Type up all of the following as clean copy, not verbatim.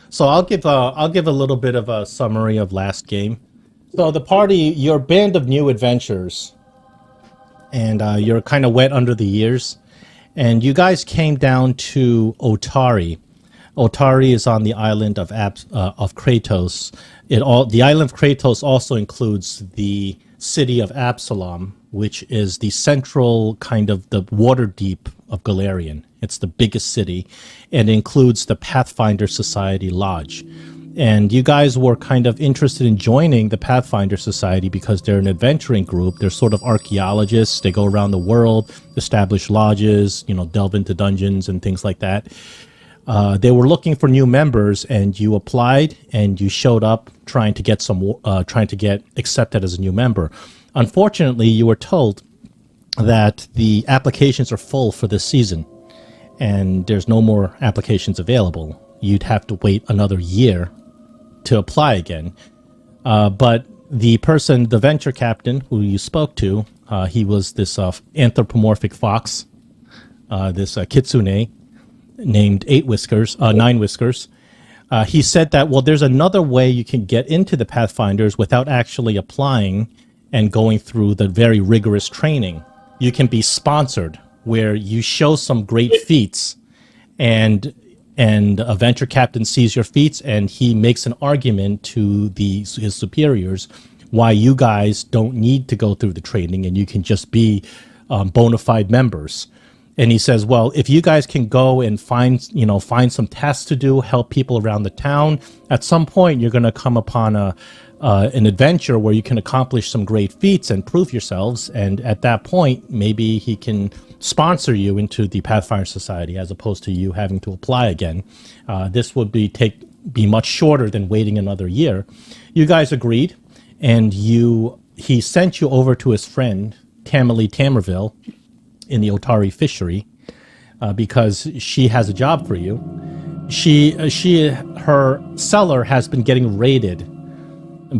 So I'll give a little bit of a summary of last game. So the party, your band of new adventurers, and you're kind of wet under the ears, and you guys came down to Otari. Otari is on the island of Kratos. The island of Kratos also includes the city of Absalom, which is the central kind of the water deep of Galarian. It's the biggest city, and includes the Pathfinder Society Lodge. And you guys were kind of interested in joining the Pathfinder Society because they're an adventuring group. They're sort of archaeologists. They go around the world, establish lodges, delve into dungeons and things like that. They were looking for new members, and you applied, and you showed up trying to get accepted as a new member. Unfortunately, you were told that the applications are full for this season, and there's no more applications available. You'd have to wait another year to apply again. But the venture captain who you spoke to, he was this anthropomorphic fox, this kitsune named Nine Whiskers. He said that, well, there's another way you can get into the Pathfinders without actually applying and going through the very rigorous training. You can be sponsored, where you show some great feats, and a venture captain sees your feats, and he makes an argument to his superiors why you guys don't need to go through the training, and you can just be bona fide members. And he says, well, if you guys can go and find some tasks to do, help people around the town, at some point you're going to come upon an adventure where you can accomplish some great feats and prove yourselves. And at that point, maybe he can sponsor you into the Pathfinder Society as opposed to you having to apply again. This would be much shorter than waiting another year. You guys agreed, and he sent you over to his friend, Tamalee Tamerville, in the Otari fishery, because she has a job for you. Her cellar has been getting raided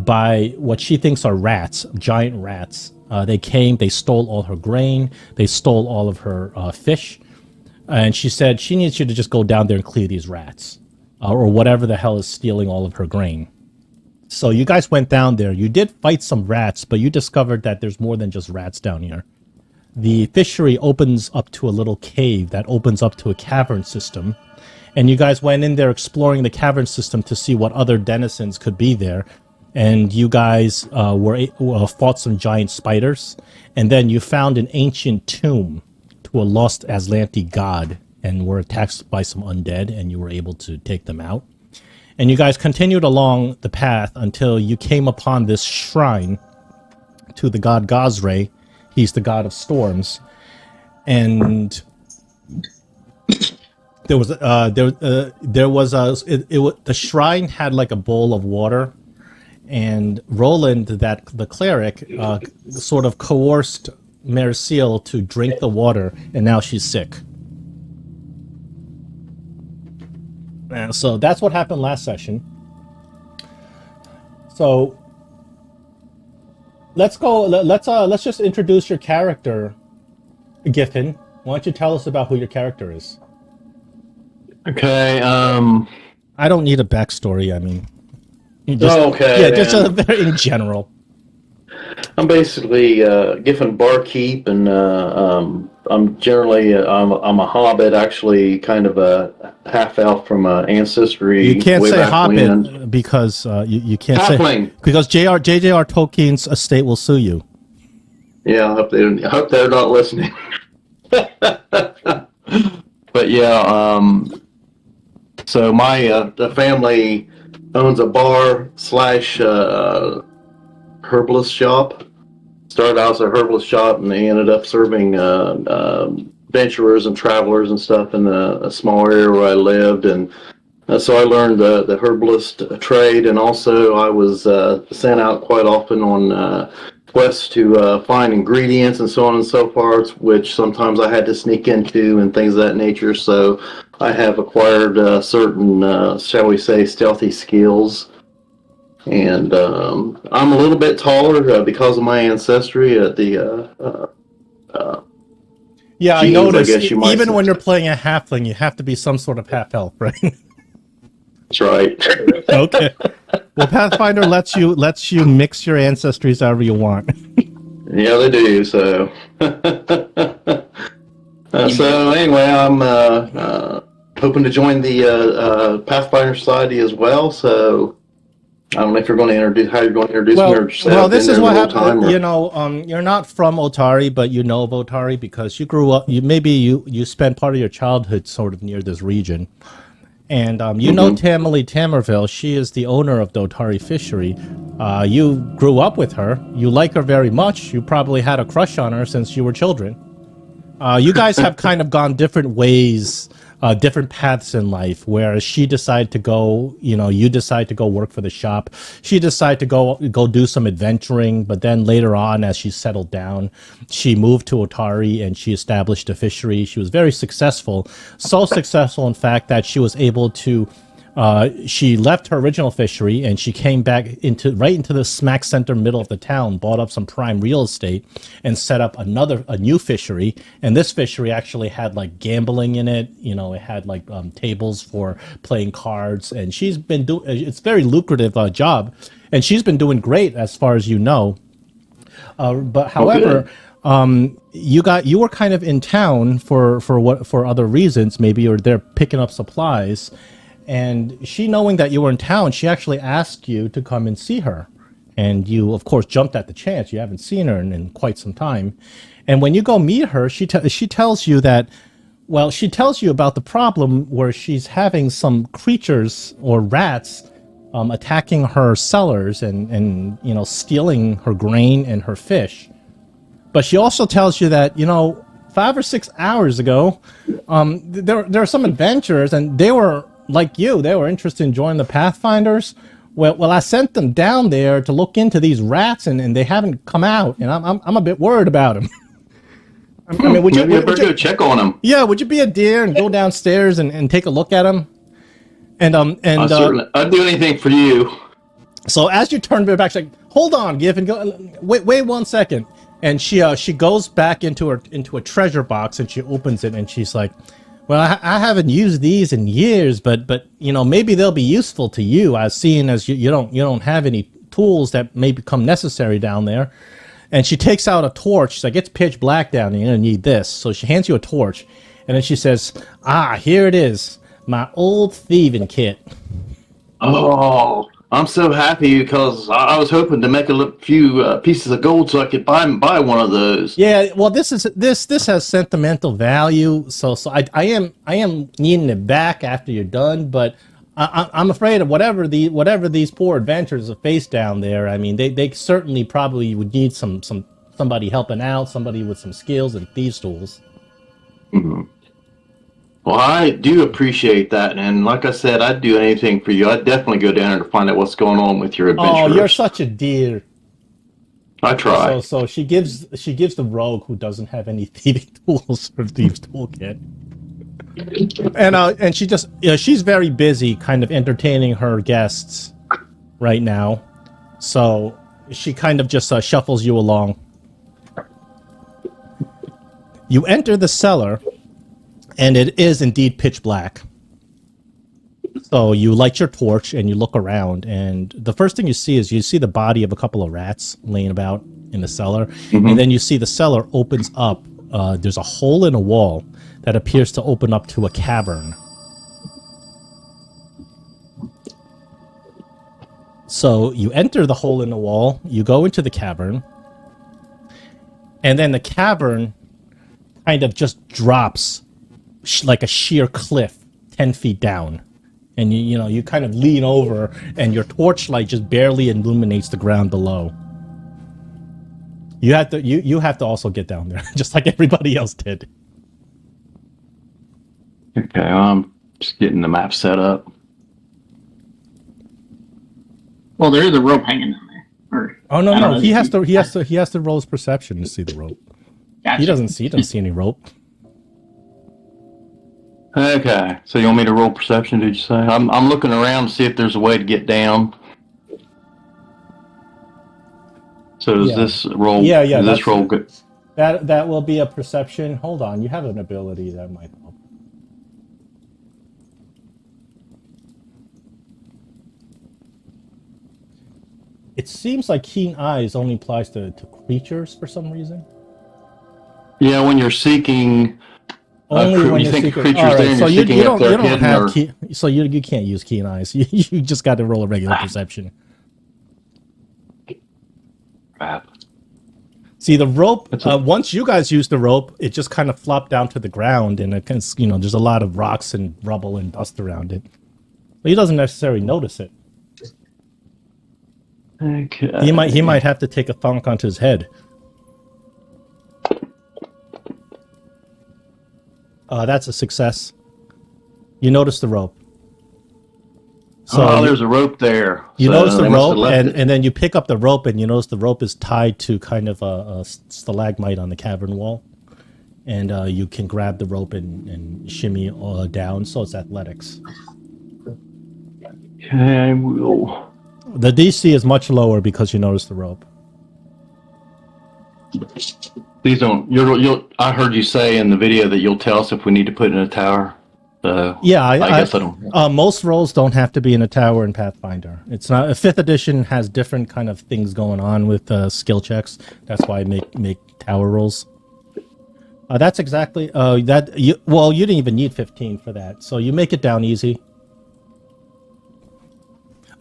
by what she thinks are rats, giant rats. They came, they stole all her grain, they stole all of her fish, and she said she needs you to just go down there and clear these rats, or whatever the hell is stealing all of her grain. So you guys went down there. You did fight some rats, but you discovered that there's more than just rats down here. The fishery opens up to a little cave that opens up to a cavern system. And you guys went in there exploring the cavern system to see what other denizens could be there. And you guys fought some giant spiders. And then you found an ancient tomb to a lost Aslanti god and were attacked by some undead, and you were able to take them out. And you guys continued along the path until you came upon this shrine to the god Gazre. He's the god of storms, and the shrine had like a bowl of water, and Roland, the cleric, sort of coerced Merciel to drink the water, and now she's sick. And so that's what happened last session. So let's go. Let's just introduce your character, Giffen. Why don't you tell us about who your character is? Okay. I don't need a backstory. I mean, okay. Yeah, just very in general. I'm basically Giffen Barkeep, and I'm generally I'm a hobbit, actually, kind of a half elf from ancestry. You can't way say back hobbit when. because you can't Halfling. say because J.J.R. Tolkien's estate will sue you. Yeah, I hope they're not listening. But yeah, so my the family owns a bar slash herbalist shop. Started out as a herbalist shop, and they ended up serving adventurers and travelers and stuff in a small area where I lived. And so I learned the herbalist trade, and also I was sent out quite often on quests to find ingredients and so on and so forth, which sometimes I had to sneak into and things of that nature. So I have acquired certain, shall we say, stealthy skills. And I'm a little bit taller because of my ancestry at the Yeah, I genes, I noticed. guess you might Even say. when you're playing a halfling, you have to be some sort of half elf, right? That's right. Okay. Well, Pathfinder lets you mix your ancestries however you want. Yeah, they do. So, so anyway, I'm hoping to join the Pathfinder Society as well. So, I don't know if you're going to introduce how you're going to introduce me, or just say Well, I've been this is there the what whole happened. time, or You're not from Otari, but you know of Otari because you grew up. You spent part of your childhood sort of near this region. And you know Tamily Tamerville. She is the owner of the Otari fishery. You grew up with her. You like her very much. You probably had a crush on her since you were children. You guys have kind of gone different ways, different paths in life. Whereas she decided to go, you decide to go work for the shop. She decided to go do some adventuring. But then later on, as she settled down, she moved to Otari and she established a fishery. She was very successful, so successful in fact that she was able to. She left her original fishery and she came back right into the smack center middle of the town, bought up some prime real estate, and set up a new fishery. And this fishery actually had like gambling in it. It had like tables for playing cards. And she's been doing. It's a very lucrative job, and she's been doing great as far as you know. But however. You were kind of in town for other reasons. Maybe you were there picking up supplies, and she, knowing that you were in town, she actually asked you to come and see her. And you, of course, jumped at the chance. You haven't seen her in quite some time. And when you go meet her, she tells you that, well, she tells you about the problem where she's having some creatures or rats attacking her cellars and stealing her grain and her fish. But she also tells you that 5 or 6 hours ago, there are some adventurers, and they were like you. They were interested in joining the Pathfinders. Well, I sent them down there to look into these rats, and they haven't come out, and I'm a bit worried about them. I mean, maybe I better go check on them. Yeah, would you be a dear and go downstairs and take a look at them? And I'd do anything for you. So as you turn back, she's like, "Hold on, Gif, and go. Wait 1 second." And she goes back into a treasure box and she opens it and she's like, "Well, I haven't used these in years, but maybe they'll be useful to you. As seeing as you don't have any tools that may become necessary down there." And she takes out a torch. She's like, "It's pitch black down there. You're gonna need this." So she hands you a torch, and then she says, "Ah, here it is, my old thieving kit." Oh, I'm so happy because I was hoping to make a few pieces of gold so I could buy one of those. Yeah, well, this has sentimental value, so I am needing it back after you're done, but I'm afraid of whatever these poor adventurers have faced down there. I mean, they certainly probably would need somebody helping out, somebody with some skills and thieves tools. Mm-hmm. Well, I do appreciate that, and like I said, I'd do anything for you. I'd definitely go down there to find out what's going on with your adventurers. Oh, you're such a dear. I try. So she gives the rogue who doesn't have any thieving tools her thieves toolkit, and she just she's very busy, kind of entertaining her guests right now, so she kind of just shuffles you along. You enter the cellar. And it is indeed pitch black. So you light your torch and you look around, and the first thing you see is the body of a couple of rats laying about in the cellar. Mm-hmm. And then you see the cellar opens up. There's a hole in a wall that appears to open up to a cavern. So you enter the hole in the wall, you go into the cavern, and then the cavern kind of just drops like a sheer cliff 10 feet down, and you kind of lean over and your torchlight just barely illuminates the ground below. You have to also get down there just like everybody else did. Okay, I'm just getting the map set up. Well, there is a rope hanging in there. No, he has to roll his perception to see the rope. Gotcha. He doesn't see any rope. Okay, so you want me to roll perception, did you say? I'm looking around to see if there's a way to get down. So does Yeah. this roll? Yeah, Does this that's roll good? that will be a perception. Hold on, you have an ability that might help. It seems like keen eyes only applies to creatures for some reason. Yeah, when you're seeking, Only when you you're think a seeking. creature's All there right, and so you're you seeking you if don't they're you don't hidden have or. so you can't use keen eyes. You just got to roll a regular perception. Crap. See the rope. It's a- Once you guys use the rope, it just kind of flopped down to the ground, and it can, there's a lot of rocks and rubble and dust around it. But he doesn't necessarily notice it. Okay. He might have to take a thunk onto his head. That's a success. You notice the rope. So there's a rope there. You So notice the they must have rope, left and, it. and then you pick up the rope, and you notice the rope is tied to kind of a stalagmite on the cavern wall. And you can grab the rope and shimmy down, so it's athletics. Okay, I will. The DC is much lower because you notice the rope. Please don't. You'll. I heard you say in the video that you'll tell us if we need to put it in a tower. Yeah, I guess I don't. Most rolls don't have to be in a tower in Pathfinder. It's not. 5th edition has different kind of things going on with skill checks. That's why I make tower rolls. That's exactly that. You didn't even need 15 for that, so you make it down easy.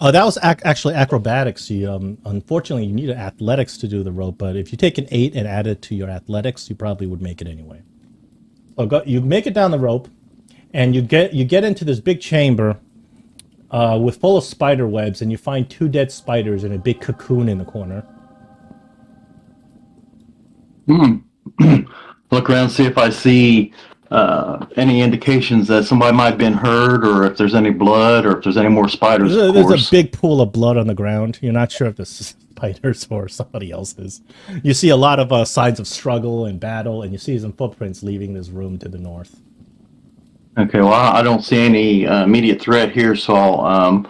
That was actually acrobatics. Unfortunately, you needed athletics to do the rope, but if you take an 8 and add it to your athletics, you probably would make it anyway. So you make it down the rope, and you get into this big chamber with full of spider webs, and you find 2 dead spiders in a big cocoon in the corner. Look around, see if I see any indications that somebody might have been hurt, or if there's any blood, or if there's any more spiders. There's a big pool of blood on the ground. You're not sure if this is spiders or somebody else's. You see a lot of signs of struggle and battle, and you see some footprints leaving this room to the north. Okay, well, I don't see any immediate threat here, so I'm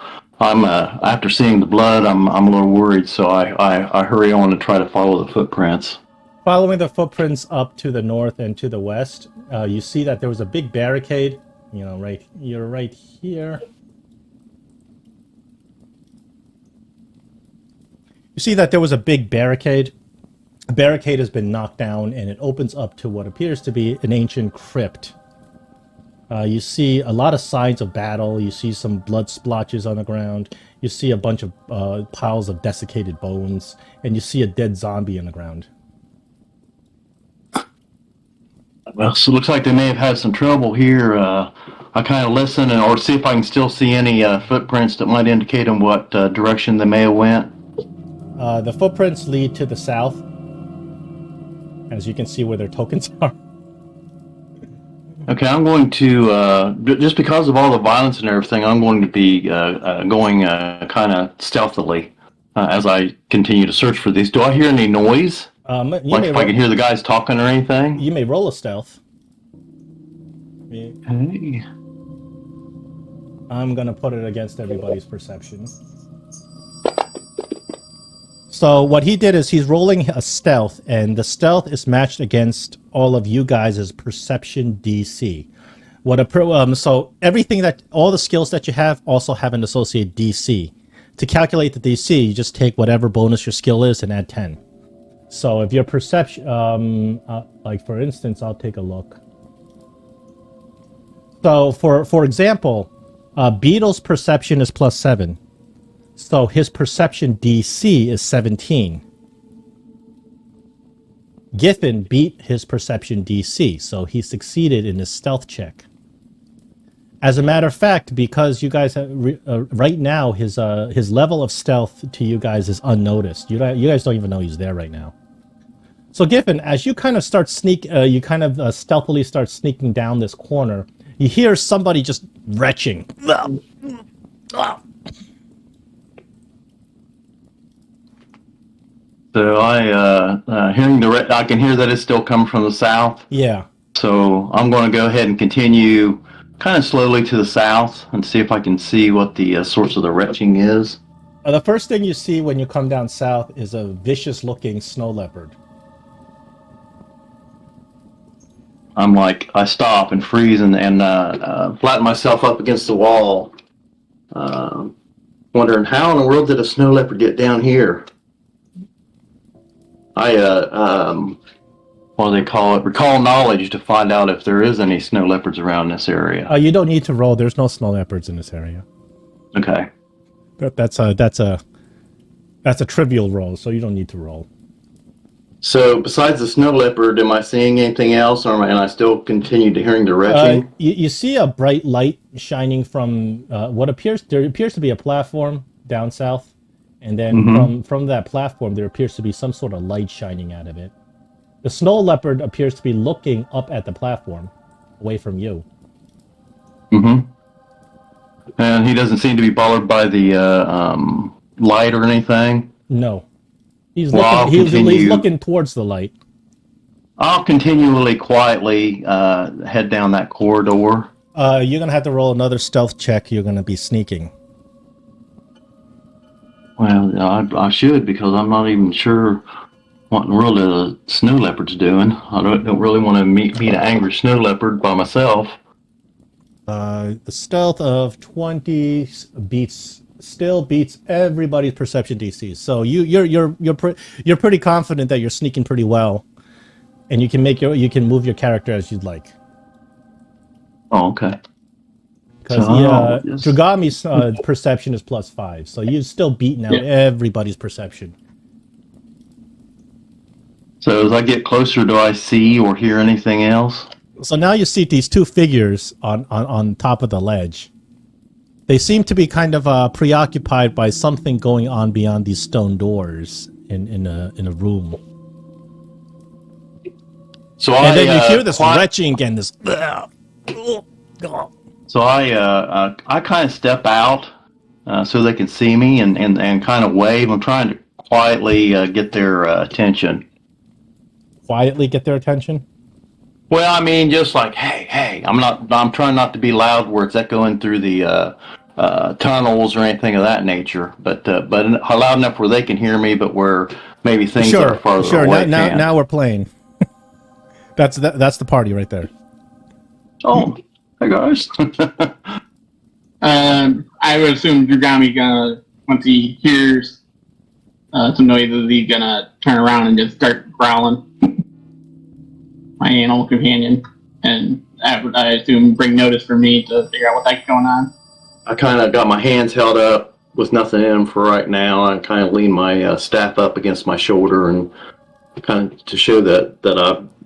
after seeing the blood, I'm a little worried, so I hurry on and try to follow the footprints. Following the footprints up to the north and to the west, you see that there was a big barricade. You're right here. You see that there was a big barricade. The barricade has been knocked down, and it opens up to what appears to be an ancient crypt. You see a lot of signs of battle. You see some blood splotches on the ground. You see a bunch of piles of desiccated bones, and you see a dead zombie on the ground. Well, so it looks like they may have had some trouble here. I kind of listen or see if I can still see any footprints that might indicate in what direction they may have went. The footprints lead to the south, as you can see where their tokens are. Okay, I'm going to, just because of all the violence and everything, I'm going to be going kind of stealthily as I continue to search for these. Do I hear any noise? Like if I can hear the guys talking or anything? You may roll a stealth. Okay. I'm going to put it against everybody's perception. So what he did is he's rolling a stealth, and the stealth is matched against all of you guys' perception DC. So everything all the skills that you have also have an associated DC. To calculate the DC, you just take whatever bonus your skill is and add 10. So if your perception, like for instance, I'll take a look. So for example, Beetle's perception is +7. So his perception DC is 17. Giffen beat his perception DC, so he succeeded in his stealth check. As a matter of fact, because you guys have, right now his level of stealth to you guys is unnoticed. You guys don't even know he's there right now. So Giffen, as you kind of start stealthily start sneaking down this corner, you hear somebody just retching. So I can hear that it's still coming from the south. Yeah. So I'm going to go ahead and continue kind of slowly to the south and see if I can see what the source of the retching is. The first thing you see when you come down south is a vicious-looking snow leopard. I stop and freeze and flatten myself up against the wall, wondering how in the world did a snow leopard get down here? What do they call it? Recall knowledge to find out if there is any snow leopards around this area. You don't need to roll. There's no snow leopards in this area. Okay. That's a trivial roll, so you don't need to roll. So besides the snow leopard, am I seeing anything else, or am I still continue to hearing the retching? You see a bright light shining from what appears to be a platform down south, and then from that platform there appears to be some sort of light shining out of it. The snow leopard appears to be looking up at the platform, away from you. Mm-hmm. And he doesn't seem to be bothered by the light or anything? No. He's looking towards the light. I'll continually, quietly head down that corridor. You're going to have to roll another stealth check. You're going to be sneaking. Well, I should, because I'm not even sure what in the world the snow leopard's doing. I don't really want to meet an angry snow leopard by myself. The stealth of 20 still beats everybody's perception DC. So you're pretty confident that you're sneaking pretty well, and you can move your character as you'd like. Oh, okay. Because Dragami's perception is +5, so you've still beaten out everybody's perception. So as I get closer, do I see or hear anything else? So now you see these two figures on top of the ledge. They seem to be kind of preoccupied by something going on beyond these stone doors in a room. So and then you hear this retching and this. So I kind of step out so they can see me and kind of wave. I'm trying to quietly get their attention. Quietly get their attention? Well, I mean, just like, hey. I'm trying not to be loud where it's echoing through the tunnels or anything of that nature, but loud enough where they can hear me, but where maybe things that are farther away can. Now we're playing. That's the party right there. Oh, hey guys. I would assume Dragami gonna, once he hears some noises, he's gonna turn around and just start growling. My animal companion, and I assume bring notice for me to figure out what the heck's going on. I kind of got my hands held up with nothing in them for right now. I kind of lean my staff up against my shoulder and kind of to show that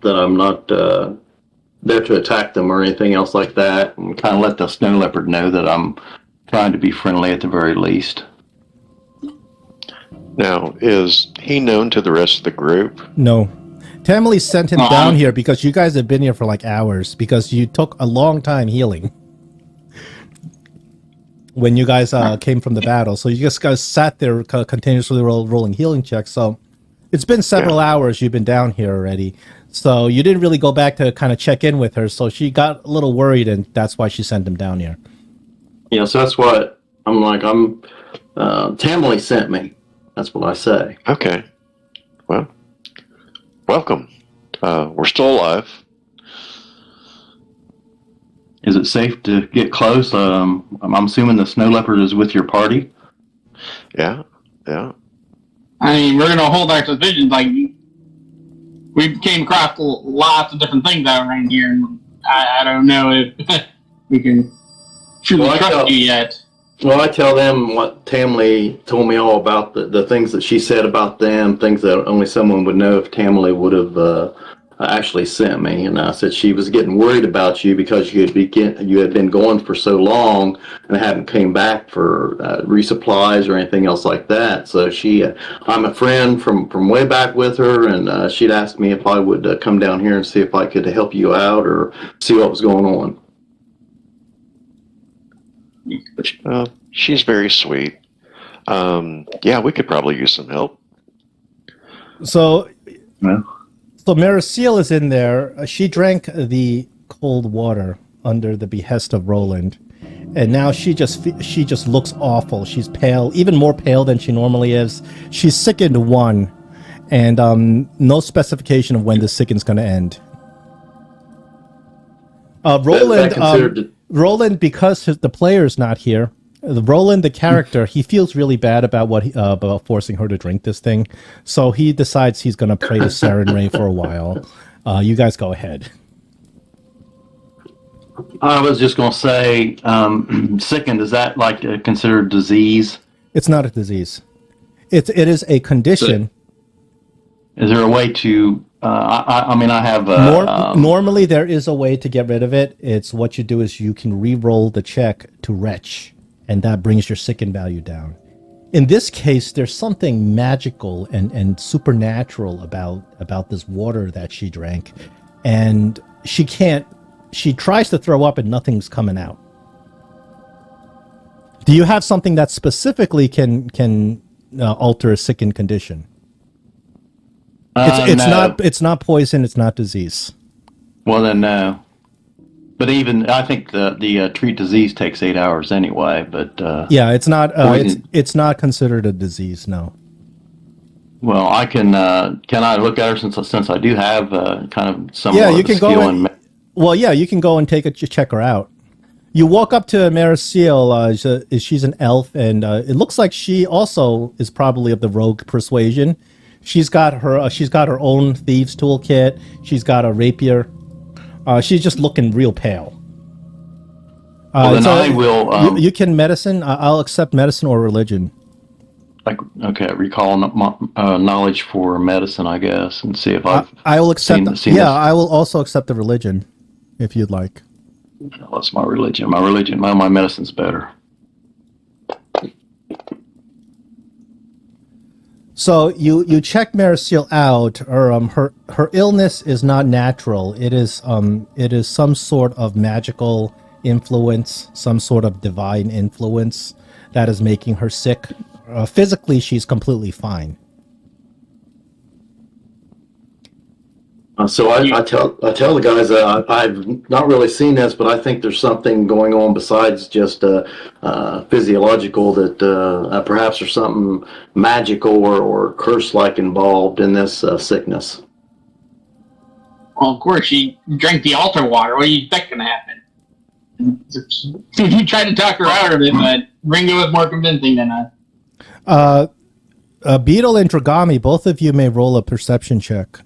I'm not there to attack them or anything else like that, and kind of let the snow leopard know that I'm trying to be friendly at the very least. Now, is he known to the rest of the group? No. Tamily sent him down here because you guys have been here for like hours, because you took a long time healing when you guys came from the battle. So you just guys sat there continuously rolling healing checks. So it's been several hours you've been down here already. So you didn't really go back to kind of check in with her. So she got a little worried, and that's why she sent him down here. Yeah, so that's what I'm like. Tamily sent me. That's what I say. Okay. Well, welcome. We're still alive. Is it safe to get close? I'm assuming the snow leopard is with your party. Yeah. I mean, we're gonna hold our suspicions. Like, we came across lots of different things out around here, and I don't know if we can truly trust you yet. Well, I tell them what Tamily told me all about, the things that she said about them, things that only someone would know if Tamily would have actually sent me. And I said she was getting worried about you because you had been going for so long and hadn't came back for resupplies or anything else like that. So I'm a friend from way back with her, and she'd asked me if I would come down here and see if I could help you out or see what was going on. She's very sweet. We could probably use some help. So Maricel is in there. She drank the cold water under the behest of Roland, and now she just looks awful. She's pale, even more pale than she normally is. She's sickened 1, and no specification of when the sicken's going to end. Roland, because the player's not here, Roland, the character, he feels really bad about about forcing her to drink this thing, so he decides he's going to pray to Saren Ray for a while. You guys go ahead. I was just going to say, sickened, is that like considered disease? It's not a disease. It is a condition. Is there a way to? I have. Normally, there is a way to get rid of it. It's what you do is you can re-roll the check to retch, and that brings your sicken value down. In this case, there's something magical and supernatural about this water that she drank, and she can't. She tries to throw up, and nothing's coming out. Do you have something that specifically can alter a sicken condition? It's not poison. It's not disease. Well, then no. But even I think the treat disease takes 8 hours anyway. But yeah, it's not. It's not considered a disease. No. Well, I can I look at her since I do have kind of some. Yeah, you can go. Well, yeah, you can go and check her out. You walk up to Menace. She's an elf, and it looks like she also is probably of the rogue persuasion. She's got her own thieves toolkit. She's got a rapier. She's just looking real pale. Then I will. You can medicine. I'll accept medicine or religion. Okay, recall knowledge for medicine, I guess, and see if I will accept. Seen this. I will also accept the religion, if you'd like. That's my religion. My medicine's better. So you check Marisil out. Her illness is not natural. It is some sort of magical influence, some sort of divine influence that is making her sick. Physically, she's completely fine. So I tell the guys that I've not really seen this, but I think there's something going on besides just physiological, that perhaps there's something magical or curse-like involved in this sickness. Well, of course, she drank the altar water. What do you expect going to happen? You tried to talk her out of it, but Ringo was more convincing than us. Beetle and Dragami, both of you may roll a perception check.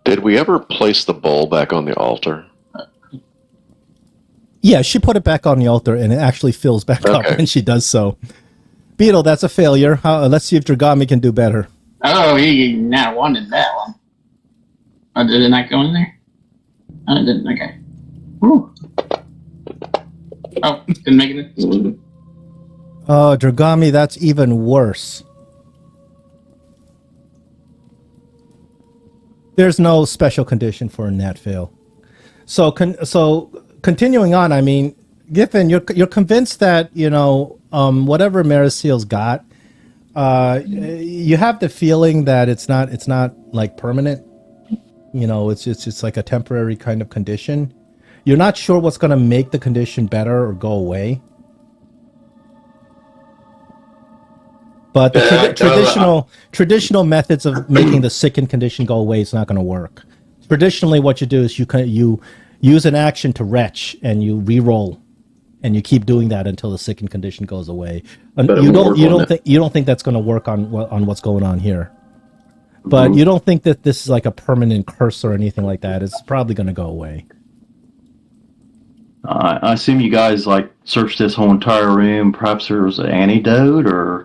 Did we ever place the bowl back on the altar? Yeah, she put it back on the altar, and it actually fills back up when she does so. Beetle, that's a failure. Let's see if Dragami can do better. Oh, he not wanted that one. Oh, did it not go in there? Oh, it didn't. Okay. Whew. Oh, didn't make it. Dragami, that's even worse. There's no special condition for a nat fail. So continuing on, I mean, Giffen, you're convinced that whatever Marisil's got, you have the feeling that it's not like permanent. It's just like a temporary kind of condition. You're not sure what's going to make the condition better or go away. But the traditional methods of making the sickened condition go away is not going to work. Traditionally, what you do is you use an action to retch, and you re-roll, and you keep doing that until the sickened condition goes away. You don't think that's going to work on what's going on here. But you don't think that this is like a permanent curse or anything like that. It's probably going to go away. I assume you guys searched this whole entire room. Perhaps there was an antidote or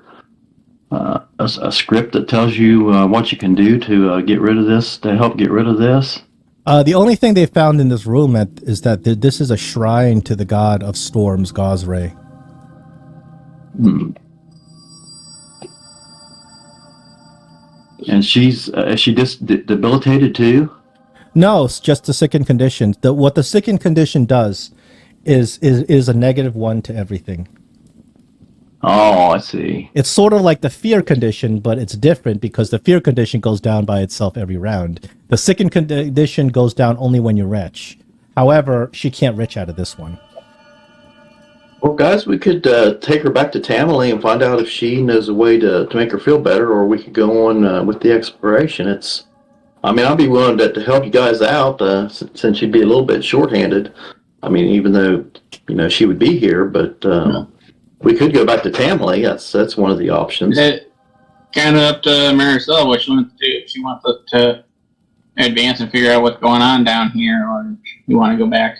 a script that tells you what you can do to get rid of this, to help get rid of this. The only thing they found in this room is that this is a shrine to the god of storms, Gosray. And is she just debilitated too? No, it's just a sickened condition. What the sickened condition does is a -1 to everything. Oh, I see. It's sort of like the fear condition, but it's different because the fear condition goes down by itself every round. The sicken condition goes down only when you retch. However, she can't retch out of this one. Well, guys, we could take her back to Tamale and find out if she knows a way to make her feel better, or we could go on with the exploration. I'd be willing to help you guys out since you'd be a little bit shorthanded. I mean, even though, she would be here, but we could go back to Tamale. That's one of the options. It kind of up to Maricela what she wants to do. If she wants to advance and figure out what's going on down here, or you want to go back.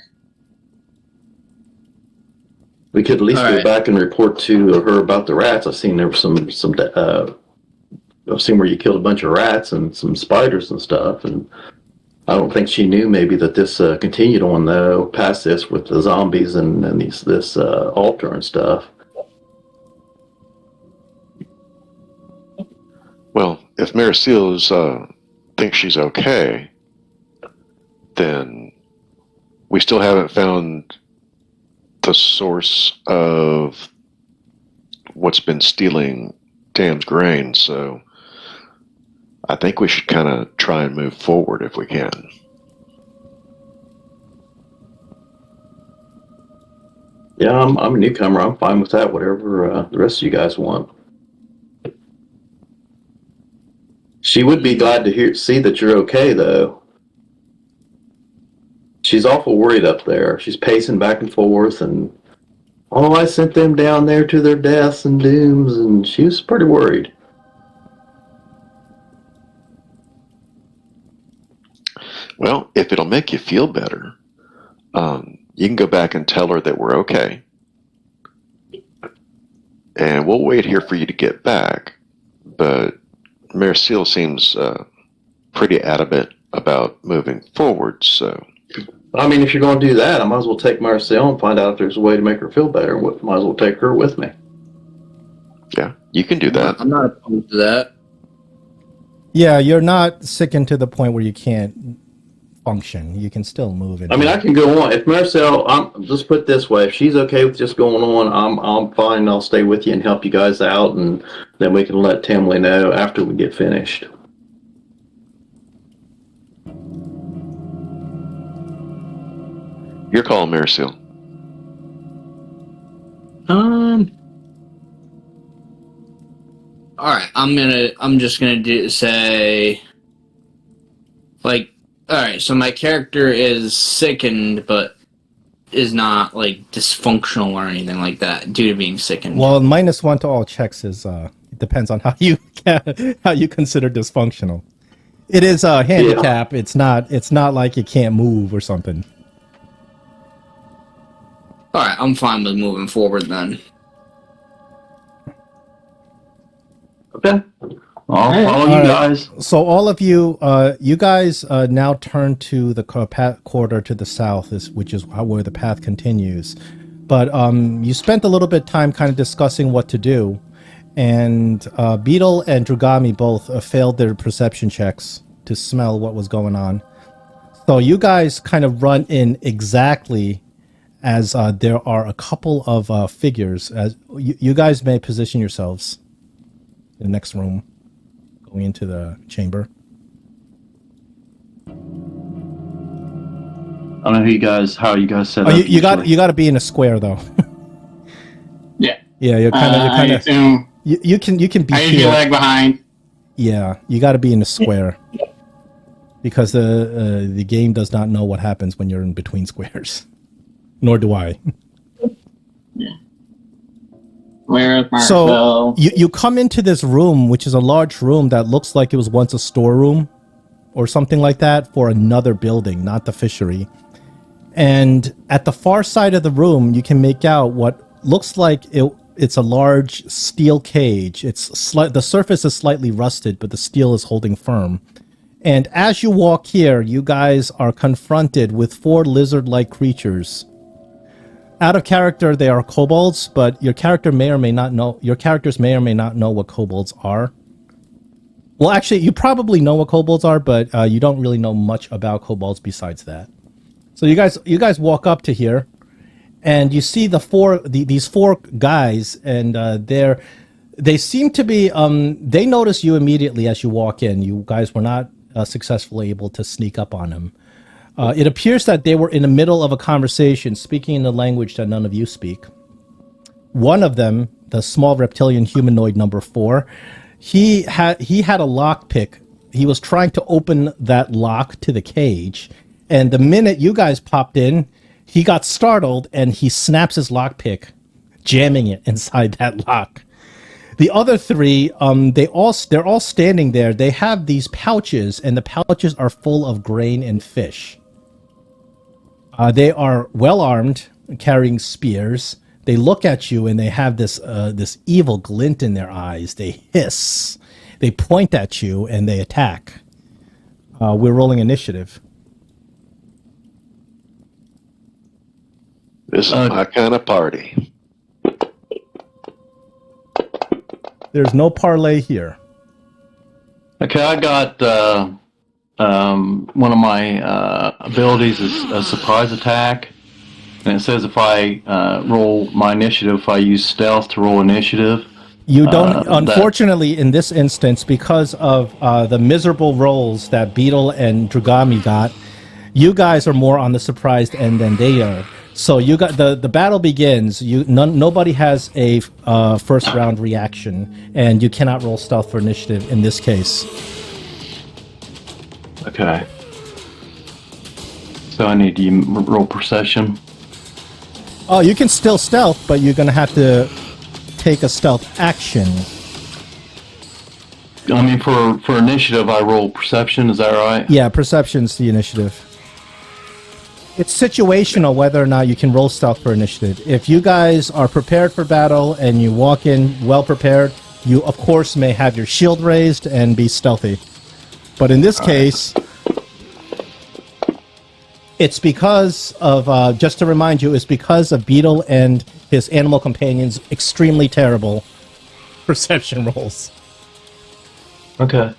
We could at least All go right. back and report to her about the rats. I've seen there was I've seen where you killed a bunch of rats and some spiders and stuff, and I don't think she knew maybe that this continued on though past this with the zombies and this altar and stuff. Well, if Mariseals thinks she's okay, then we still haven't found the source of what's been stealing Tam's grain, so I think we should kind of try and move forward if we can. Yeah, I'm a newcomer. I'm fine with that. Whatever the rest of you guys want. She would be glad to see that you're okay, though. She's awful worried up there. She's pacing back and forth, and I sent them down there to their deaths and dooms, and she was pretty worried. Well, if it'll make you feel better, you can go back and tell her that we're okay. And we'll wait here for you to get back. But Maricela seems pretty adamant about moving forward, so... I mean, if you're going to do that, I might as well take Marcel and find out if there's a way to make her feel better. Might as well take her with me. Yeah, you can do that. I'm not opposed to that. Yeah, you're not sickened to the point where you can't function. You can still move it. I mean, I can go on. If Marcel, just put it this way, if she's okay with just going on, I'm fine. I'll stay with you and help you guys out, and then we can let Tamley know after we get finished. Your call, Maricela. All right. I'm just gonna say, like, all right. So my character is sickened, but is not like dysfunctional or anything like that due to being sickened. Well, -1 to all checks is it depends on how you consider dysfunctional. It is a handicap. Yeah. It's not like you can't move or something. All right, I'm fine with moving forward then. Okay. I'll follow you guys. So all of you, you guys now turn to the corridor to the south, which is where the path continues. But you spent a little bit of time kind of discussing what to do, and Beetle and Drugami both failed their perception checks to smell what was going on. So you guys kind of run in exactly as there are a couple of figures. As you guys may position yourselves in the next room, going into the chamber. I don't know how you guys set up. You got to be in a square though. Yeah. Yeah, you're kind of. You can be I usually here. lag behind. Yeah, you got to be in a square because the game does not know what happens when you're in between squares. Nor do I. Yeah. Where is So Marcel? you come into this room, which is a large room that looks like it was once a storeroom or something like that for another building, not the fishery. And at the far side of the room, you can make out what looks like it's a large steel cage. The surface is slightly rusted, but the steel is holding firm. And as you walk here, you guys are confronted with 4 lizard-like creatures. Out of character, they are kobolds, but your characters may or may not know what kobolds are. Well, actually, you probably know what kobolds are, but you don't really know much about kobolds besides that. So you guys walk up to here, and you see these four guys, and they seem to be. They notice you immediately as you walk in. You guys were not successfully able to sneak up on them. It appears that they were in the middle of a conversation, speaking in a language that none of you speak. One of them, the small reptilian humanoid number 4, he had a lockpick. He was trying to open that lock to the cage, and the minute you guys popped in, he got startled and he snaps his lockpick, jamming it inside that lock. The other 3, they're all standing there. They have these pouches, and the pouches are full of grain and fish. They are well armed, carrying spears. They look at you, and they have this evil glint in their eyes. They hiss. They point at you, and they attack. We're rolling initiative. This is my kind of party. There's no parlay here. Okay, I got one of my abilities is a surprise attack, and it says if I roll my initiative, if I use stealth to roll initiative. You don't, unfortunately, in this instance, because of the miserable rolls that Beetle and Dragami got, you guys are more on the surprised end than they are. So you got the battle begins. Nobody has a first round reaction, and you cannot roll stealth for initiative in this case. Okay. So I need to roll perception. Oh, you can still stealth, but you're gonna have to take a stealth action. I mean, for initiative, I roll perception. Is that right? Yeah, perception's the initiative. It's situational whether or not you can roll stealth for initiative. If you guys are prepared for battle and you walk in well prepared, you of course may have your shield raised and be stealthy. But in this case, it's because of, just to remind you, it's because of Beetle and his animal companions' extremely terrible perception rolls. Okay.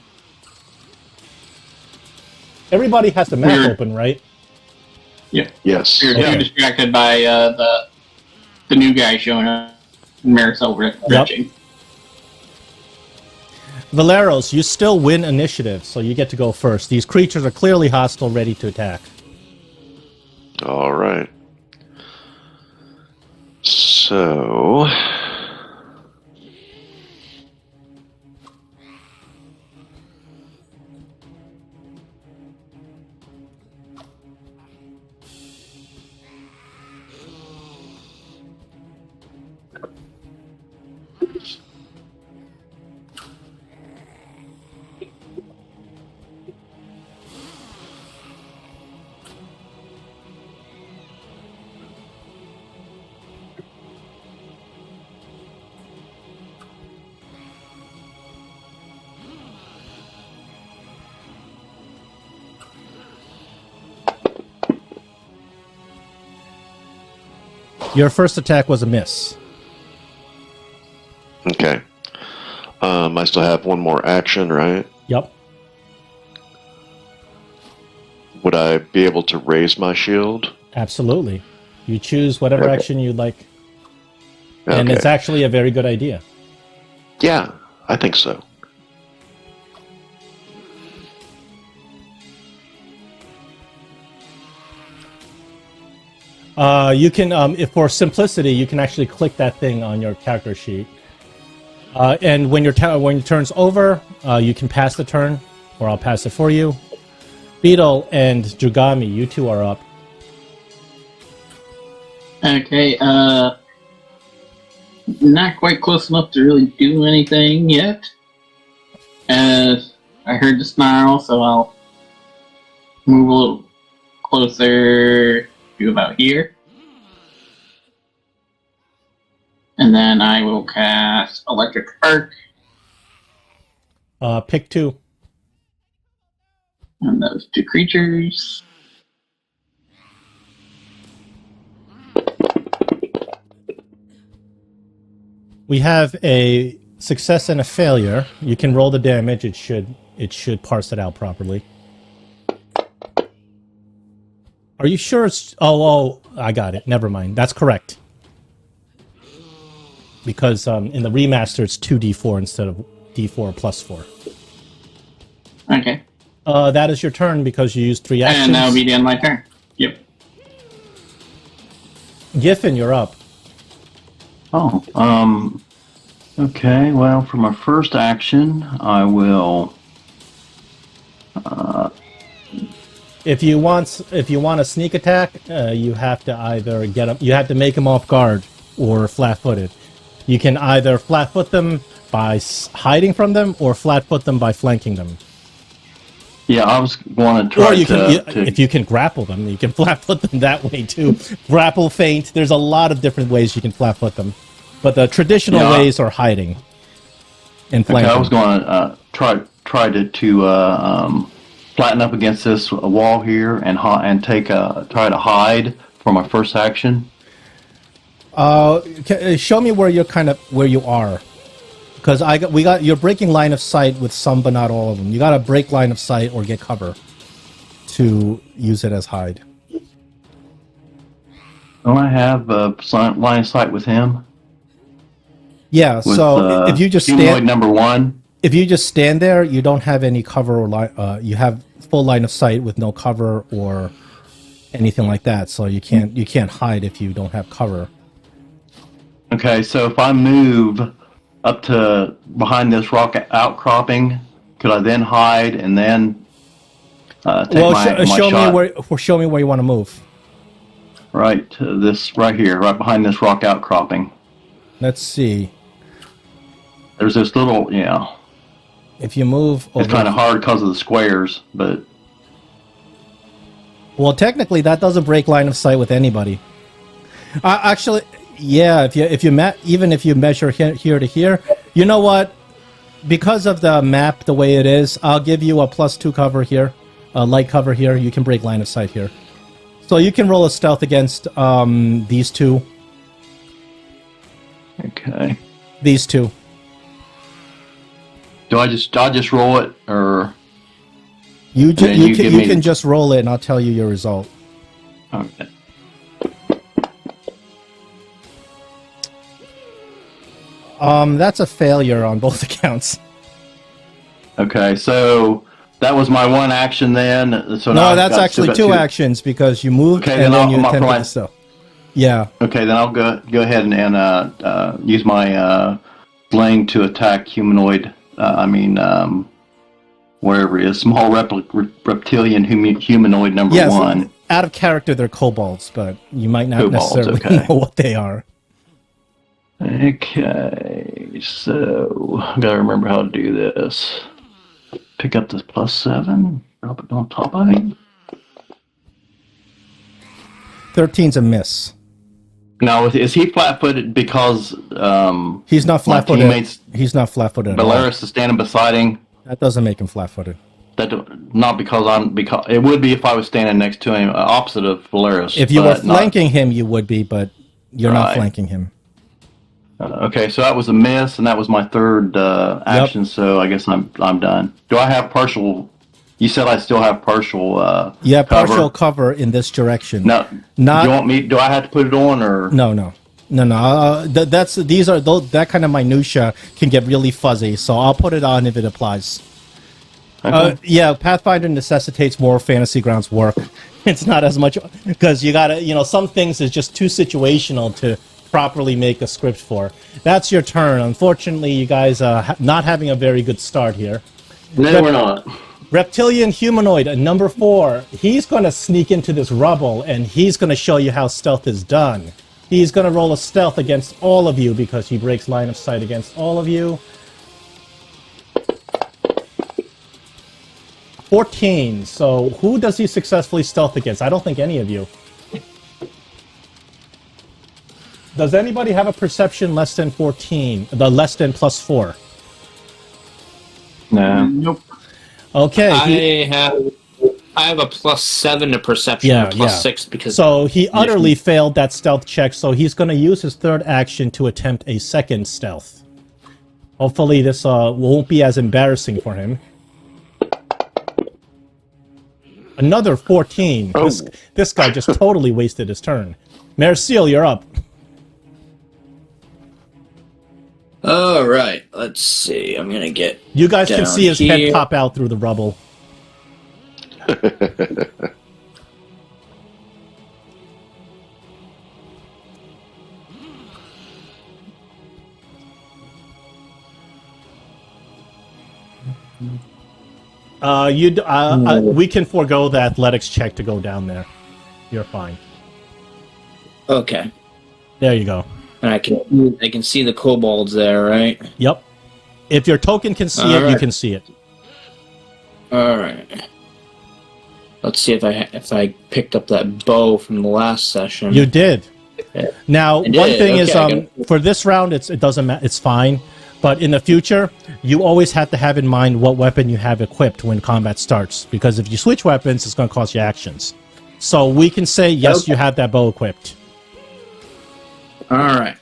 Everybody has the map open, right? Yeah. Yes. You're too distracted by the new guy showing up. Marisol retching. Valeros, you still win initiative, so you get to go first. These creatures are clearly hostile, ready to attack. All right. So... Your first attack was a miss. Okay. I still have one more action, right? Yep. Would I be able to raise my shield? Absolutely. You choose whatever action you like. And Okay. it's actually a very good idea. Yeah, I think so. You can, if for simplicity, you can actually click that thing on your character sheet. And when your turn's over, you can pass the turn, or I'll pass it for you. Beetle and Jugami, you two are up. Okay, not quite close enough to really do anything yet. As I heard the snarl, so I'll move a little closer to about here. And then I will cast Electric Arc Pick 2. on those two creatures. We have a success and a failure. You can roll the damage. It should parse it out properly. Are you sure it's... Oh, I got it. Never mind. That's correct. Because in the remaster, it's 2d4 instead of d4 plus 4. Okay. That is your turn because you used 3 actions. And that will be the end of my turn. Yep. Giffen, you're up. Oh, okay, well, for my first action, I will... If you want a sneak attack, you have to either get up... You have to make them off guard or flat-footed. You can either flat-foot them by hiding from them or flat-foot them by flanking them. Yeah, I was going to try or you if you can grapple them, you can flat-foot them that way too. Grapple, feint. There's a lot of different ways you can flat-foot them, but the traditional ways are hiding and flanking. Okay, I was going to try to flatten up against this wall here and try to hide for my first action. Show me where you are. Because you're breaking line of sight with some, but not all of them. You gotta break line of sight or get cover to use it as hide. Don't I have line of sight with him? Yeah. So if you just stand number 1, if you just stand there, you don't have any cover or you have full line of sight with no cover or anything like that. So you can't hide if you don't have cover. Okay, so if I move up to behind this rock outcropping, could I then hide and then take my shot? Show me where you want to move. Right, this right here, right behind this rock outcropping. Let's see. There's this little, If you move, it's kind of hard because of the squares, but well, technically that doesn't break line of sight with anybody. Actually. Yeah, even if you measure here to here, you know what? Because of the map the way it is, I'll give you a +2 cover here, a light cover here. You can break line of sight here, so you can roll a stealth against these two. Okay. These two. I'll just roll it, or you can just roll it, and I'll tell you your result. Okay. That's a failure on both accounts. Okay, so that was my one action then. So no, that's actually 2 actions because you moved and then you attempted to stealth. Yeah. Okay, then I'll go ahead and use my sling to attack humanoid. Wherever it is, small reptilian humanoid number 1. Out of character, they're kobolds, but you might not necessarily know what they are. Okay, so I gotta remember how to do this. Pick up this +7, drop it on top of it. 13's a miss. Now, is he flat-footed because he's not flat-footed? He's not flat-footed. Valeris is standing beside him. That doesn't make him flat-footed. Not because it would be if I was standing next to him, opposite of Valeris. If you were flanking him, you would be, but you're not flanking him. Okay, so that was a miss, and that was my third action. Yep. So I guess I'm done. Do I have partial? You said I still have partial. Cover. Partial cover in this direction. No, not. Do you want me? Do I have to put it on or? No. That kind of minutia can get really fuzzy, so I'll put it on if it applies. Okay. Pathfinder necessitates more Fantasy Grounds work. It's not as much because you gotta, some things is just too situational to properly make a script for. That's your turn. Unfortunately, you guys are not having a very good start here. No, we're not. Reptilian humanoid, number 4. He's going to sneak into this rubble, and he's going to show you how stealth is done. He's going to roll a stealth against all of you because he breaks line of sight against all of you. 14. So who does he successfully stealth against? I don't think any of you. Does anybody have a perception less than 14? The less than +4? No. Nope. Okay. I have a +7 to perception, and a +6 because. So he utterly failed that stealth check. So he's going to use his third action to attempt a second stealth. Hopefully, this won't be as embarrassing for him. Another 14. Oh. This guy just totally wasted his turn. Marcel, you're up. All right, let's see. I'm gonna get. You guys can Down see his here. head pop out through the rubble. We can forego the athletics check to go down there. You're fine. Okay, There you go. and I can see the kobolds there, right? Yep. If your token can see it, you Alright. can see it. All right. Let's see if I picked up that bow from the last session. You did. Yeah. Now, I did. one thing is, Okay, for this round, it doesn't matter. It's fine. But in the future, you always have to have in mind what weapon you have equipped when combat starts. Because if you switch weapons, it's going to cost you actions. So we can say, yes, Okay. you have that bow equipped. All right.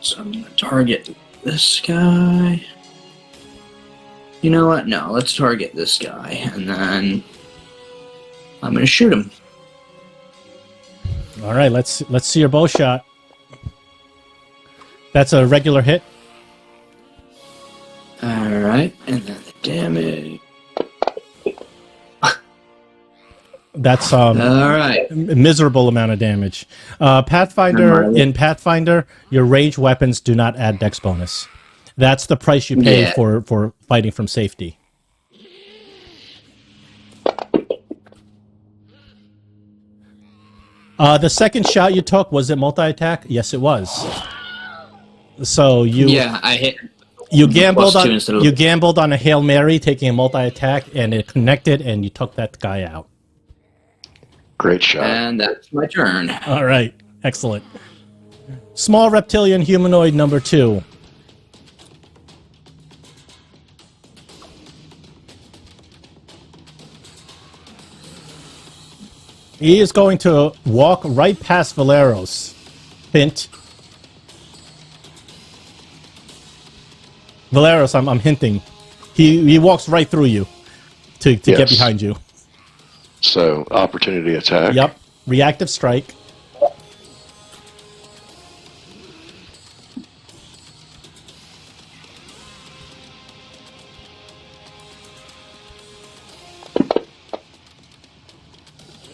So I'm gonna target this guy. You know what? No, let's target this guy, and then I'm gonna shoot him. All right, let's see your bow shot. That's a regular hit. All right, and then the damage. That's All right. miserable amount of damage. Pathfinder, in Pathfinder, your ranged weapons do not add dex bonus. That's the price you pay Yeah. for fighting from safety. The second shot you took, was it multi-attack? Yes, it was. So Yeah, I hit. you gambled Plus two on instead of- you gambled on a Hail Mary, taking a multi-attack, and it connected, and you took that guy out. Great shot. And that's my turn. All right, excellent. Small reptilian humanoid number 2. He is going to walk right past Valeros. Hint. Valeros, I'm hinting. He walks right through you to get Yes. behind you. So, opportunity attack. Yep. Reactive strike.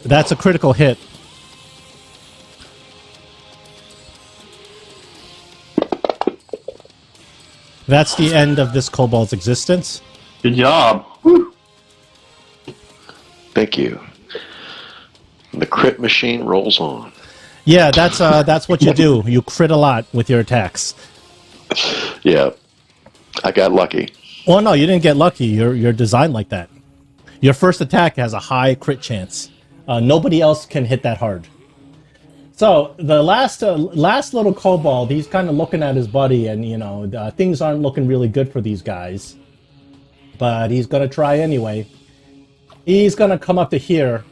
That's a critical hit. That's the end of this kobold's existence. Good job. Thank you. The crit machine rolls on. Yeah, that's what you do. You crit a lot with your attacks. Yeah. I got lucky. Well, no, you didn't get lucky. You're designed like that. Your first attack has a high crit chance. Nobody else can hit that hard. So the last little kobold, he's kind of looking at his buddy, and things aren't looking really good for these guys. But he's gonna try anyway. He's gonna come up to here.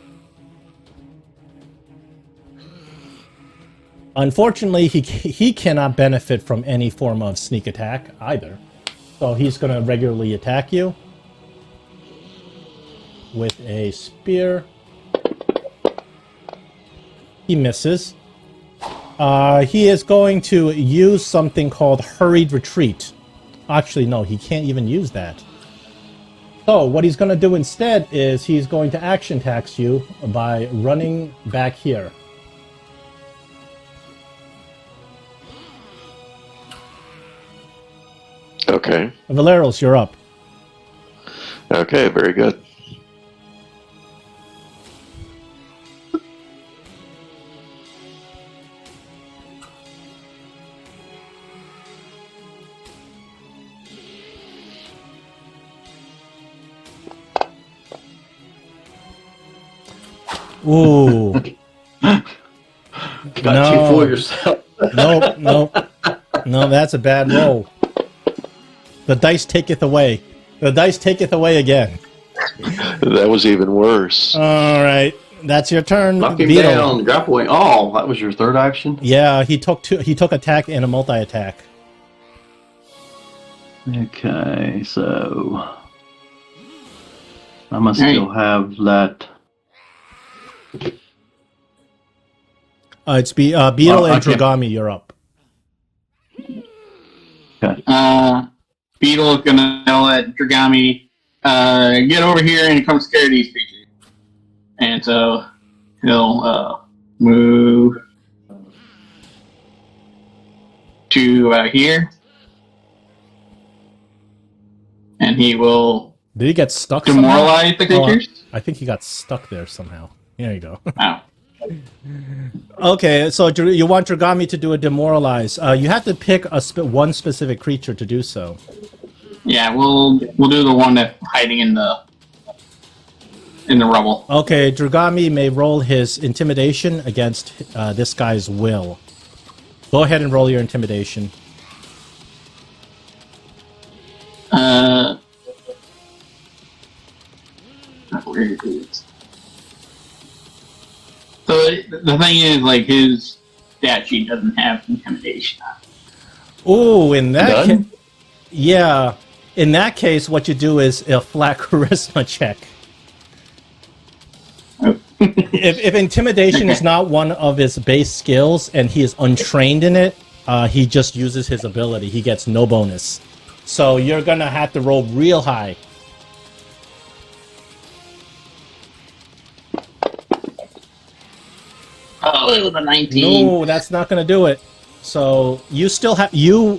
Unfortunately, he cannot benefit from any form of sneak attack either. So he's gonna regularly attack you with a spear. He misses. He is going to use something called Hurried Retreat. Actually, no, he can't even use that. So what he's going to do instead is he's going to action tax you by running back here. Okay. Valeros, you're up. Okay, very good. Ooh. You got two for yourself. Nope. No, that's a bad roll. The dice taketh away. The dice taketh away again. That was even worse. All right. That's your turn. Knock him Beetle. down. Grappling. Oh, that was your third action? Yeah, he took attack and a multi-attack. Okay, so I must Right. still have that. It's Beetle I and can't- Dragami. You're up. Beetle is gonna yell at Dragami, get over here and come scare these creatures. And so he'll move to here. And he will Did he get stuck somehow? demoralize the creatures. I think he got stuck there somehow. There you go. Oh. Okay, so you want Dragami to do a demoralize. You have to pick one specific creature to do so. Yeah, we'll do the one that's hiding in the rubble. Okay, Dragami may roll his intimidation against this guy's will. Go ahead and roll your intimidation. Where is it? So the thing is, like, his stat sheet doesn't have intimidation on it. Oh, in that Done? case, yeah. In that case, what you do is a flat charisma check. If intimidation is Okay. not one of his base skills and he is untrained in it, he just uses his ability. He gets no bonus. So you're gonna have to roll real high. Oh, it was a 19. No, that's not gonna do it. So you still have two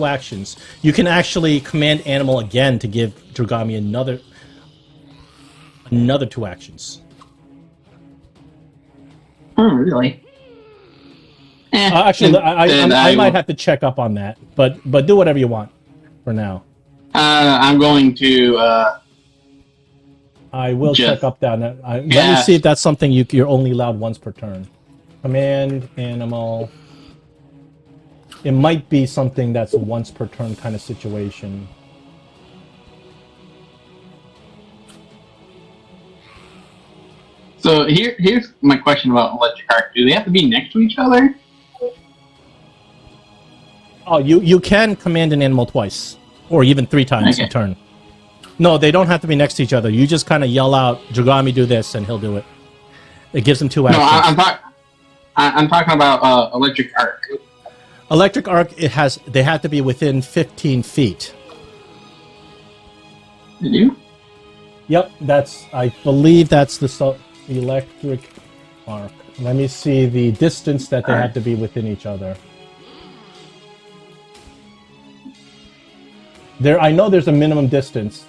actions. You can actually command animal again to give Dragami another two actions. Oh, really? Actually, Then I might will- have to check up on that, but do whatever you want for now. I'm going to. I will Just- check up that. Let me Yeah. see if that's something you're only allowed once per turn. Command animal. It might be something that's a once per turn kind of situation. So here's my question about electric arc. Do they have to be next to each other? Oh, you can command an animal twice, or even 3 times a Okay. turn. No, they don't have to be next to each other. You just kind of yell out, "Dragami, do this," and he'll do it. It gives him 2 No, actions. I'm talking about electric arc. Electric arc, they have to be within 15 feet. Did you? Yep, I believe that's the electric arc. Let me see the distance that they have to be within each other. I know there's a minimum distance.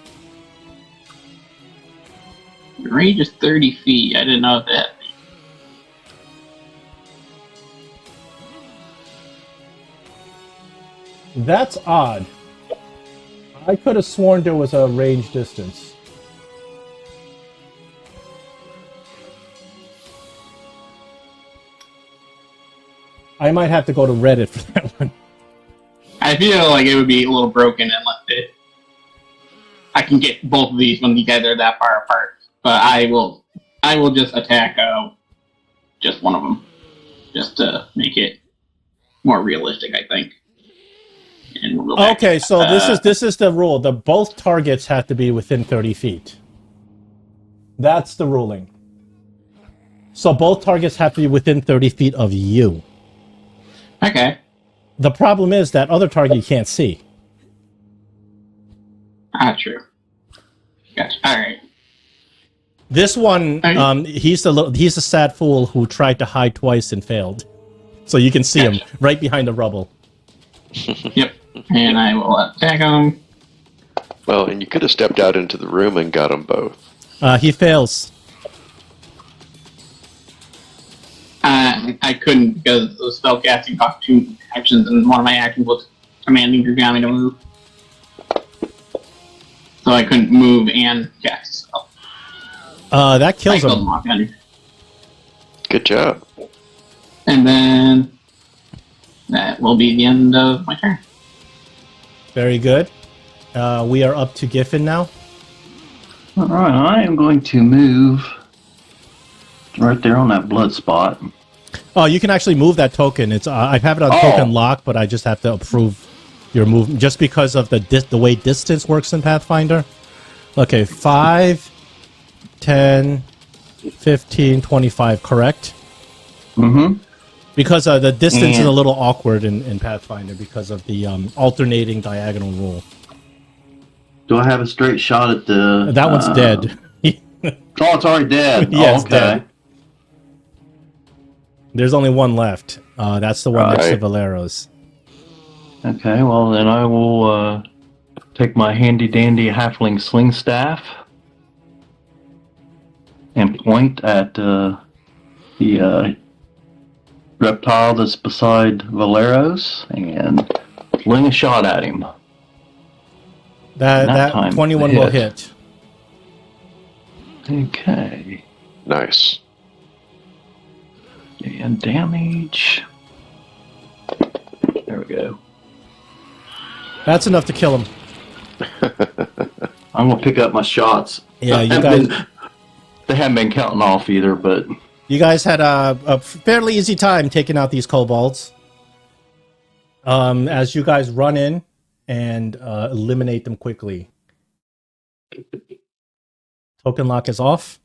The range is 30 feet. I didn't know that. That's odd. I could have sworn there was a range distance. I might have to go to Reddit for that one. I feel like it would be a little broken unless I can get both of these when you guys are that far apart. But I will just attack just one of them, just to make it more realistic, I think. And we'll go back. Okay, so this is the rule. Both targets have to be within 30 feet. That's the ruling. So both targets have to be within 30 feet of you. Okay. The problem is that other target you can't see. True. Gotcha. All right. This one, Okay. he's a sad fool who tried to hide twice and failed. So you can see him Gotcha. right behind the rubble. Yep. And I will attack him. Well, and you could have stepped out into the room and got them both. He fails. I couldn't because the spell casting cost 2 actions, and one of my actions was commanding Dragami to move. So I couldn't move and cast a spell. That kills I killed him. him off, Andrew. Good job. And then that will be the end of my turn. Very good. We are up to Giffen now. All right, I am going to move right there on that blood spot. Oh, you can actually move that token. It's I have it on token lock, but I just have to approve your move just because of the way distance works in Pathfinder. Okay, 5, 10, 15, 25, correct? Mm-hmm. Because the distance is And- a little awkward in Pathfinder because of the alternating diagonal rule. Do I have a straight shot at the... That one's dead. Oh, it's already dead. Yeah, Oh, it's okay. dead. There's only one left. That's the one next to Right. Valero's. Okay, well then I will take my handy dandy halfling sling staff and point at the reptile that's beside Valero's and fling a shot at him. That That time 21 will hit. hit. Okay, Nice. and damage. There we go. That's enough to kill him. I'm gonna pick up my shots. Yeah, you guys. They haven't been counting off either, but You guys had a fairly easy time taking out these kobolds. As you guys run in and eliminate them quickly. Token lock is off.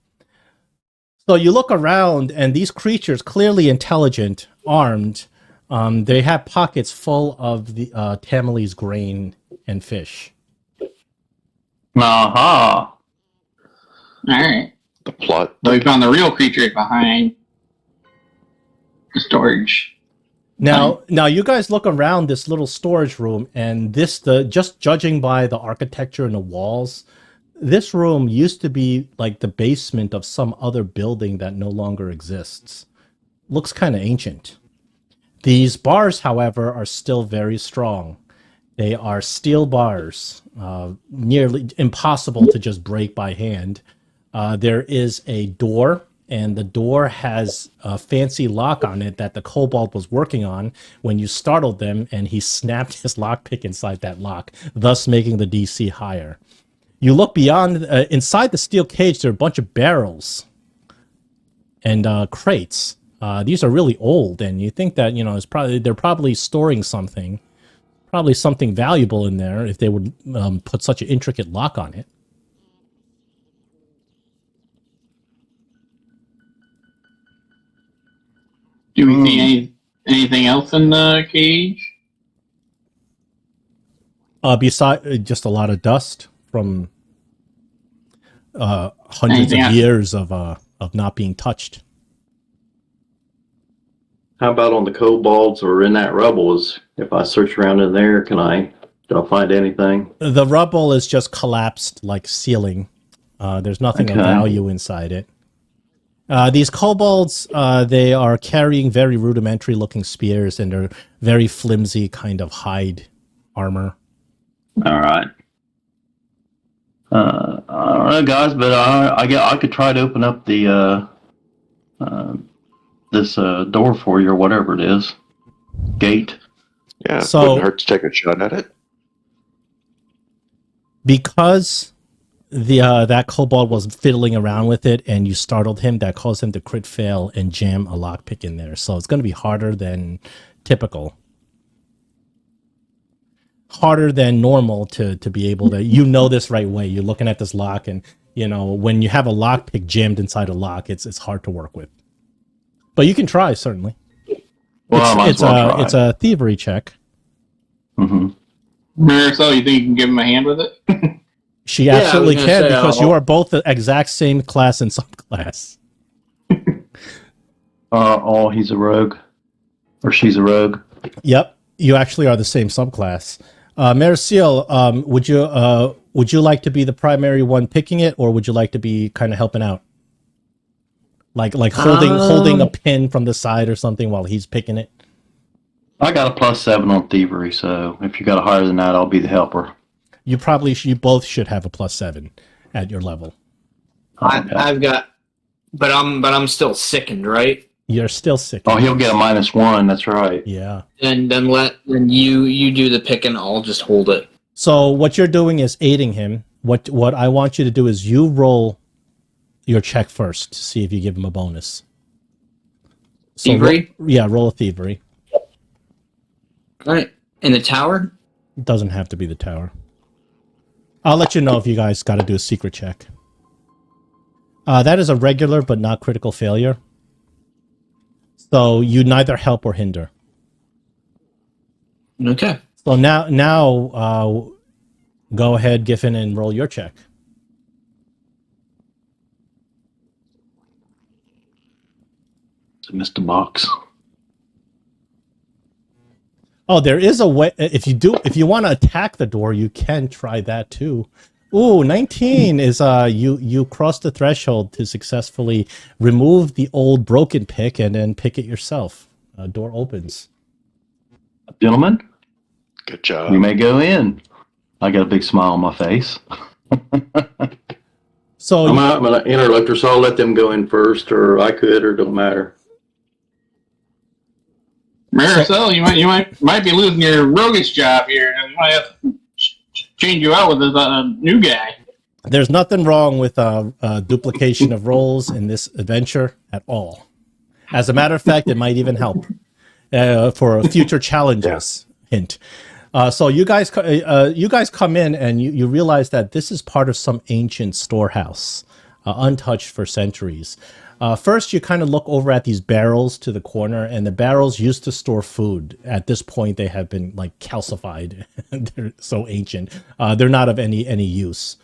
So you look around, and these creatures, clearly intelligent, armed, they have pockets full of the Tamales grain and fish. aha! Alright. The plot. So we found the real creature behind the storage. Now, you guys look around this little storage room, and just judging by the architecture and the walls, this room used to be like the basement of some other building that no longer exists. Looks kind of ancient. These bars, however, are still very strong. They are steel bars, nearly impossible to just break by hand. There is a door, and the door has a fancy lock on it that the kobold was working on when you startled them, and he snapped his lockpick inside that lock, thus making the DC higher. You look beyond, inside the steel cage, there are a bunch of barrels and crates. These are really old, and you think that, they're probably storing something, probably something valuable in there if they would put such an intricate lock on it. Do we see anything else in the cage? Besides just a lot of dust from hundreds Anything of else? years of not being touched. How about on the kobolds or in that rubble? If I search around in there, do I find anything? The rubble is just collapsed like ceiling. There's nothing of Okay. value inside it. These kobolds, they are carrying very rudimentary looking spears, and they're very flimsy kind of hide armor. All right. I don't know, guys, but I could try to open up the this door for you or whatever it is. Gate. Yeah, So- wouldn't hurt to take a shot at it. Because that kobold was fiddling around with it and you startled him, that caused him to crit fail and jam a lockpick in there. So it's going to be harder than typical. Harder than normal to be able to, this right away. You're looking at this lock, and, when you have a lockpick jammed inside a lock, it's hard to work with. But you can try, certainly. Well, I might as well try. It's a thievery check. Mm-hmm. Marisol, you think you can give him a hand with it? She Yeah, I was absolutely gonna can, say, because you are both the exact same class and subclass. Oh, he's a rogue, or she's a rogue. Yep, you actually are the same subclass. Maricel, would you like to be the primary one picking it, or would you like to be kind of helping out, like holding a pin from the side or something while he's picking it? I got a +7 on thievery, so if you got a higher than that, I'll be the helper. You both should have a +7 at your level. I've got, but I'm still sickened, right? You're still sick. Oh, he'll get a -1. That's right. Yeah. And then you do the pick and I'll just hold it. So what you're doing is aiding him. What I want you to do is you roll your check first to see if you give him a bonus. So Thievery? Roll a thievery. All right. In the tower? It doesn't have to be the tower. I'll let you know if you guys got to do a secret check. That is a regular but not critical failure. So you neither help or hinder. Okay. So now, go ahead, Giffen, and roll your check. Mr. Box. Oh, there is a way. If you want to attack the door, you can try that too. Ooh, 19 is you cross the threshold to successfully remove the old broken pick and then pick it yourself. Door opens. Gentlemen, Good job. we may go in. I got a big smile on my face. So I'm out my interrupter, so I'll let them go in first, or I could, or don't matter. Maricel, you might be losing your roguish job here. You might have to change you out with this new guy. there's nothing wrong with duplication of roles in this adventure at all. As a matter of fact, it might even help for future challenges. Hint. So you guys come in and you realize that this is part of some ancient storehouse, untouched for centuries. First, you kind of look over at these barrels to the corner, and the barrels used to store food. At this point, they have been like calcified. They're so ancient. They're not of any use.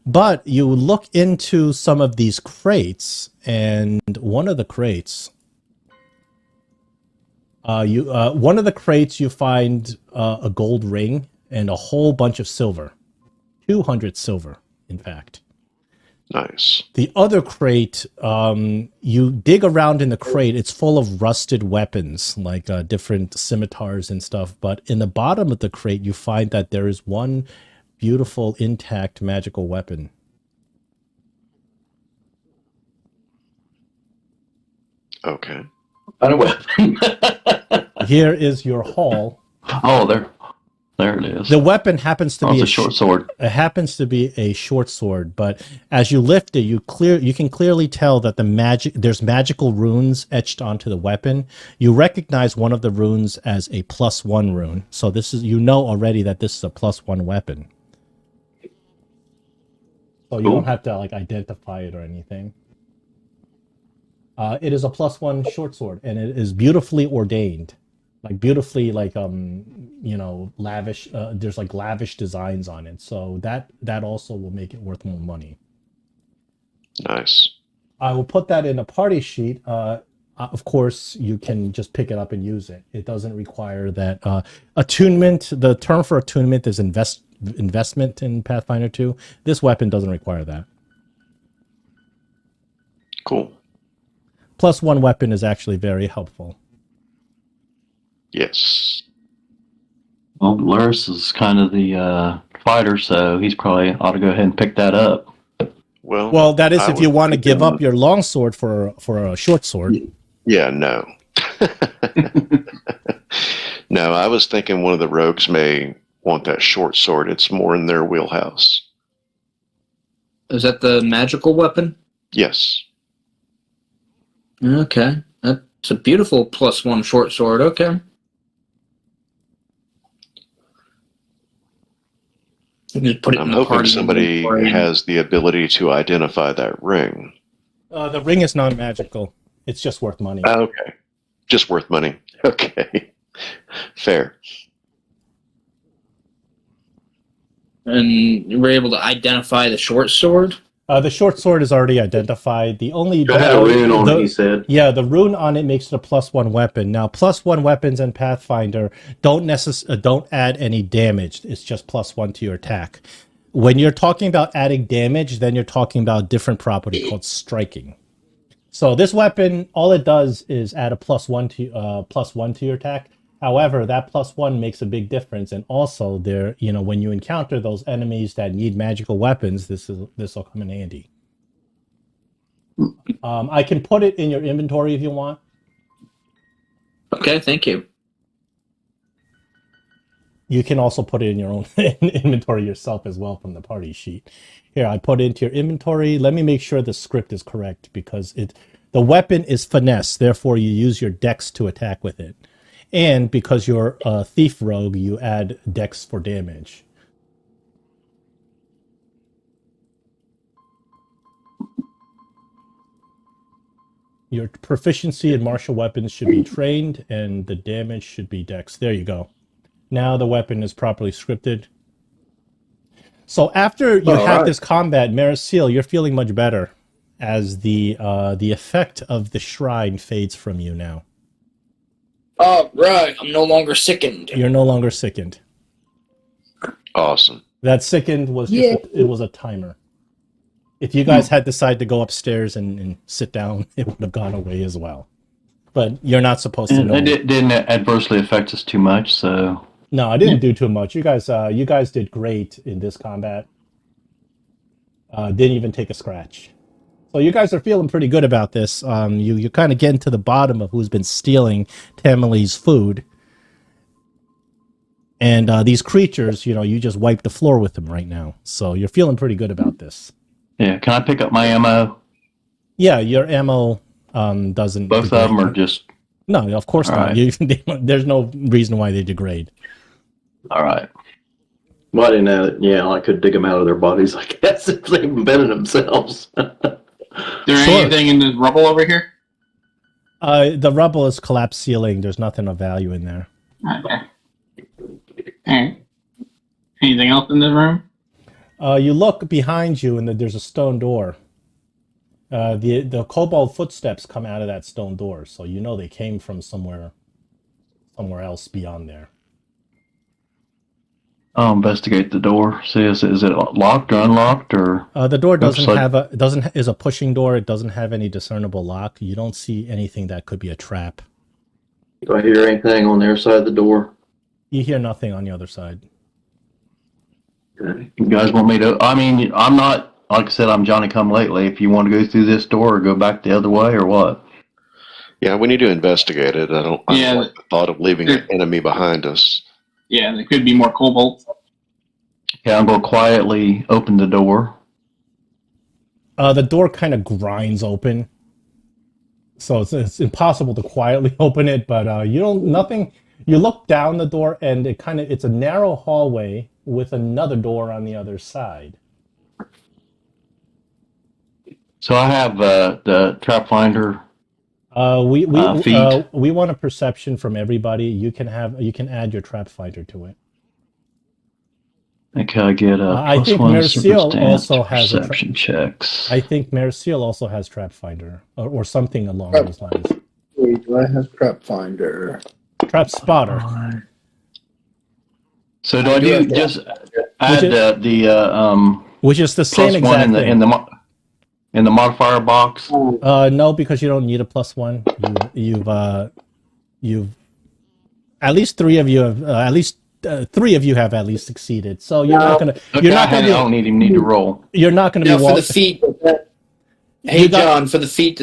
But you look into some of these crates, and one of the crates, you find a gold ring and a whole bunch of silver, 200 silver, in fact. Nice. The other crate, you dig around in the crate, it's full of rusted weapons, like different scimitars and stuff. But in the bottom of the crate, you find that there is one beautiful, intact magical weapon. Okay. What a weapon. Here is your haul. Oh, there it is. The weapon happens to be It's a short sword. It happens to be a short sword, but as you lift it, you can clearly tell that there's magical runes etched onto the weapon. You recognize one of the runes as a +1 rune, so this is already that this is a +1 weapon. So you don't have to like identify it or anything. It is a +1 short sword, and it is beautifully ordained. Like beautifully, like lavish. There's like lavish designs on it, so that also will make it worth more money. Nice. I will put that in a party sheet. Of course, you can just pick it up and use it. It doesn't require that attunement. The term for attunement is investment in Pathfinder 2. This weapon doesn't require that. Cool. +1 weapon is actually very helpful. Yes. Well, Luris is kind of the fighter, so he's probably ought to go ahead and pick that up. Well, that is I if you would want to think, give up your long sword for a short sword. Yeah, no. No, I was thinking one of the rogues may want that short sword. It's more in their wheelhouse. Is that the magical weapon? Yes. Okay. That's a beautiful +1 short sword. Okay. You can just put it I'm in the hoping party somebody inventory. has the ability to identify that ring. The ring is non-magical. It's just worth money. Okay. Just worth money. Okay. Fair. And you were able to identify the short sword? The short sword is already identified. The only It had a rune on it, he said. Yeah, the rune on it makes it a +1 weapon. Now, +1 weapons in Pathfinder don't add any damage. It's just +1 to your attack. When you're talking about adding damage, then you're talking about a different property called striking. So this weapon, all it does is add a +1 to your attack. However, that +1 makes a big difference, and also when you encounter those enemies that need magical weapons, this will come in handy. I can put it in your inventory if you want. Okay, thank you. You can also put it in your own inventory yourself as well from the party sheet. Here, I put it into your inventory. Let me make sure the script is correct because the weapon is finesse. Therefore, you use your dex to attack with it. And because you're a thief rogue, you add dex for damage. Your proficiency in martial weapons should be trained, and the damage should be dex. There you go. Now the weapon is properly scripted. So after you have this combat, Marasil, you're feeling much better as the effect of the shrine fades from you now. Oh, right. I'm no longer sickened. You're no longer sickened. Awesome. That sickened was just it was a timer. If you guys had decided to go upstairs and sit down, it would have gone away as well. But you're not supposed to know. It didn't adversely affect us too much, so... No, I didn't do too much. You guys did great in this combat. Didn't even take a scratch. So you guys are feeling pretty good about this. You're kind of getting to the bottom of who's been stealing Tamili's food. And these creatures, you just wiped the floor with them right now. So you're feeling pretty good about this. Yeah, can I pick up my ammo? Yeah, your ammo doesn't... Both degrade. of them are just... No, of course All not. right. There's no reason why they degrade. All right. Well, I didn't know, I could dig them out of their bodies, I guess, if they've embedded themselves. Is there anything in the rubble over here? The rubble is collapsed ceiling. There's nothing of value in there. Okay. Alright. Anything else in this room? You look behind you, and there's a stone door. The kobold footsteps come out of that stone door, so you know they came from somewhere else beyond there. I'll investigate the door. See, is it locked or unlocked, or... The door doesn't Oops, is a pushing door. It doesn't have any discernible lock. You don't see anything that could be a trap. Do I hear anything on their side of the door? You hear nothing on the other side. Okay. You guys want me to... I mean, I'm not... Like I said, I'm Johnny come lately. If you want to go through this door or go back the other way, or what? Yeah, we need to investigate it. I don't like the thought of leaving an enemy behind us. Yeah, there could be more kobolds. Okay, I'm going to quietly open the door. The door kind of grinds open. So it's impossible to quietly open it, but you look down the door, and it's a narrow hallway with another door on the other side. So I have the trap finder. We feet. We want a perception from everybody. You can add your trap finder to it. Okay, I get a I plus think one Marasil circumstance also has perception checks. I think Marasil also has trap finder or something along those lines. Wait, do I have Trap Finder? Trap spotter. So do I do just add the Which is the same plus one exact thing. in the modifier box? No, because you don't need a plus one. You've at least three of you have at least succeeded. So you're not gonna. Okay, You're not gonna. I don't need to roll. You're not gonna Now, be for the feet, hey, John, for the feet,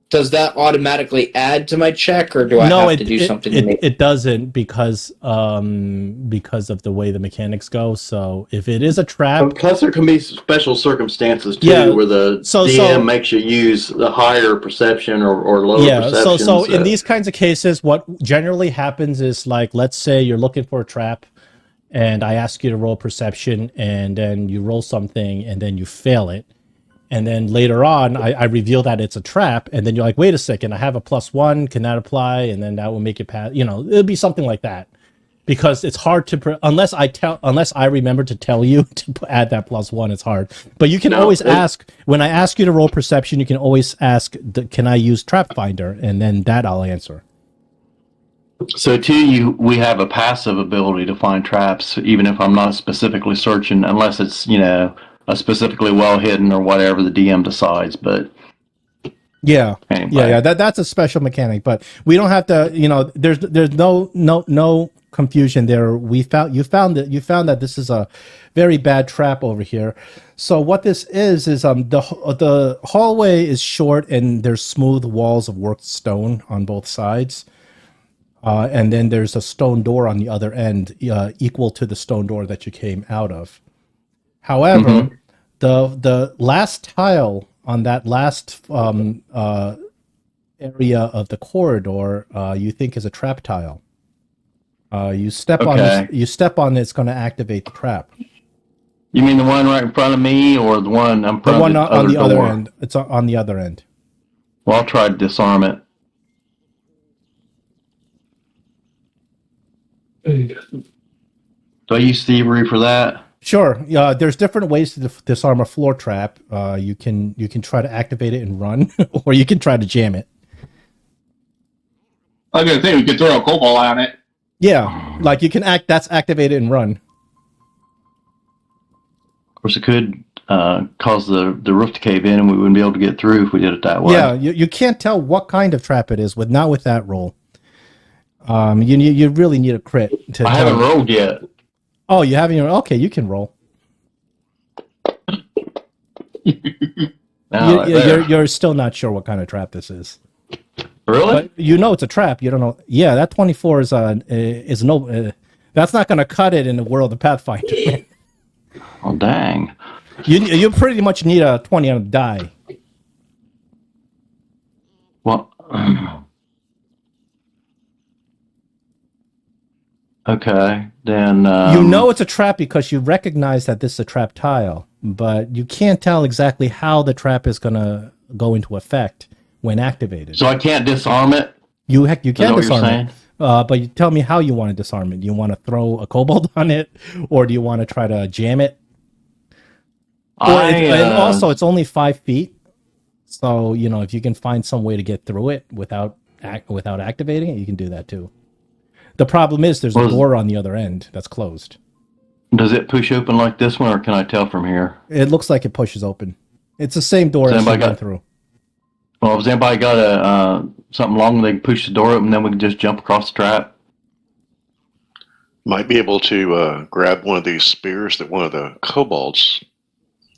does that automatically add to my check, or do I have to do something to make it doesn't because of the way the mechanics go. So if it is a trap, Plus, there can be special circumstances too, where the DM makes you use the higher perception or lower perception. So in these kinds of cases, what generally happens is, like, let's say you're looking for a trap, and I ask you to roll perception, and then you roll something, and then you fail it. And then later on, I reveal that it's a trap, and then you're like, wait a second, I have a +1, can that apply? And then that will make it pass. It'll be something like that. Because it's hard to, unless I remember to tell you to add that +1, it's hard. But you can always ask, when I ask you to roll perception, you can always ask, can I use Trap Finder? And then that I'll answer. So we have a passive ability to find traps, even if I'm not specifically searching, unless it's, a specifically well hidden or whatever the DM decides. But yeah, anyway. yeah, that's a special mechanic. But we don't have to. There's no confusion there. You found that this is a very bad trap over here. So what this is the hallway is short, and there's smooth walls of worked stone on both sides. And then there's a stone door on the other end, equal to the stone door that you came out of. However, the last tile on that last area of the corridor, you think is a trap tile. You step on this, it's going to activate the trap. You mean the one right in front of me, or the one on the other end? It's on the other end. Well, I'll try to disarm it. Do I use thievery for that? Sure. There's different ways to disarm a floor trap. You can try to activate it and run, or you can try to jam it. I was gonna say we could throw a kobold on it. Yeah, like you can that's activated and run. Of course, it could cause the roof to cave in, and we wouldn't be able to get through if we did it that way. Yeah, you can't tell what kind of trap it is not with that roll. You really need a crit to. I haven't rolled yet. Oh, you haven't. Okay, you can roll. You're still not sure what kind of trap this is. Really? But you know it's a trap. You don't know. Yeah, that 24 is no. That's not going to cut it in the world of Pathfinder. Oh, dang. You pretty much need a 20 on a die. Well, okay, then... you know it's a trap because you recognize that this is a trap tile, but you can't tell exactly how the trap is going to go into effect when activated. So I can't disarm it? You can disarm saying? it, but you tell me how you want to disarm it. Do you want to throw a kobold on it, or do you want to try to jam it? And also, it's only 5 feet, so if you can find some way to get through it without activating it, you can do that too. The problem is there's a door on the other end that's closed. Does it push open like this one, or can I tell from here? It looks like it pushes open. It's the same door as you went through. Well, has anybody got something long they can push the door open, and then we can just jump across the trap? Might be able to grab one of these spears that one of the kobolds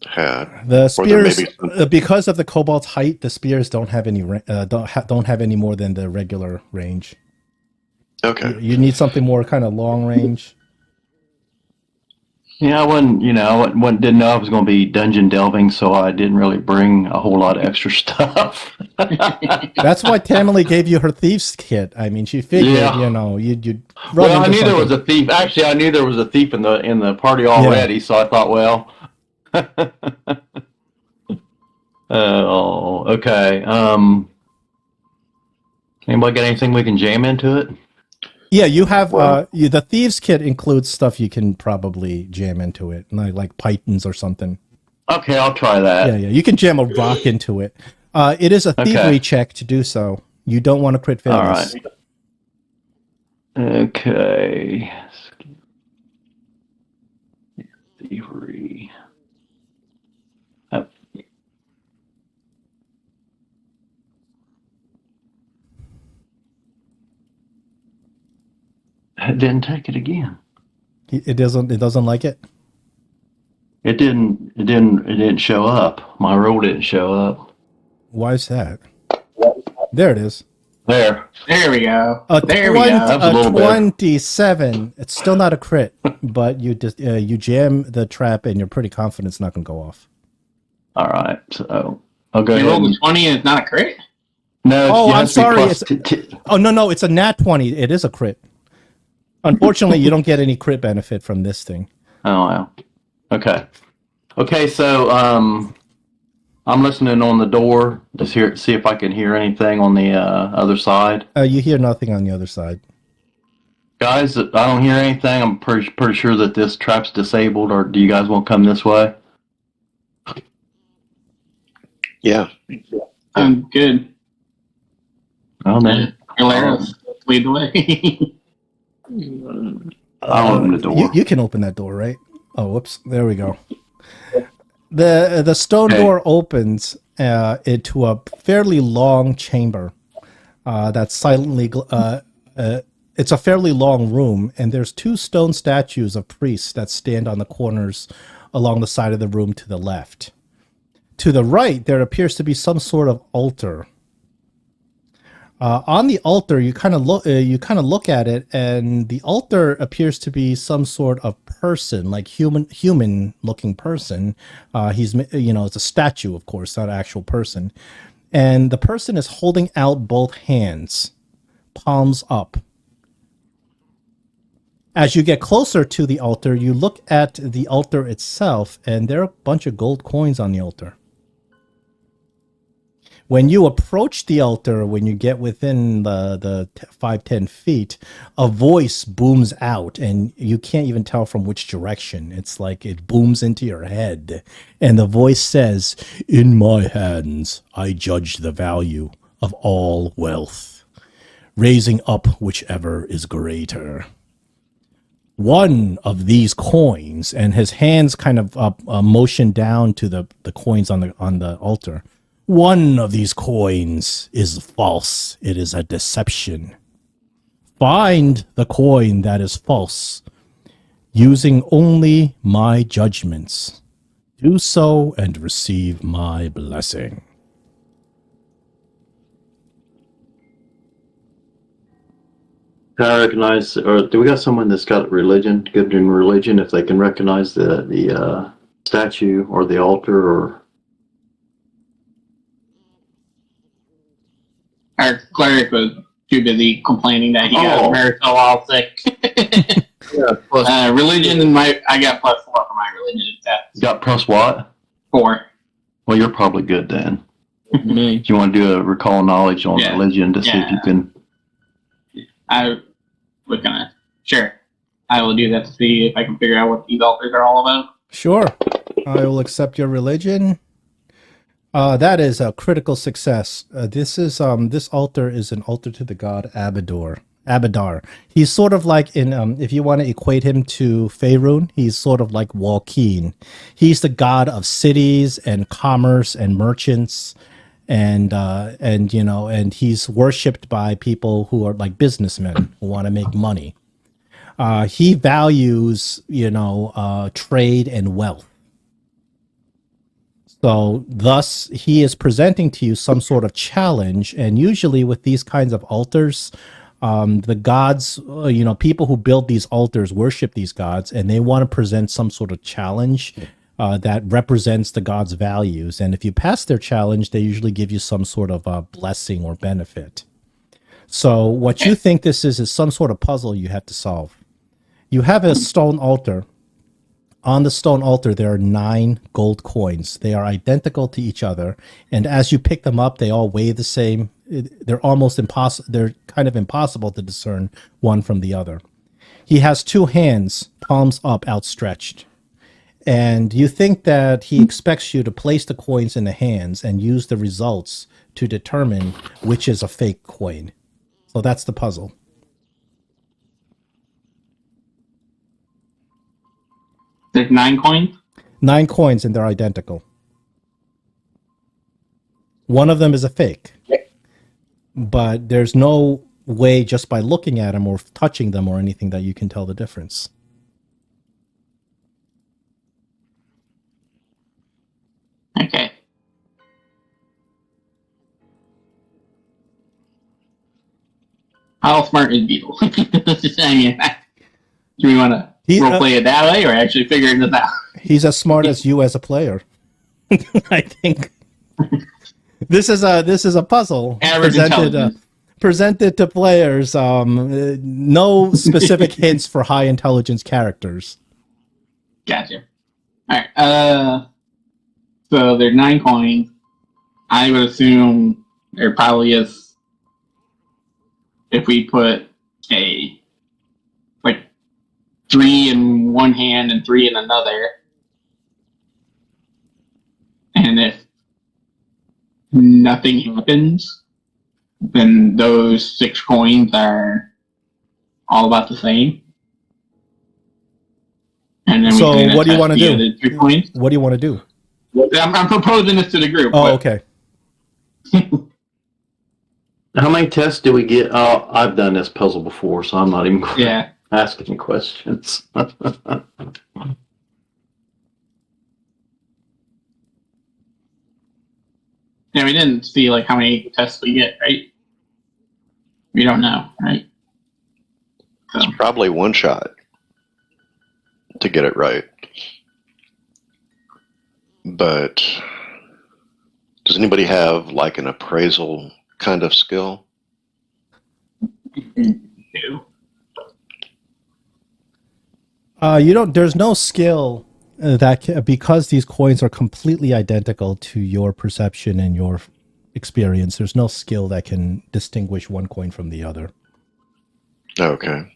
had. The spears, because of the kobold's height, the spears don't have any don't have any more than the regular range. Okay. You need something more kind of long range. Yeah, I didn't know I was going to be dungeon delving, so I didn't really bring a whole lot of extra stuff. That's why Tamily gave you her thieves kit. I mean, she figured, you'd run well, I into knew there something. was a thief. Actually, I knew there was a thief in the party already, so I thought, well. Oh, okay. Anybody got anything we can jam into it? Yeah, you have the thieves kit includes stuff you can probably jam into it, like pythons or something. Okay, I'll try that. Yeah, you can jam a rock into it. It is a thievery check to do so. You don't want to crit failures. All right. Okay. Thievery. Oh. It didn't take it again. It doesn't like it. It didn't show up. My roll didn't show up. Why is that? There it is. There we go. There we go. That was a little 27. It's still not a crit, but you just you jam the trap and you're pretty confident it's not going to go off. All right, so I'll go ahead. You rolled a 20 and it's not a crit? No. Oh, I'm sorry. No, it's a nat 20. It is a crit. Unfortunately, you don't get any crit benefit from this thing. Oh, wow. Okay, so I'm listening on the door to see if I can hear anything on the other side. You hear nothing on the other side. Guys, I don't hear anything. I'm pretty sure that this trap's disabled, or do you guys want to come this way? Yeah. I'm good. Well, then. Hilarious. Lead the way. I'll open the door. You can open that door, right? Oh, whoops. There we go. The stone door opens into a fairly long chamber that's silently... it's a fairly long room, and there's 2 stone statues of priests that stand on the corners along the side of the room to the left. To the right, there appears to be some sort of altar. On the altar, you kind of look at it, and the altar appears to be some sort of person, like human-looking person. It's a statue, of course, not an actual person. And the person is holding out both hands, palms up. As you get closer to the altar, you look at the altar itself, and there are a bunch of gold coins on the altar. When you approach the altar, when you get within the 5-10 feet, a voice booms out, and you can't even tell from which direction. It's like it booms into your head, and the voice says, "In my hands, I judge the value of all wealth, raising up whichever is greater. One of these coins," and his hands kind of motion down to the coins on the altar. "One of these coins is false. It is a deception. Find the coin that is false, using only my judgments. Do so and receive my blessing." Can I recognize, or do we got someone that's got religion, good in religion, if they can recognize the statue or the altar, or Our cleric was too busy complaining that he got Marisol all sick. Religion and I got +4 for my religion. You got plus what? 4. Well, you're probably good then. Me. If you want to do a recall knowledge on religion to see if you can. I was gonna. Sure. I will do that to see if I can figure out what these altars are all about. Sure. I will accept your religion. That is a critical success. This altar is an altar to the god Abadar. He's sort of like in if you want to equate him to Faerun, he's sort of like Walkeen. He's the god of cities and commerce and merchants, and he's worshipped by people who are like businessmen who want to make money. He values trade and wealth. So thus, he is presenting to you some sort of challenge. And usually with these kinds of altars, the gods, people who build these altars worship these gods, and they want to present some sort of challenge that represents the god's values. And if you pass their challenge, they usually give you some sort of blessing or benefit. So what you think this is some sort of puzzle you have to solve. You have a stone altar. On the stone altar, there are 9 gold coins. They are identical to each other, and as you pick them up, they all weigh the same. They're almost impossible. They're kind of impossible to discern one from the other. He has 2 hands, palms up, outstretched, and you think that he expects you to place the coins in the hands and use the results to determine which is a fake coin. So that's the puzzle. There's 9 coins? 9 coins, and they're identical. One of them is a fake. But there's no way just by looking at them or touching them or anything that you can tell the difference. Okay. How smart is Beetle? I mean, do we want to role play it that way or actually figuring this out? He's as smart as you as a player. I think this is a puzzle presented to players. No specific hints for high intelligence characters. Gotcha. All right. So there's 9 coins. I would assume there probably is. If we put a 3 in one hand and 3 in another. And if nothing happens, then those 6 coins are all about the same. And then so what do you want to do? 3 coins. What do you want to do? I'm proposing this to the group. Oh, okay. how many tests do we get? Oh, I've done this puzzle before, so I'm not even asking questions. Yeah, we didn't see how many tests we get, right? We don't know, right? So. It's probably one shot to get it right. But does anybody have an appraisal kind of skill? You don't. There's no skill because these coins are completely identical to your perception and your experience. There's no skill that can distinguish one coin from the other. Okay,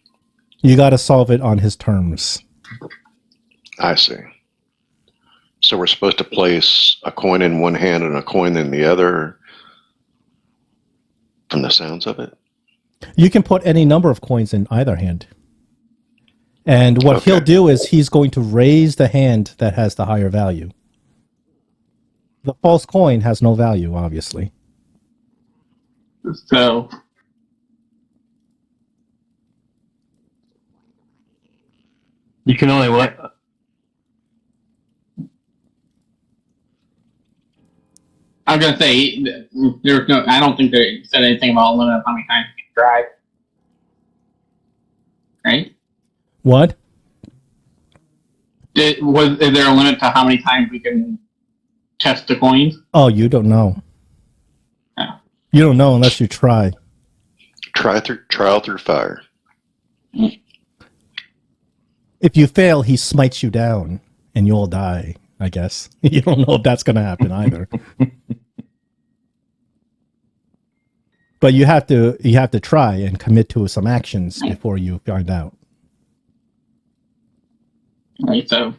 You got to solve it on his terms. I see. So we're supposed to place a coin in one hand and a coin in the other, from the sounds of it? You can put any number of coins in either hand. And what Okay. he'll do is he's going to raise the hand that has the higher value. The false coin has no value, obviously. So You can only what? I'm gonna say there's no. I don't think they said anything about a limit of how many times you can drive. Right? What? Is there a limit to how many times we can test the coins? Oh, you don't know. Oh. You don't know unless you try. Trial through fire. If you fail, he smites you down and you'll die, I guess. You don't know if that's going to happen either. But you have to try and commit to some actions before you find out. Right. So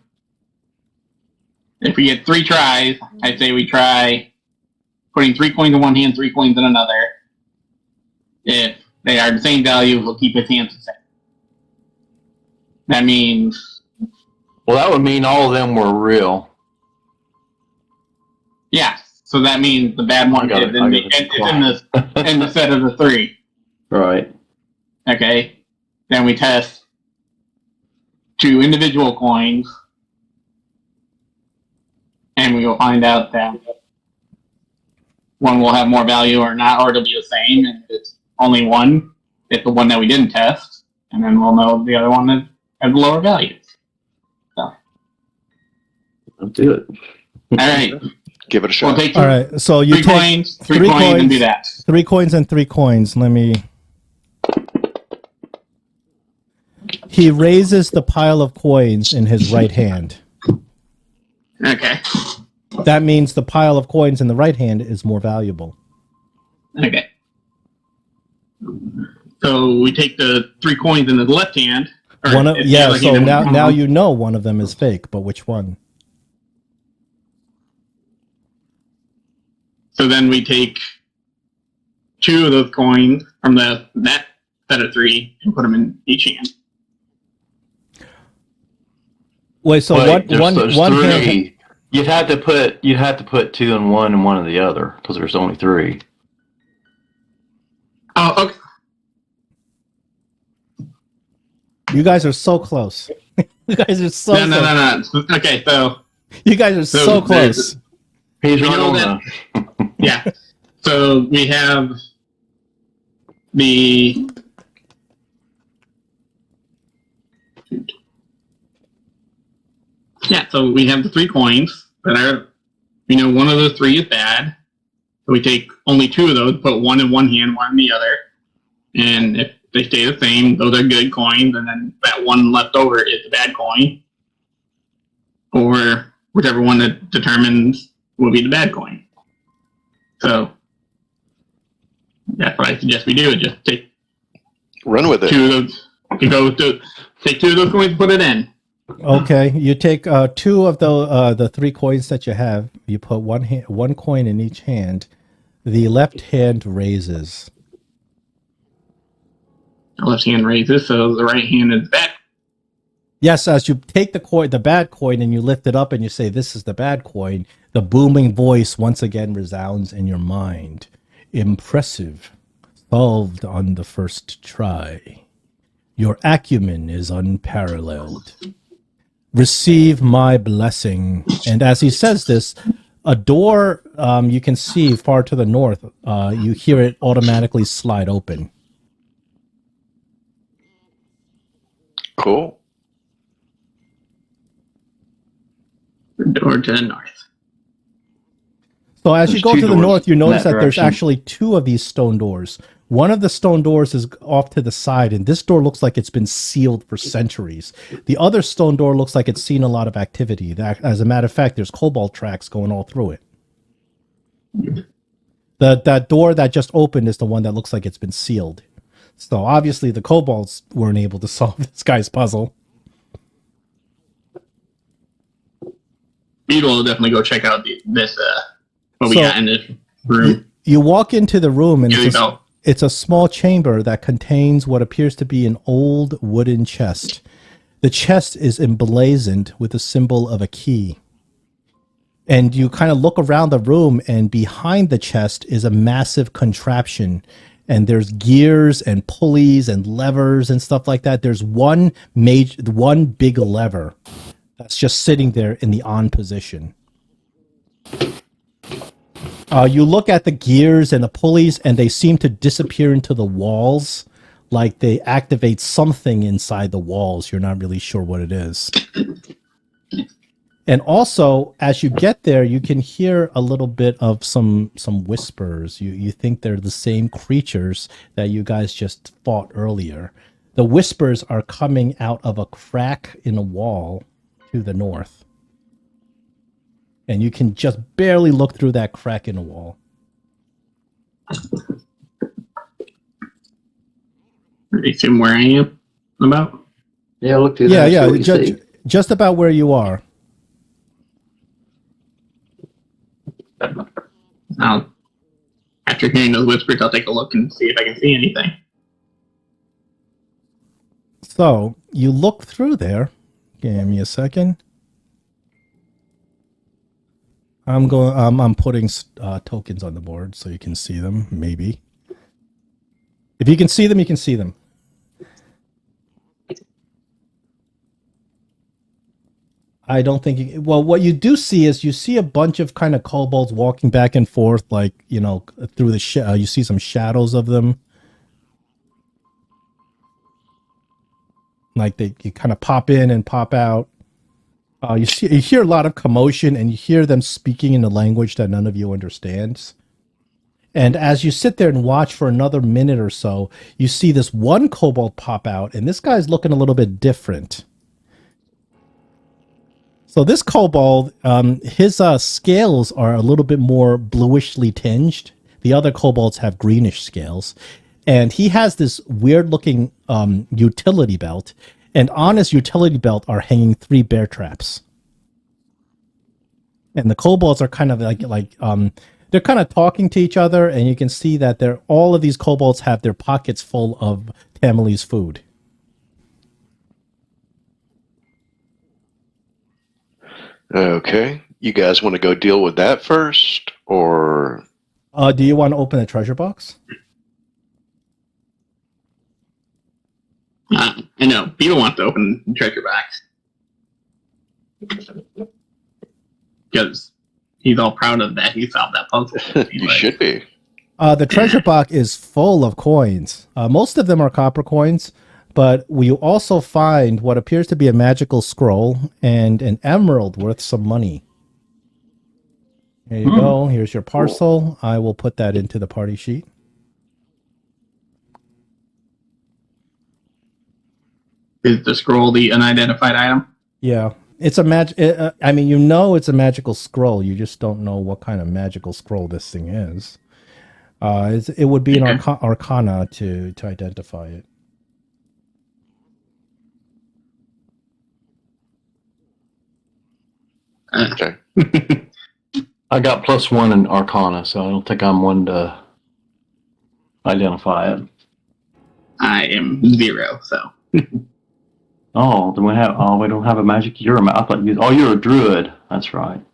if we get 3 tries, I'd say we try putting 3 coins in one hand, 3 coins in another. If they are the same value, we'll keep his hands the same. That means, Well, that would mean all of them were real. yeah. So that means the bad one is in the set of the 3. Right. Okay. Then we test 2 individual coins, and we will find out that one will have more value or not, or it'll be the same. And if it's only one, it's the one that we didn't test, and then we'll know the other one that has lower values. So, I'll do it. all right. Give it a We'll shot. take All right, so you 3 take coins, 3 three coins, and coins. do that. 3 coins and 3 coins. Let me... He raises the pile of coins in his right hand. Okay. That means the pile of coins in the right hand is more valuable. Okay. So we take the 3 coins in the left hand. or One of, if the yeah, other so hand now was now wrong. you know one of them is fake, but which one? So then we take 2 of those coins from that set of 3 and put them in each hand. Wait, so Wait, there's one those hand. 3. You'd have to put 2 in one and one in the other because there's only 3. Oh, okay. You guys are so close. You guys are so close. No. Okay, so You guys are so close. He's We right know on that- yeah. So we have the so we have the 3 coins that are, we know one of those 3 is bad. So we take only 2 of those, put one in one hand, one in the other. And if they stay the same, those are good coins, and then that one left over is the bad coin. Or whichever one that determines will be the bad coin. So that's what I suggest we do, is just take Run with it. 2 of those, take 2 of those coins and put it in. Okay, you take 2 of the 3 coins that you have. You put one coin in each hand. The left hand raises. The left hand raises, so the right hand is back. Yes, as you take the bad coin, and you lift it up and you say, "This is the bad coin," the booming voice once again resounds in your mind. Impressive. Solved on the first try. Your acumen is unparalleled. Receive my blessing. And as he says this, a door you can see far to the north, you hear it automatically slide open. Cool. Door to the north. So as you There's go 2 to the doors north, you in notice that there's direction. actually 2 of these stone doors. One of the stone doors is off to the side, and this door looks like it's been sealed for centuries. The other stone door looks like it's seen a lot of activity. As a matter of fact, there's kobold tracks going all through it. That door that just opened is the one that looks like it's been sealed. So obviously the kobolds weren't able to solve this guy's puzzle. Beetle will definitely go check out this what we So, got in this room. You walk into the room and Here we go. it's a small chamber that contains what appears to be an old wooden chest. The chest is emblazoned with the symbol of a key. And you kind of look around the room, and behind the chest is a massive contraption. And there's gears and pulleys and levers and stuff like that. There's one big lever that's just sitting there in the on position. You look at the gears and the pulleys, and they seem to disappear into the walls, like they activate something inside the walls. You're not really sure what it is. And also, as you get there, you can hear a little bit of some whispers. You think they're the same creatures that you guys just fought earlier. The whispers are coming out of a crack in a wall to the north. And you can just barely look through that crack in the wall. You see where I am about? Yeah, look through Yeah, that. yeah, See what you see. just about where you are. After hearing those whispers, I'll take a look and see if I can see anything. So you look through there. Give me a second. I'm putting tokens on the board so you can see them. Maybe if you can see them, you can see them. I don't think. Well, what you do see is you see a bunch of kind of kobolds walking back and forth, like through the you see some shadows of them. Like you kind of pop in and pop out. You hear a lot of commotion, and you hear them speaking in a language that none of you understands. And as you sit there and watch for another minute or so, you see this one kobold pop out, and this guy's looking a little bit different. So this kobold, his scales are a little bit more bluishly tinged. The other kobolds have greenish scales. And he has this weird-looking utility belt. And on his utility belt are hanging 3 bear traps. And the kobolds are kind of like they're kind of talking to each other, and you can see that all of these kobolds have their pockets full of Tamile's food. Okay. You guys want to go deal with that first, or? Do you want to open a treasure box? I know. Beetle wants to open the treasure box. Because he's all proud of that. He solved that puzzle. You should be. The treasure box is full of coins. Most of them are copper coins, but you also find what appears to be a magical scroll and an emerald worth some money. There you go. Here's your parcel. I will put that into the party sheet. Is the scroll the unidentified item? Yeah. It's a I mean, it's a magical scroll. You just don't know what kind of magical scroll this thing is. It would be an arcana to identify it. Okay. I got +1 in Arcana, so I don't think I'm one to identify it. I am 0, so. Oh, then we don't have a magic. I thought you're a druid. That's right.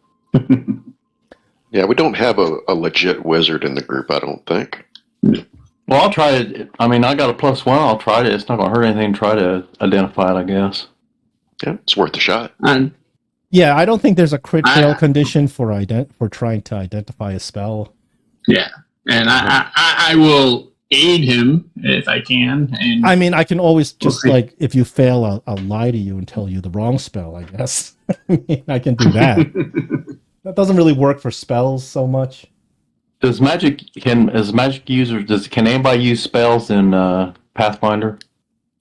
Yeah, we don't have a legit wizard in the group, I don't think. Well, I'll try it. I mean, I got a +1. I'll try it. It's not going to hurt anything to try to identify it, I guess. Yeah, it's worth a shot. Yeah, I don't think there's a crit fail condition for trying to identify a spell. Yeah, and I will aid him if I can. And I mean, I can always just if you fail, I'll lie to you and tell you the wrong spell. I guess I can do that. That doesn't really work for spells so much. Can anybody use spells in Pathfinder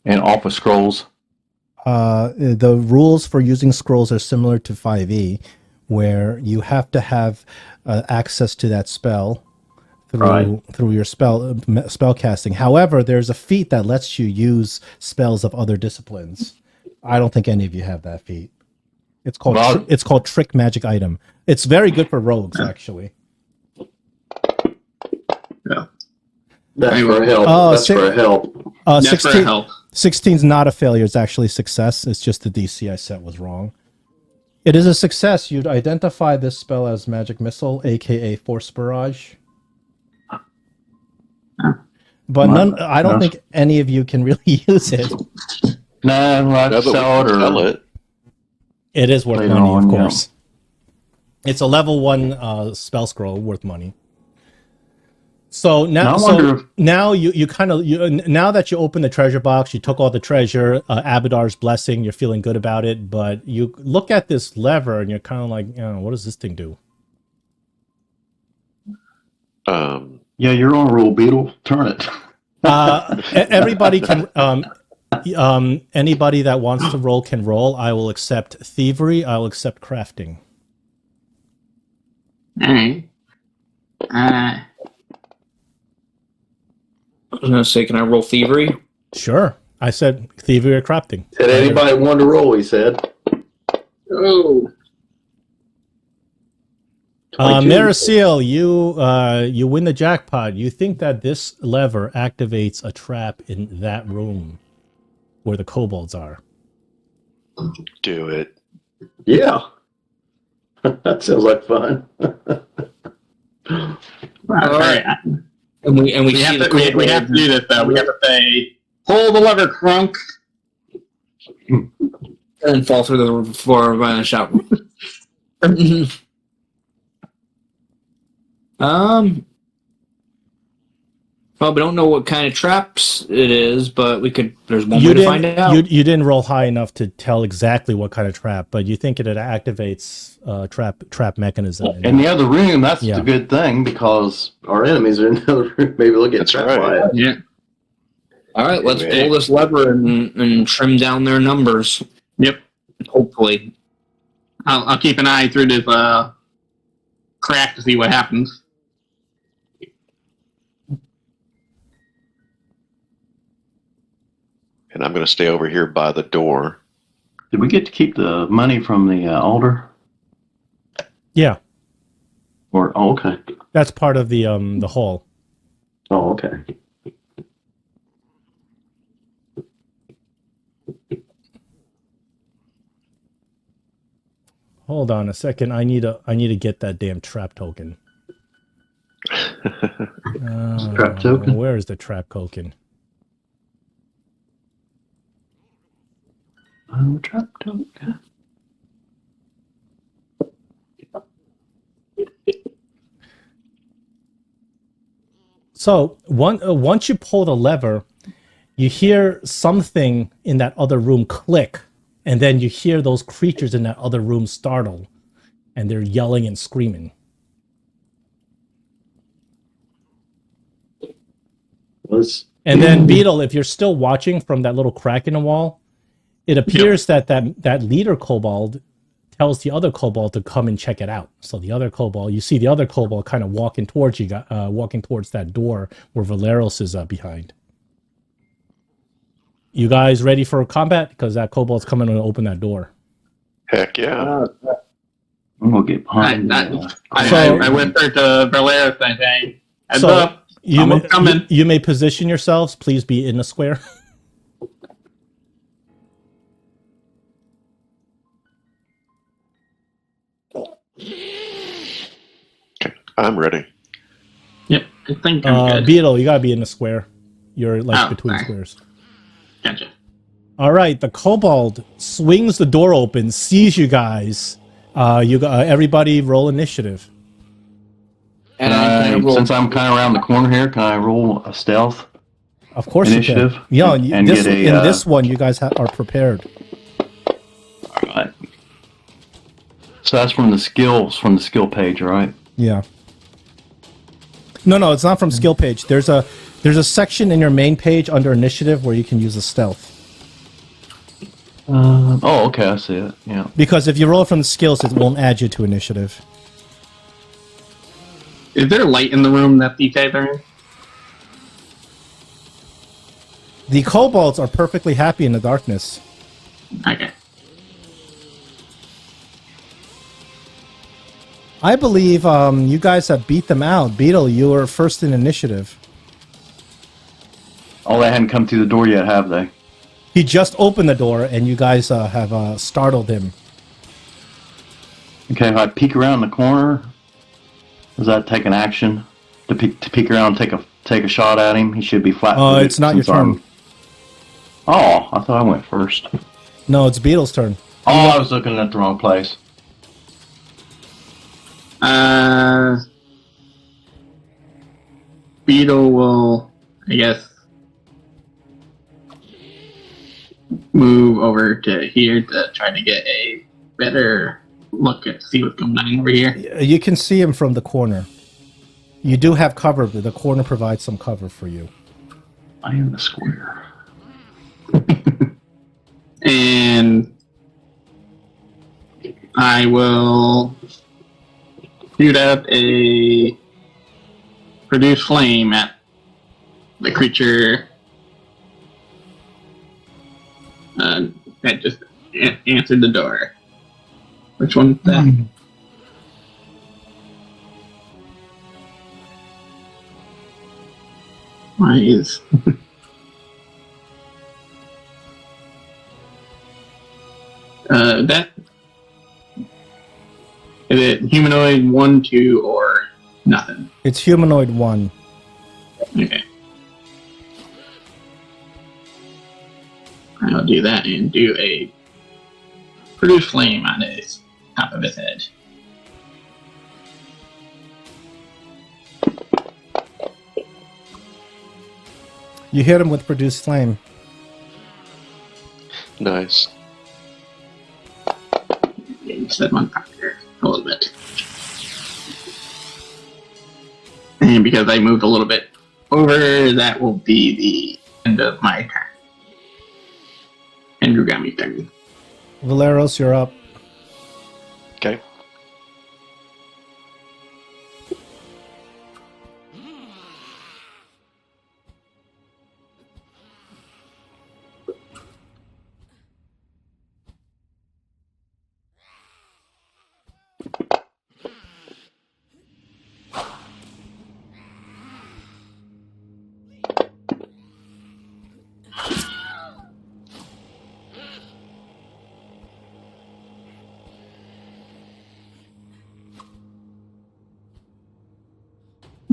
and off of scrolls? The rules for using scrolls are similar to 5e, where you have to have access to that spell through your spell casting. However, there's a feat that lets you use spells of other disciplines. I don't think any of you have that feat. It's called Trick Magic Item. It's very good for rogues, actually. Yeah. That's for a help. That's for a help. 16's not a failure. It's actually success. It's just the DC I set was wrong. It is a success. You'd identify this spell as Magic Missile, aka Force Barrage. But I don't think any of you can really use it. No, I sell it or tell it. It is worth money, of course. It's a level 1 spell scroll worth money. So now, now now that you open the treasure box, you took all the treasure, Abadar's blessing, you're feeling good about it, but you look at this lever and you're kind of like, what does this thing do? Yeah, you're on roll, Beetle. Turn it. Everybody can. Anybody that wants to roll can roll. I will accept thievery. I will accept crafting. All right. I was gonna say, can I roll thievery? Sure. I said thievery or crafting. Said anybody want to roll, he said. Oh. Menace, you win the jackpot. You think that this lever activates a trap in that room where the kobolds are? Do it. Yeah. That sounds like fun. All right. And we have to do this though. We have to say, pull the lever, Crunk, and fall through the floor by the shop. Well, we don't know what kind of traps it is, but we could. There's one way to find out. You didn't roll high enough to tell exactly what kind of trap, but you think it activates trap mechanism. In the other room, that's a good thing because our enemies are in the other room. Maybe they'll get trapped by it. Yeah. All right, let's pull this lever and trim down their numbers. Yep. Hopefully. I'll keep an eye through this crack to see what happens. And I'm going to stay over here by the door. Did we get to keep the money from the altar? Yeah. Okay. That's part of the hall. Oh, okay. Hold on a second. I need to get that damn trap token. Trap token? Where is the trap token? Trap token. So once you pull the lever, you hear something in that other room click, and then you hear those creatures in that other room startle, and they're yelling and screaming. And then Beetle, if you're still watching from that little crack in the wall, it appears that leader kobold tells the other kobold to come and check it out. So the other kobold, you see the other kobold kind of walking towards you, walking towards that door where Valeros is behind. You guys ready for combat? Because that kobold's coming to open that door. Heck yeah. I'm gonna get behind. I whispered to Valeros and saying, "Heads up, you may position yourselves. Please be in the square." Okay, I'm ready. Yep, I think I'm good. Beetle, you gotta be in the square. You're like between squares. Gotcha. All right, the kobold swings the door open, sees you guys. Everybody roll initiative. And since I'm kind of around the corner here, can I roll a stealth? Of course initiative? You can. Yeah, in this one, you guys are prepared. All right. So that's from the skill page, right? Yeah. No, it's not from skill page. There's a section in your main page under initiative where you can use a stealth. Okay, I see it. Yeah. Because if you roll from the skills, it won't add you to initiative. Is there light in the room that these guys are in? The kobolds are perfectly happy in the darkness. Okay. I believe you guys have beat them out. Beetle, you were first in initiative. Oh, they hadn't come through the door yet, have they? He just opened the door, and you guys have startled him. Okay, if I peek around the corner, does that take an action? To peek around and take a shot at him? He should be flat. It's not your turn. Oh, I thought I went first. No, it's Beetle's turn. Oh, I was looking at the wrong place. Beetle will, I guess, move over to here to try to get a better look at see what's going on over here. You can see him from the corner. You do have cover, but the corner provides some cover for you. I am the square. And I will shoot out a produce flame at the creature that just answered the door. Which one's that? Why is... that... Is it humanoid 1, 2, or nothing? It's humanoid 1. Okay. I'll do that and do a produce flame on his top of his head. You hit him with produce flame. Nice. Yeah, you said one factor a little bit. And because I moved a little bit over, that will be the end of my turn. Andrew got me turn. Valeros, you're up. Okay.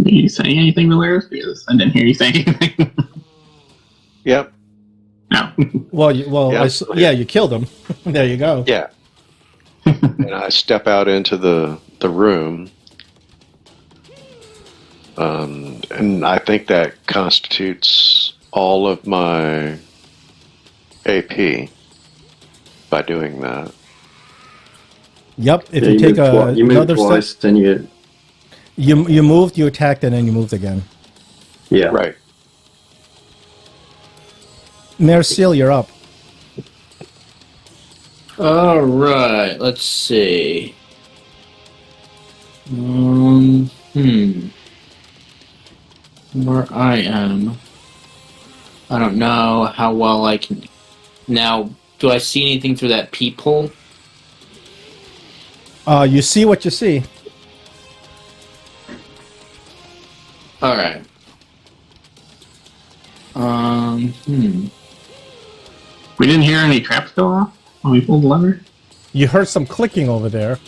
Are you saying anything, Valeris? Because I didn't hear you say anything. Yep. No. Well, Yeah. you killed him. There you go. Yeah. And I step out into the room. And I think that constitutes all of my AP by doing that. Yep. If Yeah, you take you moved another twice, step, then you moved, you attacked, and then you moved again. yeah. Right. Mercil, you're up. Alright, let's see. Where I am. I don't know how well I can... Now, do I see anything through that peephole? You see what you see. Alright. We didn't hear any traps go off when we pulled the lever? You heard some clicking over there.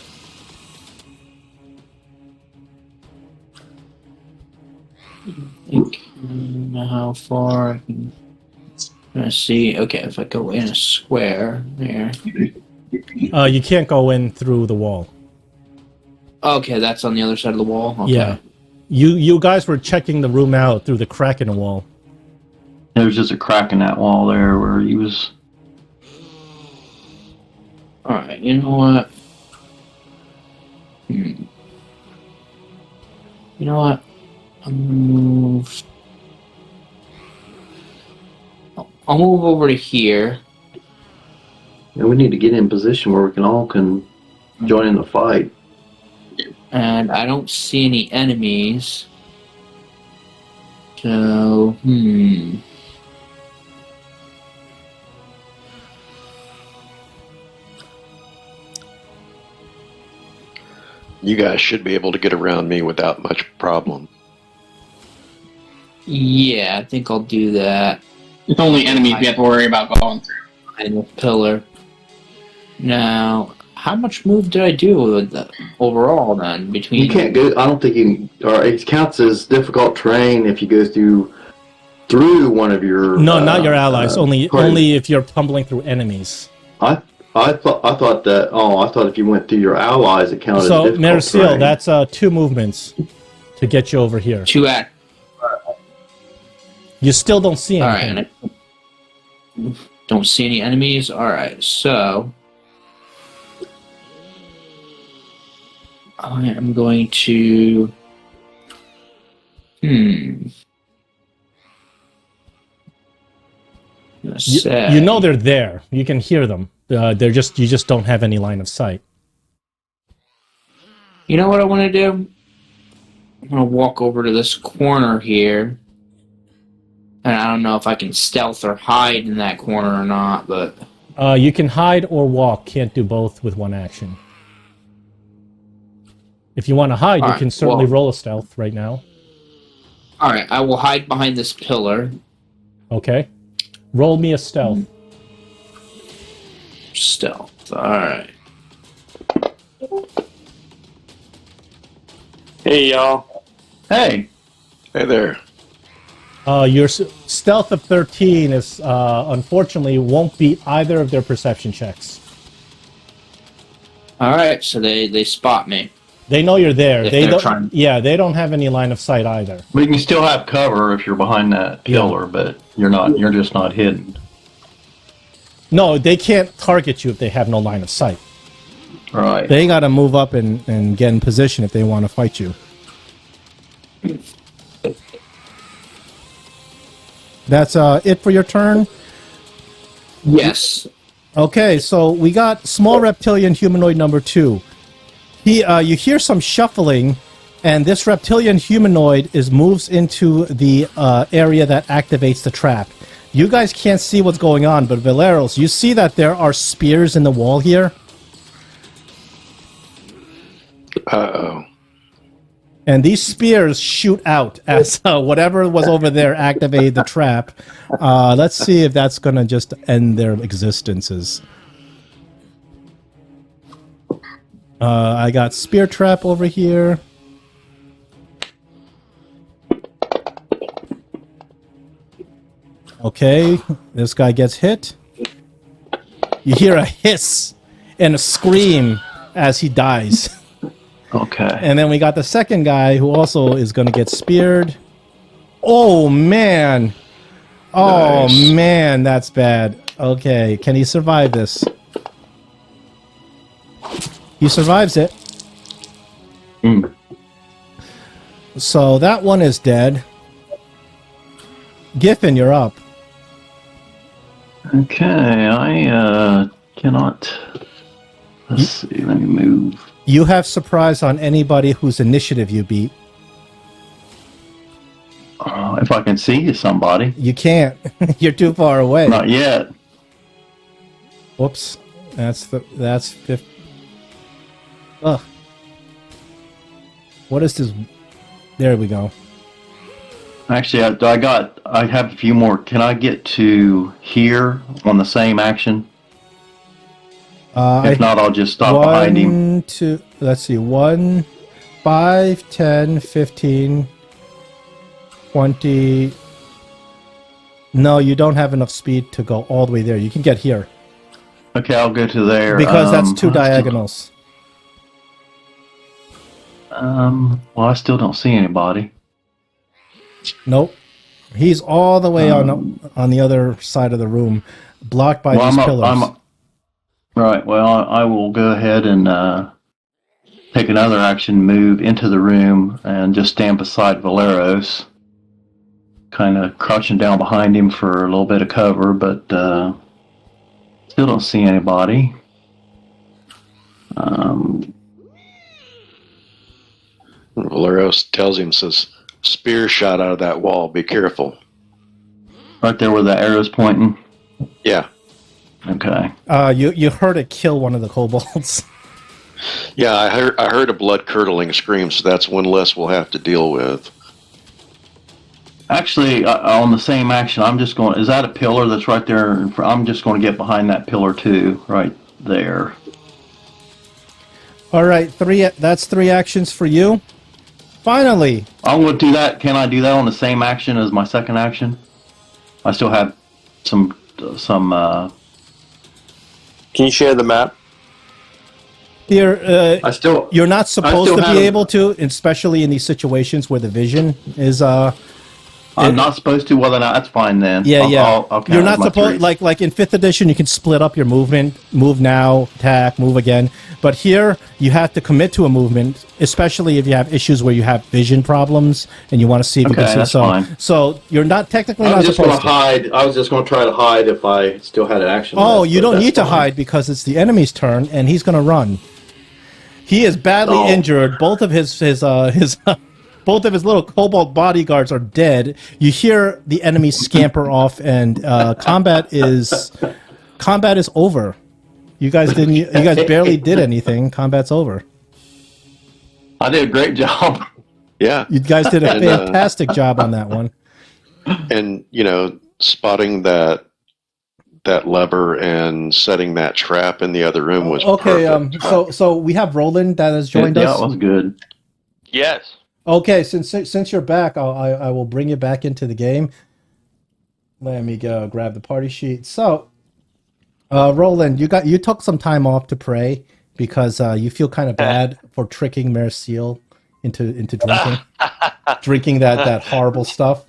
How far I can... Let's see. Okay, if I go in a square there. You can't go in through the wall. Okay, that's on the other side of the wall? Okay. Yeah. You guys were checking the room out through the crack in the wall. There was just a crack in that wall there where he was... Alright, you know what? You know what? I'll move over to here. And we need to get in position where we can join in the fight. And I don't see any enemies. So, You guys should be able to get around me without much problem. Yeah, I think I'll do that. It's only enemies we have to worry about going through. And the pillar. Now, how much move did I do with the overall then? Between You can't go. I don't think you. Or it counts as difficult terrain if you go through one of your. No, not your allies. Only party. if you're tumbling through enemies. I thought that. Oh, I thought if you went through your allies, it counted So, as difficult Menace, terrain. that's 2 movements to get you over here. 2 act. You still don't see All anything. right, and I don't see any enemies. All right, so I am going to. You know they're there. You can hear them. You just don't have any line of sight. You know what I want to do? I'm going to walk over to this corner here. And I don't know if I can stealth or hide in that corner or not, but... You can hide or walk. Can't do both with one action. If you want to hide, you can certainly roll a stealth right now. Alright, I will hide behind this pillar. Okay. Roll me a stealth. Stealth, alright. Hey, y'all. Hey. Hey there. Your stealth of 13 is, unfortunately, won't beat either of their perception checks. Alright, so they spot me. They know you're there. If They they're don't. trying- Yeah, they don't have any line of sight either. But you can still have cover if you're behind that pillar, but you're not. You're just not hidden. No, they can't target you if they have no line of sight. Right. They got to move up and get in position if they want to fight you. That's it for your turn? Yes. Okay, so we got small reptilian humanoid number 2. You hear some shuffling, and this reptilian humanoid moves into the area that activates the trap. You guys can't see what's going on, but Valeros, you see that there are spears in the wall here? Uh-oh. And these spears shoot out as whatever was over there activated the trap. Let's see if that's going to just end their existences. I got spear trap over here. Okay, this guy gets hit. You hear a hiss and a scream as he dies. Okay. And then we got the second guy who also is going to get speared. Oh, man. Oh, Nice. man, that's bad. Okay, can he survive this? He survives it. Mm. So that one is dead. Giffen, you're up. Okay. I cannot. Let's see. Let me move. You have surprise on anybody whose initiative you beat. If I can see somebody. You can't. You're too far away. Not yet. Whoops. That's fifth. Ugh. What is this? There we go. Actually, I have a few more. Can I get to here on the same action? If not, I'll just stop behind him. Let's see. 1, 5, 10, 15, 20. No, you don't have enough speed to go all the way there. You can get here. Okay, I'll go to there. Because that's 2 diagonals. Well, I still don't see anybody. Nope. He's all the way on the other side of the room, blocked by these pillars. Right, well, I will go ahead and take another action, move into the room, and just stand beside Valeros. Kind of crouching down behind him for a little bit of cover, but still don't see anybody. Valeros tells him, says, "Spear shot out of that wall. Be careful." Right there where the arrow's pointing. Yeah. Okay. You heard it kill one of the kobolds. Yeah, I heard a blood curdling scream, so that's one less we'll have to deal with. Actually, on the same action, I'm just going. Is that a pillar that's right there? I'm just going to get behind that pillar too, right there. All right, that's 3 actions for you. Finally, I'm going to do that. Can I do that on the same action as my second action? I still have some. Can you share the map? you're You're not supposed to be able to, especially in these situations where the vision is I'm not supposed to. Well, then that's fine then. Yeah, I'll count you're as not my supposed 3. like in 5th edition you can split up your movement, move now, attack, move again. But here you have to commit to a movement, especially if you have issues where you have vision problems and you want to see if you can see. That's fine. So you're not technically I not was just going supposed to hide. I was just going to try to hide if I still had an action. Oh, left, you but don't that's need to fine. hide because it's the enemy's turn and he's going to run. He is badly Oh. injured. Both of his both of his little kobold bodyguards are dead. You hear the enemy scamper off, and combat is over. You guys didn't. You guys barely did anything. Combat's over. I did a great job. Yeah. You guys did a And, fantastic job on that one. And, spotting that lever and setting that trap in the other room was Okay. perfect. So we have Roland that has joined Yeah, us. it was good. Yes. Okay, since you're back, I will bring you back into the game. Let me go grab the party sheet. So, Roland, you took some time off to pray because you feel kind of bad for tricking Menace into drinking that horrible stuff.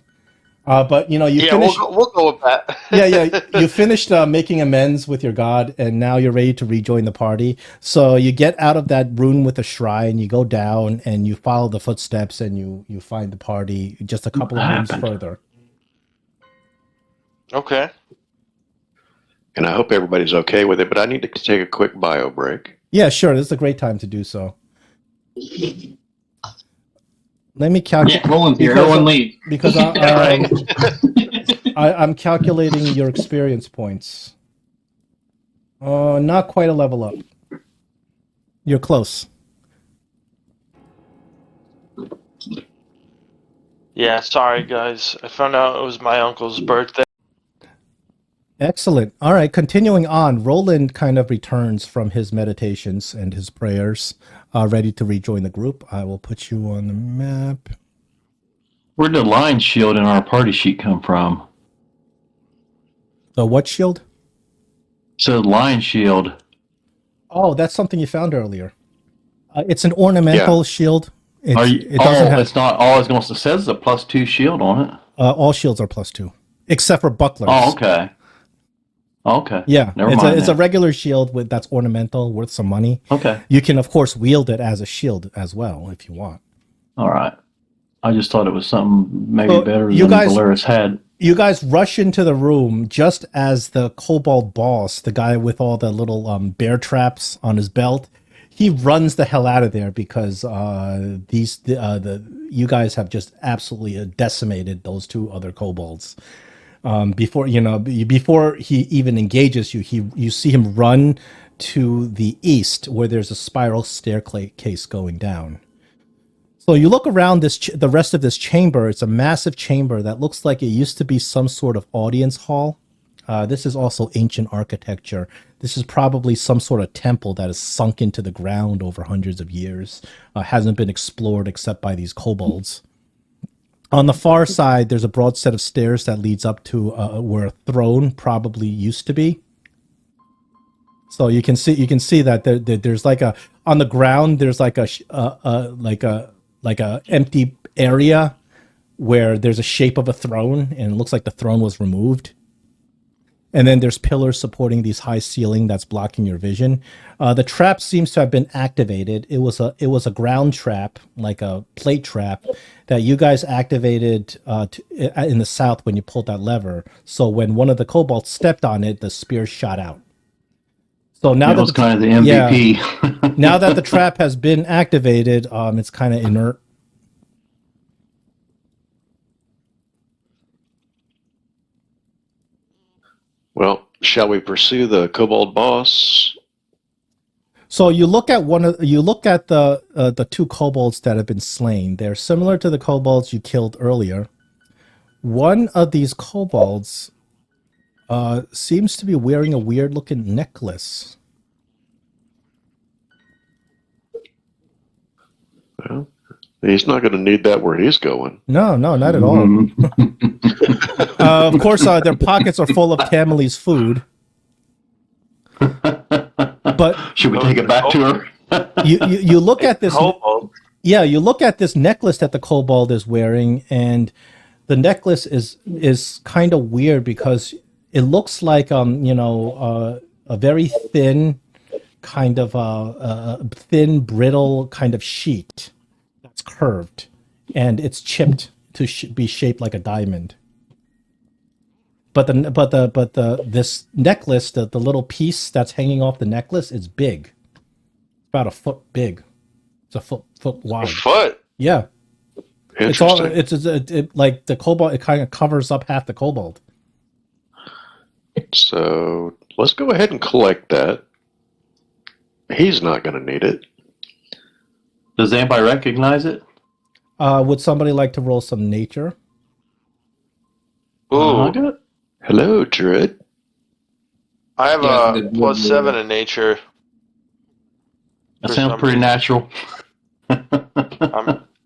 But you finished. We'll go with that. Yeah. You finished making amends with your god, and now you're ready to rejoin the party. So you get out of that room with the shrine, you go down, and you follow the footsteps, and you find the party just a couple of rooms further. Okay. And I hope everybody's okay with it, but I need to take a quick bio break. Yeah, sure. This is a great time to do so. Let me calculate. Yeah, Roland's here. Everyone leave. Because I'm calculating your experience points. Not quite a level up. You're close. Yeah, sorry guys. I found out it was my uncle's birthday. Excellent. All right, continuing on, Roland kind of returns from his meditations and his prayers, ready to rejoin the group. I will put you on the map. Where did the lion shield in our party sheet come from? The what shield? So lion shield. Oh, that's something you found earlier. It's an ornamental shield. It doesn't have. It's not. All it's going to says is a +2 shield on it. All shields are +2, except for bucklers. Oh, okay. Okay. Yeah, Never it's mind. a regular shield that's ornamental, worth some money. Okay. You can, of course, wield it as a shield as well if you want. All right. I just thought it was something maybe So better you than guys- Valeris had. You guys rush into the room just as the kobold boss, the guy with all the little bear traps on his belt, he runs the hell out of there because you guys have just absolutely decimated those 2 other kobolds. Before he even engages you, you see him run to the east where there's a spiral staircase going down. So you look around the rest of this chamber. It's a massive chamber that looks like it used to be some sort of audience hall. This is also ancient architecture. This is probably some sort of temple that is sunk into the ground over hundreds of years. Hasn't been explored except by these kobolds. On the far side, there's a broad set of stairs that leads up to where a throne probably used to be. So you can see that there's like on the ground there's like a empty area where there's a shape of a throne and it looks like the throne was removed. And then there's pillars supporting these high ceiling that's blocking your vision. The trap seems to have been activated. It was a ground trap, like a plate trap, that you guys activated in the south when you pulled that lever. So when one of the kobolds stepped on it, the spear shot out. So now That was kind of the MVP. now that the trap has been activated, it's kind of inert. Well, shall we pursue the kobold boss? So you look at the two kobolds that have been slain. They're similar to the kobolds you killed earlier. One of these kobolds seems to be wearing a weird looking necklace. Well, he's not going to need that where he's going. No, not at all. Of course, their pockets are full of Tamili's food. But Should we take it back to her? you look at this. Kobold. Yeah, you look at this necklace that the kobold is wearing, and the necklace is kind of weird because it looks like a very thin kind of thin brittle kind of sheet that's curved, and it's chipped to be shaped like a diamond. But this necklace, the little piece that's hanging off the necklace, is big. It's about a foot big. It's a foot wide. A foot. Yeah. It's all. Interesting. Like the kobold. It kind of covers up half the kobold. So let's go ahead and collect that. He's not going to need it. Does anybody recognize it? Would somebody like to roll some nature? Ooh, Good. Hello, Druid. I have Yeah, a the- +7 in nature. That For sounds some pretty reason. natural.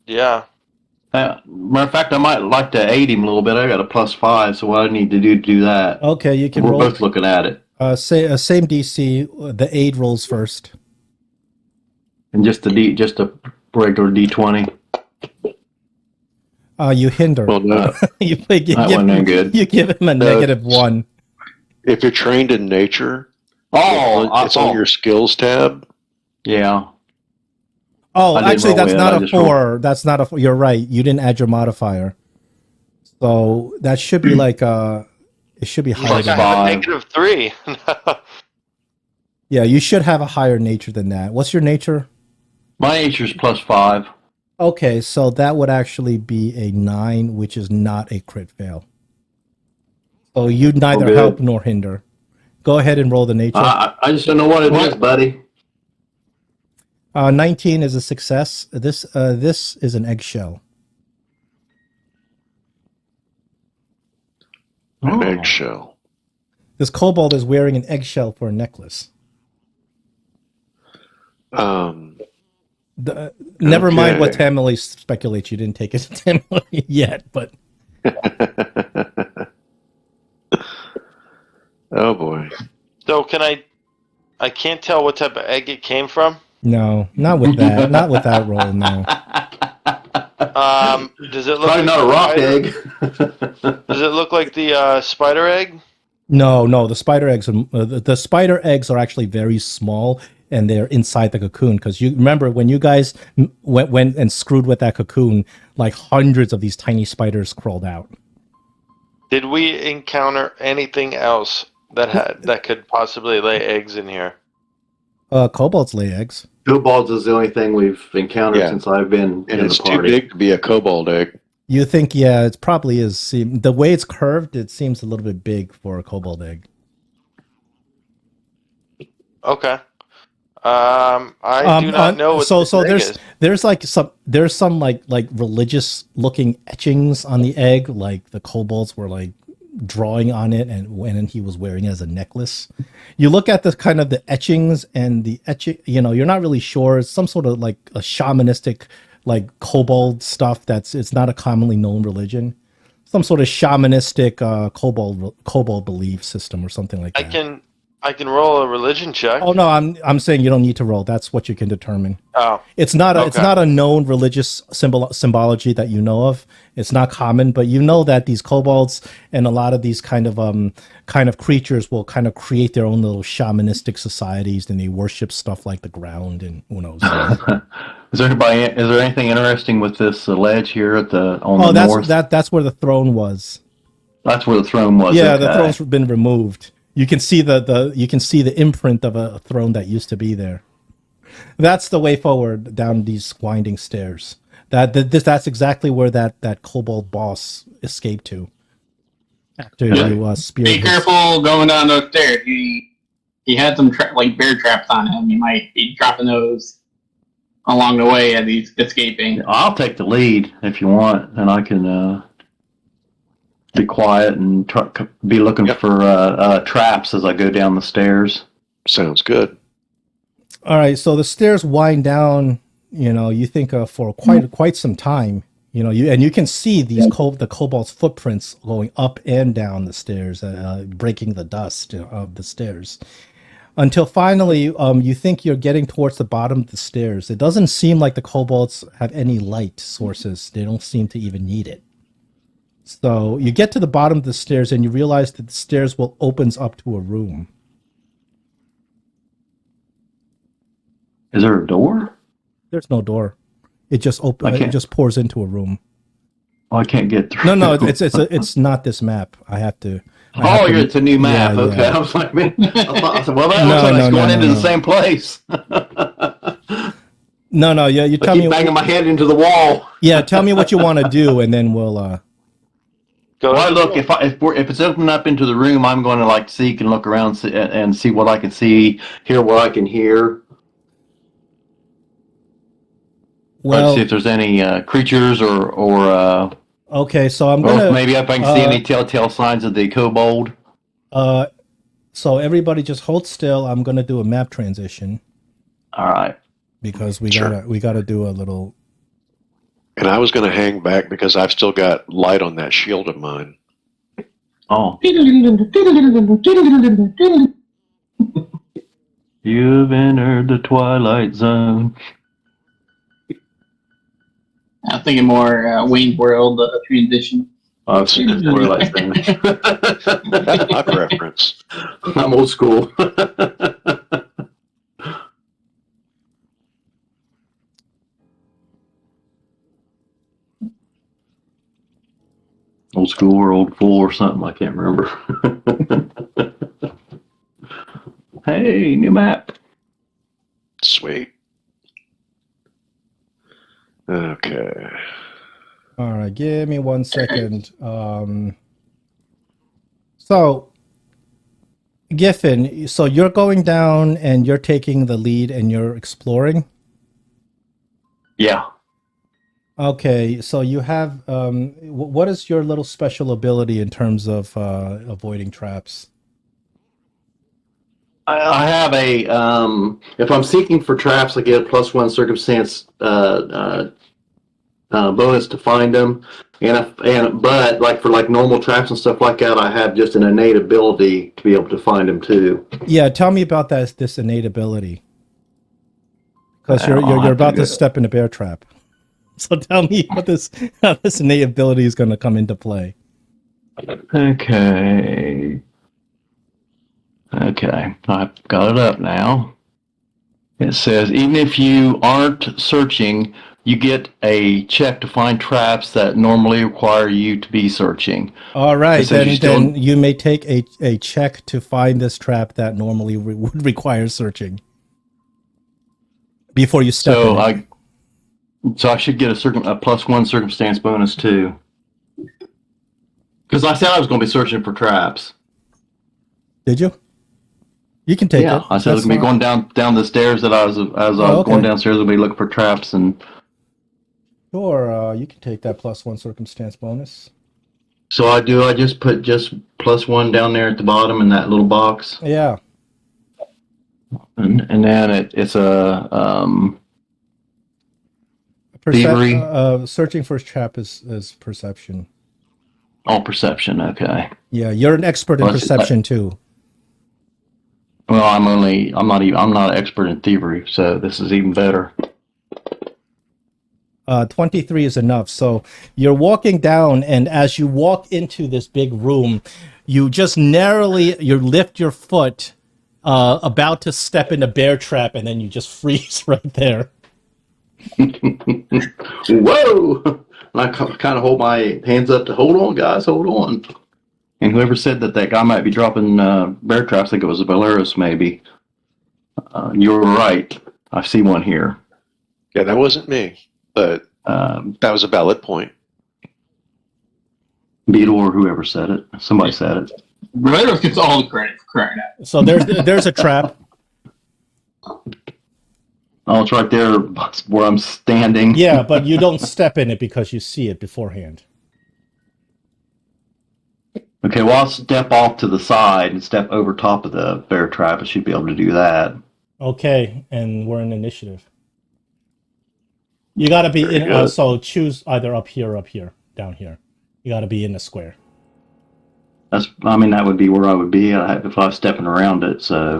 Yeah. Matter of fact, I might like to aid him a little bit. I got a +5, so what I need to do that. Okay, you can We're roll. both looking at it, Same DC. The aid rolls first. and just a regular D20. You hinder. Well, no. you That wasn't any good. You give him a -1. If you're trained in nature, Oh, it's on your skills tab. Yeah. Oh, I didn't actually, roll that's it, not I a just 4. That's not a 4. You're right. You didn't add your modifier. So that should be like it should be higher Like I than have that. a -3. Yeah, you should have a higher nature than that. What's your nature? My nature's +5. Okay, so that would actually be a 9, which is not a crit fail. So you neither good. help nor hinder. Go ahead and roll the nature. I just don't know what it is, buddy. 19 is a success. This is an eggshell. An Oh. eggshell. This kobold is wearing an eggshell for a necklace. Never mind what Okay. Tamili speculates. You didn't take it to Tamili yet, but Oh boy. So I can't tell what type of egg it came from. no, not with that. Not with that roll. No. Does it look Probably like not a rock spider- egg. Does it look like the spider egg? No. The spider eggs. The spider eggs are actually very small, and they're inside the cocoon. Because you remember when you guys went and screwed with that cocoon, like hundreds of these tiny spiders crawled out. Did we encounter anything else that could possibly lay eggs in here? Kobolds lay eggs. Kobolds is the only thing we've encountered Yeah. since I've been And in it's the too party. big to be a kobold egg. You think, yeah, it probably is. The way it's curved, it seems a little bit big for a kobold egg. Okay. I do not know what so this so egg there's is. there's some like religious looking etchings on the egg, like the kobolds were like drawing on it, and when he was wearing it as a necklace. You look at the kind of the etchings and the etching, you're not really sure. It's some sort of like a shamanistic like kobold stuff it's not a commonly known religion. Some sort of shamanistic kobold belief system or something like that. I can roll a religion check. Oh no, I'm saying you don't need to roll. That's what you can determine. Oh, It's not a known religious symbology that you know of. It's not common, but you know that these kobolds and a lot of these kind of creatures will kind of create their own little shamanistic societies, and they worship stuff like the ground and who knows. Is there anything interesting with this ledge here at the north? That's where the throne was. That's where the throne was. Yeah, okay. the throne's been removed. You can see the imprint of a throne that used to be there. That's the way forward down these winding stairs. That's exactly where that kobold boss escaped to. after Yeah. you spear. Be careful going down those stairs. He had some like bear traps on him. You might be dropping those along the way as he's escaping. I'll take the lead if you want, and I can be quiet and be looking Yep. for traps as I go down the stairs. Sounds good. All right, so the stairs wind down. You think for quite some time. You can see the kobold's footprints going up and down the stairs, breaking the dust of the stairs. Until finally, you think you're getting towards the bottom of the stairs. It doesn't seem like the kobolds have any light sources. They don't seem to even need it. So you get to the bottom of the stairs and you realize that the stairs opens up to a room. Is there a door? There's no door. It just it just pours into a room. Oh, I can't get through. No, it's not this map. It's a new map. Yeah, okay, yeah. I was like, man, I said, well, that looks like it's going into the same place. No, yeah, you tell me. Banging my head into the wall. Yeah, tell me what you want to do, and then we'll. Go Well, look, if it's opening up into the room, I'm going to seek and look around and see what I can see, hear what I can hear. Well, see if there's any creatures or okay, so I'm or gonna maybe if I can see any telltale signs of the kobold. So everybody just hold still. I'm gonna do a map transition All right. because we Sure. gotta do a little. And I was going to hang back because I've still got light on that shield of mine. Oh, you've entered the twilight zone. I'm thinking more Wayne's World transition. I've seen the twilight zone. That's my preference. I'm old school. Old school or old fool or something. I can't remember. Hey, new map. Sweet. Okay. All right, give me 1 second. So, Giffen, so you're going down and you're taking the lead and you're exploring. Yeah. Okay, so you have what is your little special ability in terms of avoiding traps? I have a if I'm seeking for traps, I get a +1 circumstance bonus to find them, but like for normal traps and stuff like that, I have just an innate ability to be able to find them too. Yeah, tell me about this innate ability. Because you're about to step in a bear trap. So tell me how this innate ability is going to come into play. Okay. I've got it up now. It says, even if you aren't searching, you get a check to find traps that normally require you to be searching. All right, It then you may take a check to find this trap that normally would require searching before you step in it. So I should get a +1 circumstance bonus too. Because I said I was going to be searching for traps. Did you? You can take it. I said I was going to be going down the stairs that I was going downstairs. I'll be looking for traps and. Sure, you can take that +1 circumstance bonus. So I just put +1 down there at the bottom in that little box. Yeah. And then it's a thievery. Searching for a trap is perception. Oh, perception. Okay. Yeah, you're an expert in perception too. Well, I'm not an expert in thievery, so this is even better. 23 is enough. So you're walking down, and as you walk into this big room, you just you lift your foot, about to step in a bear trap, and then you just freeze right there. Whoa! And I kind of hold my hands up to hold on, guys, hold on. And whoever said that guy might be dropping bear traps, I think it was a Belarus, maybe. You were right. I see one here. Yeah, that wasn't me, but that was a valid point. Beetle or whoever said it. Somebody said it. Rhodos gets all the credit for crying out. So there's a trap. Oh, it's right there where I'm standing. Yeah, but you don't step in it because you see it beforehand. Okay, well, I'll step off to the side and step over top of the bear trap. I should be able to do that. Okay, and we're in initiative. You got to be Very in. good. So choose either up here or up here, down here. You got to be in the square. That would be where I would be if I was stepping around it, so...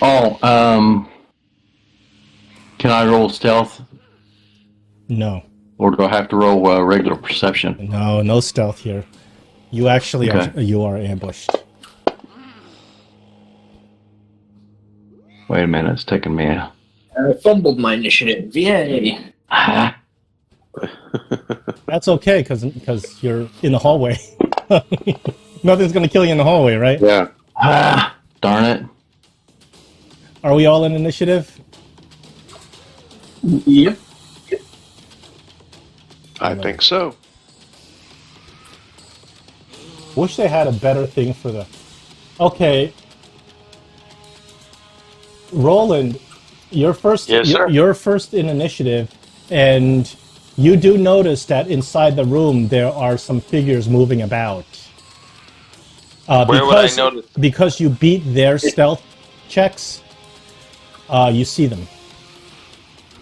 Oh, can I roll stealth? No, Or do I have to roll regular perception? no stealth here. You actually Okay. you are ambushed. Wait a minute, it's taking me a... I fumbled my initiative. Yay! Ah, That's okay because you're in the hallway. Nothing's gonna kill you in the hallway, right? Yeah. darn it. Are we all in initiative? Yep. I think so. Wish they had a better thing for the... Okay. Roland, you're first. Yes, sir. You're first in initiative, and you do notice that inside the room there are some figures moving about. Where would I notice? Because you beat their stealth checks, you see them.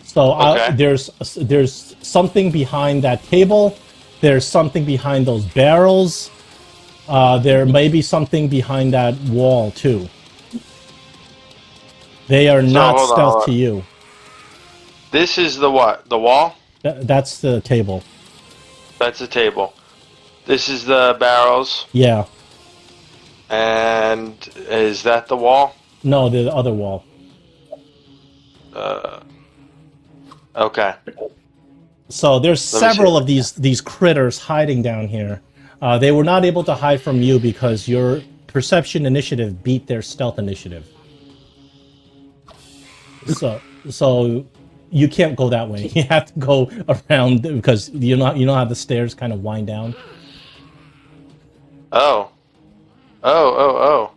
So Okay. there's something behind that table. There's something behind those barrels. There may be something behind that wall too. They are not hold on, stealth hold to on. you. This is the what? The wall? That's the table. That's the table. This is the barrels. Yeah. And is that the wall? No, the other wall. Okay. So there's Let me several see. of these critters hiding down here. They were not able to hide from you because your perception initiative beat their stealth initiative. So you can't go that way. You have to go around because you know how the stairs kind of wind down. Oh. Oh.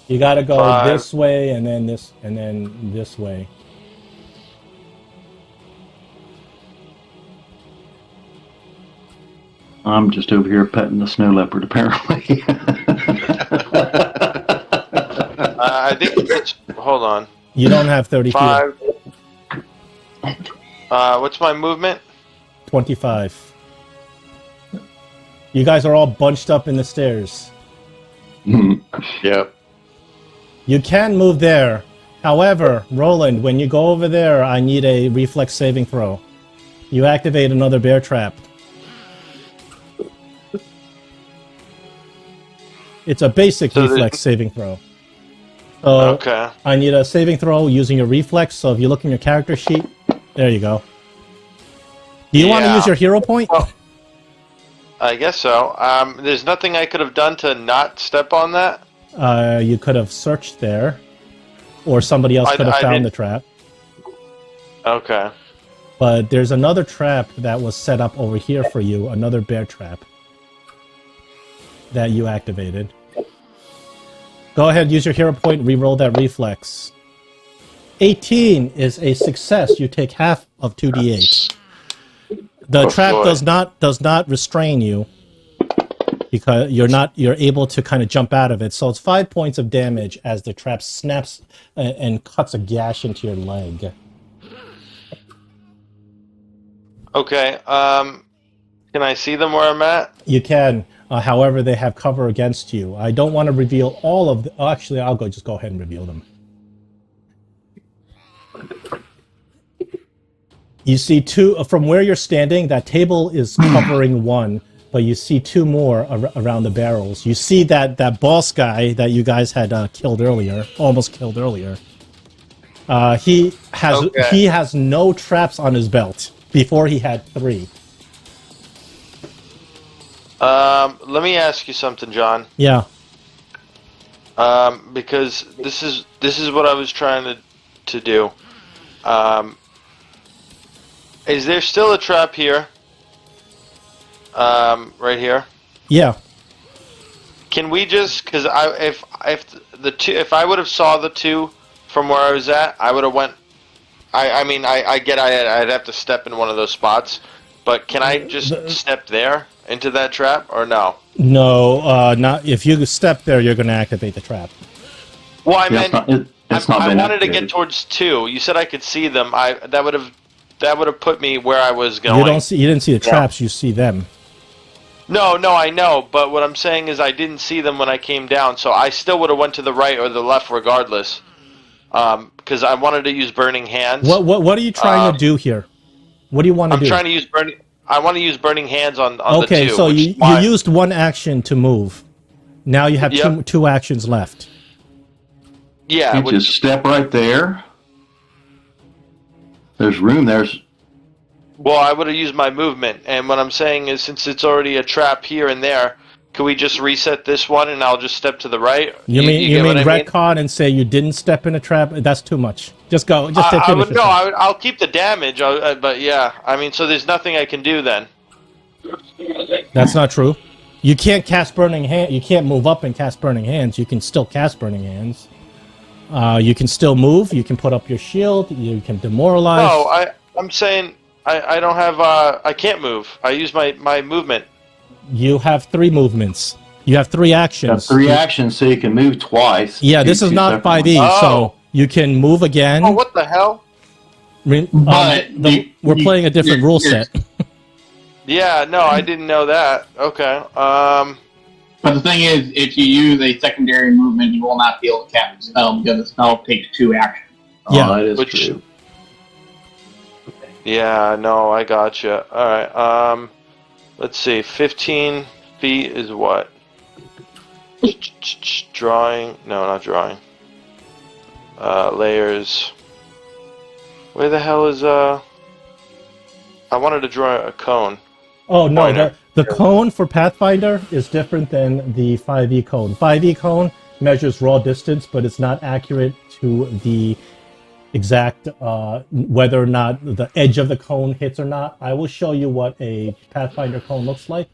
You got to go 5. this way and then this way. I'm just over here petting the snow leopard, apparently. I think it's. Hold on. You don't have 30 feet. 5. What's my movement? 25. You guys are all bunched up in the stairs. Yep. You can move there. However, Roland, when you go over there, I need a reflex saving throw. You activate another bear trap. It's a basic So reflex saving throw. So Okay. I need a saving throw using your reflex. So if you look in your character sheet, there you go. Do you want to Yeah. use your hero point? Well, I guess so. There's nothing I could have done to not step on that. You could have searched there, or somebody else could have I found didn't- the trap. Okay. But there's another trap that was set up over here for you, another bear trap that you activated. Go ahead, use your hero point, re-roll that reflex. 18 is a success. You take half of 2d8. The Oh, trap boy. does not restrain you because you're able to kind of jump out of it. So it's 5 points of damage as the trap snaps and cuts a gash into your leg. Okay. Can I see them where I'm at? You can. However, they have cover against you. I don't want to reveal all of the... Actually, I'll just go ahead and reveal them. You see two... From where you're standing, that table is covering one, but you see two more around the barrels. You see that boss guy that you guys had killed earlier, almost killed earlier. He has no traps on his belt. Before he had 3. Let me ask you something, John. Yeah. Because this is what I was trying to do. Is there still a trap here? Right here. Yeah. Can we just? Because if I would have saw the two from where I was at, I would have went. I get I'd have to step in one of those spots, but can I just step there into that trap or no? No, not if you step there, you're going to activate the trap. Well, I Yeah, meant it's not I been wanted to activated. get towards two. You said I could see them. That would have put me where I was going. You didn't see the traps. You see them. No, I know, but what I'm saying is I didn't see them when I came down, so I still would have went to the right or the left regardless. Because I wanted to use burning hands. What are you trying to do here? What do you want to do? I'm trying to use burning. I want to use burning hands on the two. Okay, so you used one action to move. Now you have two actions left. Yeah. You just step right there. There's room. Well, I would have used my movement, and what I'm saying is, since it's already a trap here and there, can we just reset this one and I'll just step to the right? You mean retcon and say you didn't step in a trap? That's too much. Just go. Just finish it. I'll keep the damage, but yeah, I mean, so there's nothing I can do then. That's not true. You can't cast Burning Hand. You can't move up and cast Burning Hands. You can still cast Burning Hands. You can still move. You can put up your shield. You can demoralize. No, I'm saying I don't have. I can't move. I use my movement. You have 3 movements. You have 3 actions. You have 3 actions, so you can move twice. Yeah, this is not 5e, so you can move again. Oh, what the hell? We're playing a different rule set. Yeah, no, I didn't know that. Okay. But the thing is, if you use a secondary movement, you will not be able to cast the spell because the spell takes 2 actions. Yeah, that is true. Yeah, no, I gotcha. All right. Let's see. 15 feet is what? Drawing? No, not drawing. Layers. Where the hell is I wanted to draw a cone. Oh no, the cone for Pathfinder is different than the 5e cone. 5e cone measures raw distance, but it's not accurate to the exact whether or not the edge of the cone hits or not. I will show you what a Pathfinder cone looks like.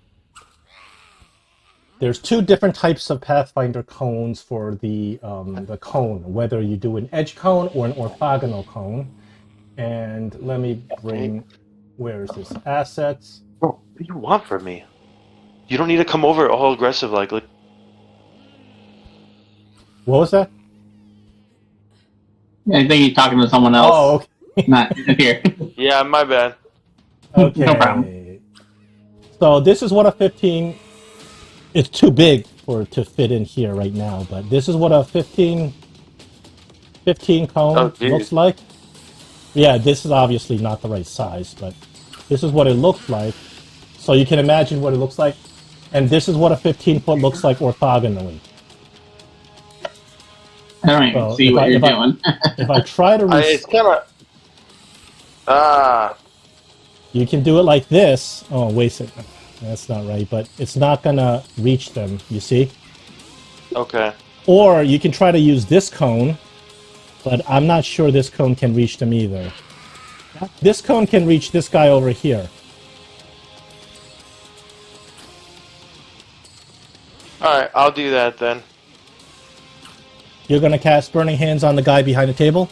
There's 2 different types of Pathfinder cones for the cone, whether you do an edge cone or an orthogonal cone. And let me bring, where is this? Assets. What do you want from me? You don't need to come over all aggressive like. What was that? I think he's talking to someone else. Oh, okay. Not here. Yeah, my bad. Okay. No problem. So this is what a 15. It's too big to fit in here right now, but this is what a 15 cone looks like. Yeah, this is obviously not the right size, but this is what it looks like. So you can imagine what it looks like. And this is what a 15-foot looks like orthogonally. I don't even see what you're doing. If I try to... It's kind of... You can do it like this. Oh, wait a second. That's not right, but it's not going to reach them, you see? Okay. Or you can try to use this cone, but I'm not sure this cone can reach them either. This cone can reach this guy over here. Alright, I'll do that then. You're going to cast Burning Hands on the guy behind the table?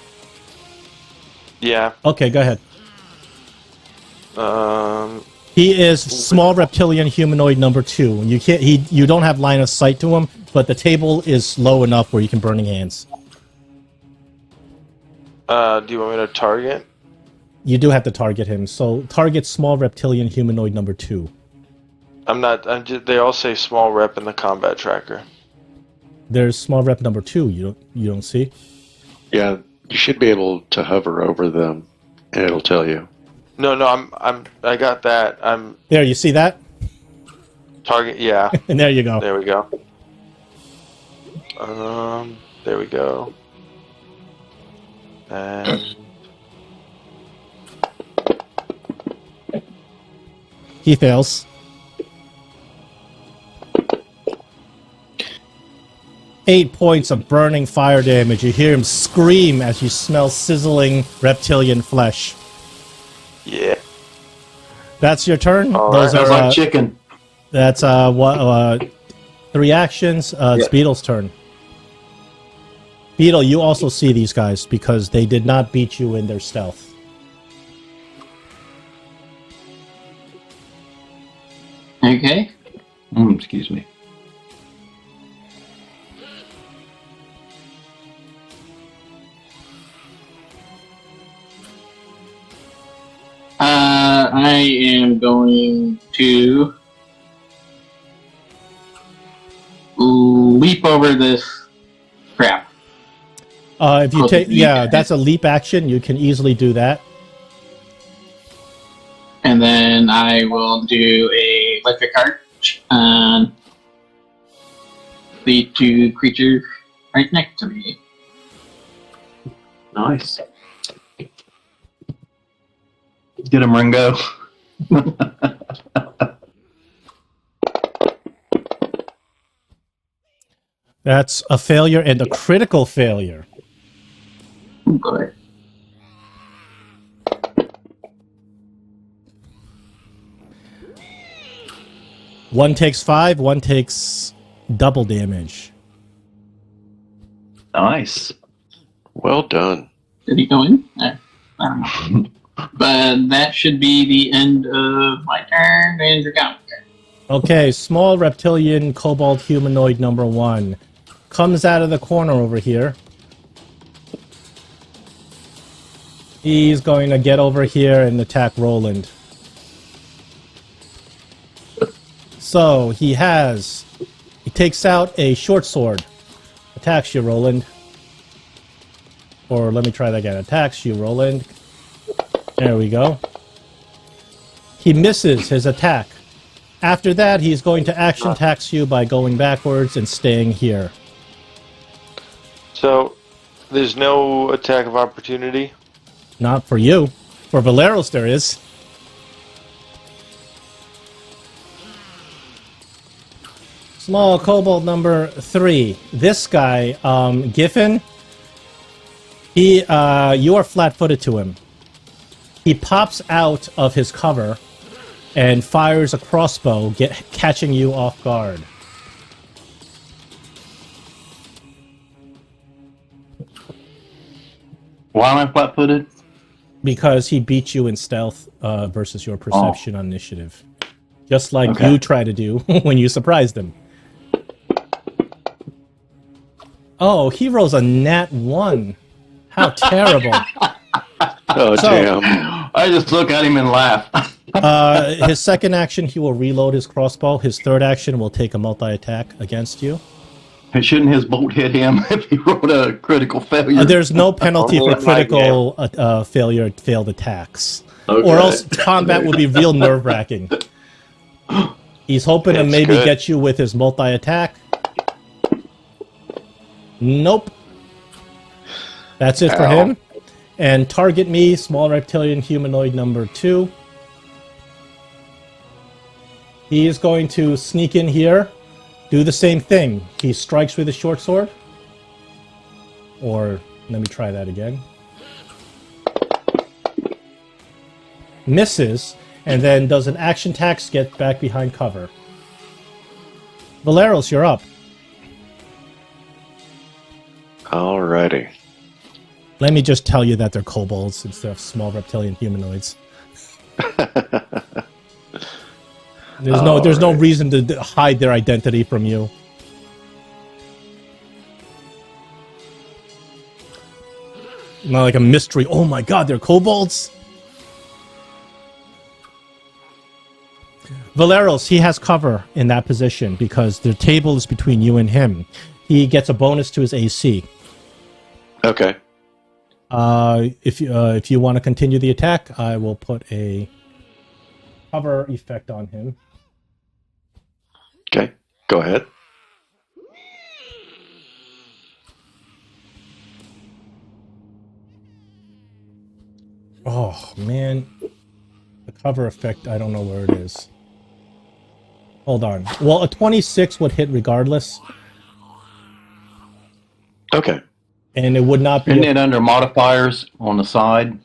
Yeah. Okay, go ahead. He is small reptilian humanoid number 2. You don't have line of sight to him, but the table is low enough where you can Burning Hands. Do you want me to target? You do have to target him. So target small reptilian humanoid number 2. They all say small rep in the combat tracker. There's small rep number 2. You don't see? Yeah, you should be able to hover over them, and it'll tell you. No, I got that. There, you see that? Target, yeah. And there you go. There we go. There we go. And he fails. 8 points of burning fire damage. You hear him scream as you smell sizzling reptilian flesh. Yeah. That's your turn. All Those right. Sounds are like chicken. that's 3 actions. It's Beetle's turn. Beetle, you also see these guys because they did not beat you in their stealth. Okay. Excuse me. I am going to leap over this crap. If you take, that's a leap action. You can easily do that. And then I will do a electric arch on the 2 creatures right next to me. Nice. Get him, Ringo. That's a failure and a critical failure. Oh, boy. One takes 5, one takes double damage. Nice. Well done. Did he go in? I don't know. But that should be the end of my turn and your count. Okay, small reptilian kobold humanoid number 1 comes out of the corner over here. He's going to get over here and attack Roland. So he takes out a short sword. Attacks you, Roland. Or let me try that again. Attacks you, Roland. There we go. He misses his attack. After that, he's going to action tax you by going backwards and staying here. So, there's no attack of opportunity? Not for you. For Valeros, there is. Small kobold number 3. This guy, Giffen, you are flat-footed to him. He pops out of his cover and fires a crossbow, catching you off guard. Why am I flat-footed? Because he beat you in stealth versus your perception on initiative. Just like Okay. you try to do when you surprised him. Oh, he rolls a nat 1. How terrible. Oh, So- damn. I just look at him and laugh. His second action, he will reload his crossbow. His third action will take a multi-attack against you. And shouldn't his bolt hit him if he rolled a critical failure? There's no penalty Only for in my critical failed attacks. Okay. Or else combat would be real nerve-wracking. He's hoping to That's maybe good. get you with his multi-attack. Nope. That's it for Ow. him. And target me, small reptilian humanoid number 2. He is going to sneak in here, do the same thing. He strikes with a short sword. Or, let me try that again. Misses, and then does an action tax, get back behind cover. Valeros, you're up. Alrighty. Let me just tell you that they're kobolds instead of small reptilian humanoids. There's no reason to hide their identity from you. Not like a mystery. Oh my god, they're kobolds? Valeros, he has cover in that position because the table is between you and him. He gets a bonus to his AC. Okay. If you want to continue the attack, I will put a cover effect on him. Okay. Go ahead. Oh, man. The cover effect, I don't know where it is. Hold on. Well, a 26 would hit regardless. Okay. And it would not be. Isn't it under modifiers on the side?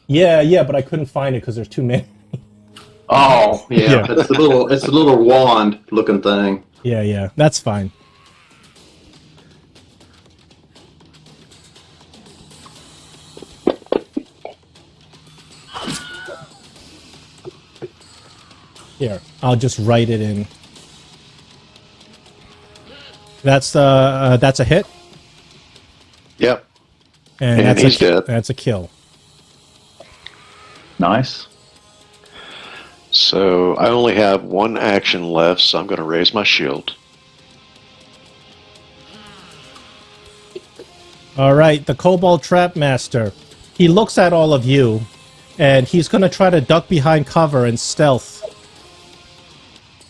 Yeah, but I couldn't find it because there's too many. Oh, Yeah. It's a little wand looking thing. Yeah, that's fine. Here, I'll just write it in. That's a hit, Yep. and And he's dead. That's a kill. Nice. So I only have one action left, so I'm going to raise my shield. All right, the Kobold Trap Master. He looks at all of you, and he's going to try to duck behind cover and stealth.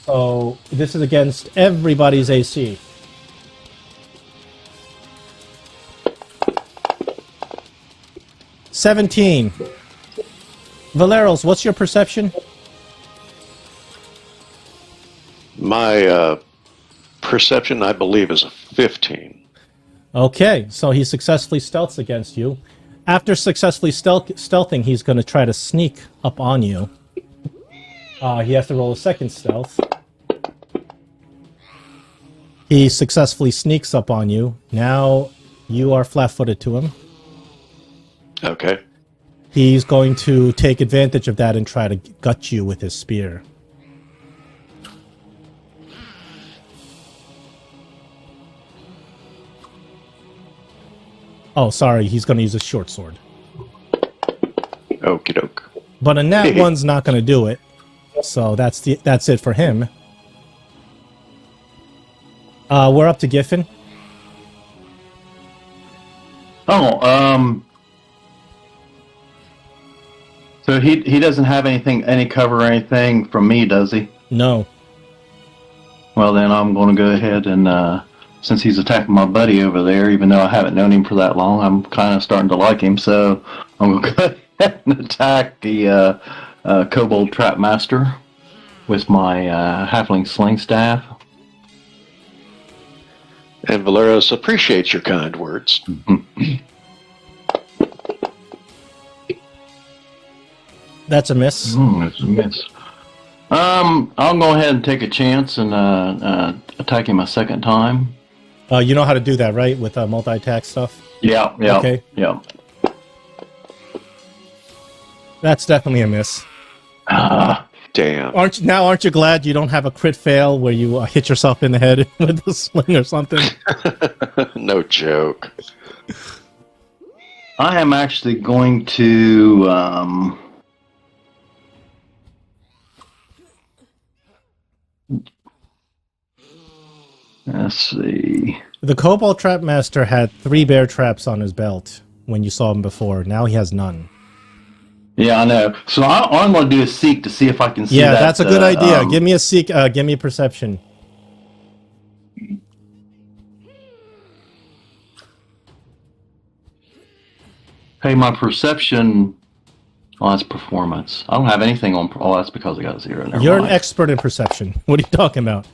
So this is against everybody's AC. $17. Valeros, what's your perception? My perception, I believe, is a 15. Okay, so he successfully stealths against you. After successfully stealthing, he's going to try to sneak up on you. He has to roll a second stealth. He successfully sneaks up on you. Now you are flat-footed to him. Okay. He's going to take advantage of that and try to gut you with his spear. Oh, sorry, he's going to use a short sword. Okie doke. But a nat one's not going to do it. So that's it for him. We're up to Giffen. Oh, so he doesn't have any cover or anything from me, does he? No. Well, then I'm going to go ahead and, since he's attacking my buddy over there, even though I haven't known him for that long, I'm kind of starting to like him, so I'm going to go ahead and attack the Kobold Trap Master with my Halfling Sling Staff. And Valeros appreciates your kind words. That's a miss. That's a miss. I'll go ahead and take a chance and attack him a second time. You know how to do that, right? With multi-attack stuff? Yeah. Okay. Yeah. That's definitely a miss. Damn. Aren't you glad you don't have a crit fail where you hit yourself in the head with a sling or something? No joke. I am actually going to let's see. The Kobold Trap Master had 3 bear traps on his belt when you saw him before. Now he has none. Yeah, I know. So all I'm going to do is seek to see if I can see Yeah, that, that's a good idea. Give me a seek. Give me a perception. Hey, my perception. Oh, that's performance. I don't have anything on. Oh, that's because I got a 0. Never You're mind. an expert in perception. What are you talking about?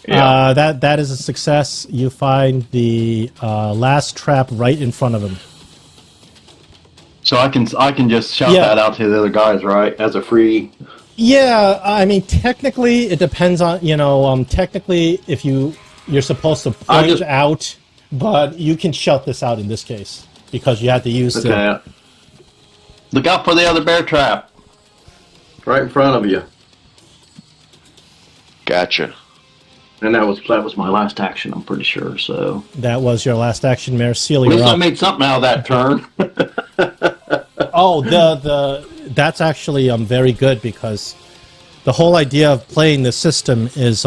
Yeah. That is a success. You find the last trap right in front of him. So I can just shout Yeah. that out to the other guys, right? As a free. Yeah, I mean, technically, it depends on, technically, if you're supposed to point out, but you can shout this out in this case, because you have to use the... Look out for the other bear trap. Right in front of you. Gotcha. And that was my last action, I'm pretty sure, so. That was your last action, Marcel. At least You're I up. made something out of that turn. Oh, that's actually very good, because the whole idea of playing the system is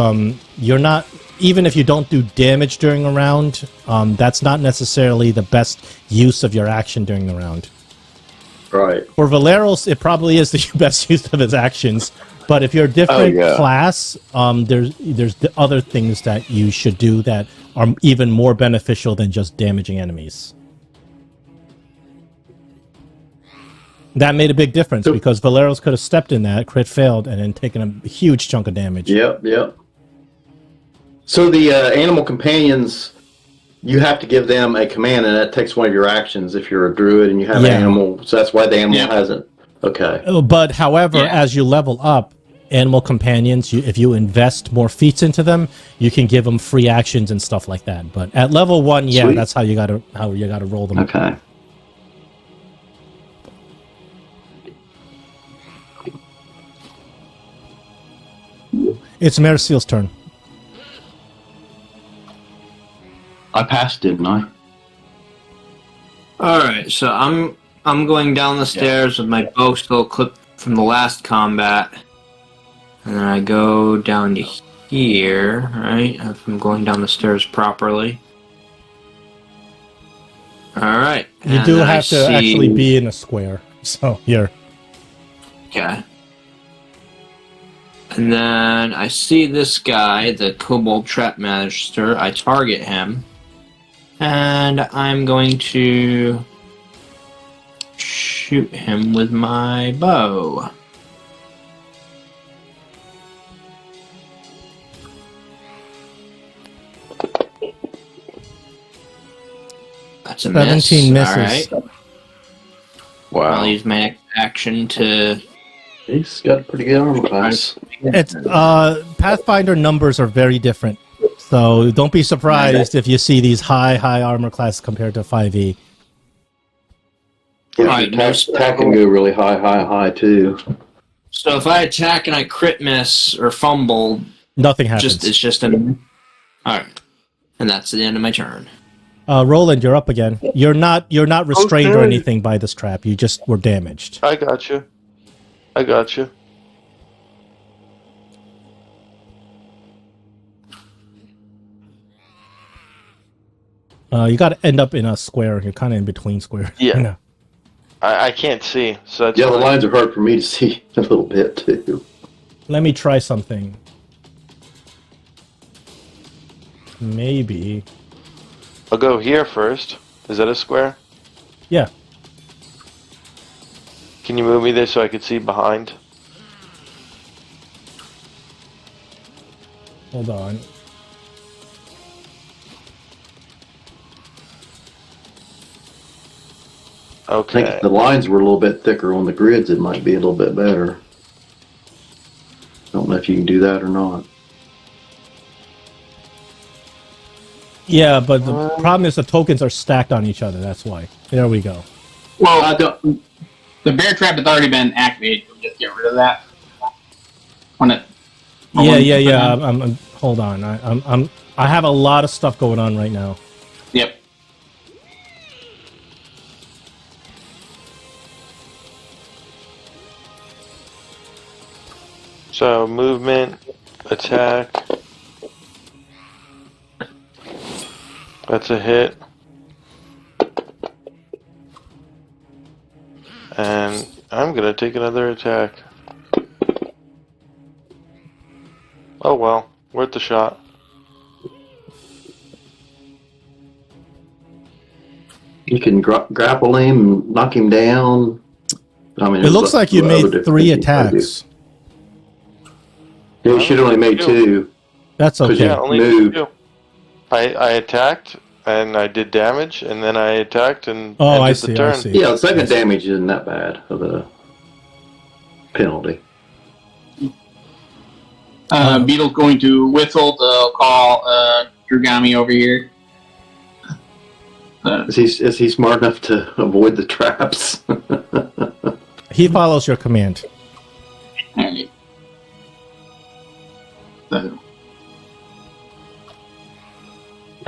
you're not, even if you don't do damage during a round, that's not necessarily the best use of your action during the round. Right. For Valeros, it probably is the best use of his actions. But if you're a different class, there's the other things that you should do that are even more beneficial than just damaging enemies. That made a big difference, because Valeros could have stepped in that, crit failed, and then taken a huge chunk of damage. Yep. So the animal companions you have to give them a command, and that takes one of your actions if you're a druid and you have Yeah. an animal. So that's why the animal Yeah. hasn't. Okay. But however, Yeah. as you level up animal companions, if you invest more feats into them, you can give them free actions and stuff like that. But at level 1, yeah, Sweet. that's how you gotta roll them. Okay. It's Merciel's turn. I passed, didn't I? All right, so I'm going down the stairs with my bow still clipped from the last combat, and then I go down to here. Right, if I'm going down the stairs properly. All right, You and do then I have to see- actually be in a square. So here. Okay. And then I see this guy, the Kobold Trap Master. I target him. And I'm going to shoot him with my bow. That's a 17 miss. misses. All right. Wow. I'll use my action to... He's got a pretty good armor class. It's Pathfinder numbers are very different. So don't be surprised if you see these high armor class compared to 5e. Right, no Attack can go really high too. So if I attack and I crit miss or fumble, Nothing happens. it's just an... Alright. And that's the end of my turn. Roland, you're up again. You're not restrained or Okay. anything by this trap. You just were damaged. I got you. I got you. You got to end up in a square. You're kind of in between squares. Yeah. You know. I can't see, so that's Yeah, the fine. lines are hard for me to see a little bit too. Let me try something. Maybe. I'll go here first. Is that a square? Yeah. Can you move me there so I can see behind? Hold on. I Okay. think if the lines were a little bit thicker on the grids, it might be a little bit better. Don't know if you can do that or not. Yeah, but the problem is the tokens are stacked on each other. That's why. There we go. Well, the bear trap has already been activated. We'll just get rid of that. When it. Yeah. Hold on. I have a lot of stuff going on right now. Yep. So movement, attack. That's a hit. And I'm gonna take another attack. Oh well, worth the shot. You can grapple him and knock him down. I mean, It looks like you other made different 3 things you can do. attacks. Yeah, you should only made 2. That's okay. Yeah, only Move. 2. I attacked and I did damage, and then I attacked and Oh, ended I the see. turn. I see. Yeah, the second damage isn't that bad of a penalty. Beetle's going to whistle to call Drugami over here. Is he smart enough to avoid the traps? He follows your command. Alright. So,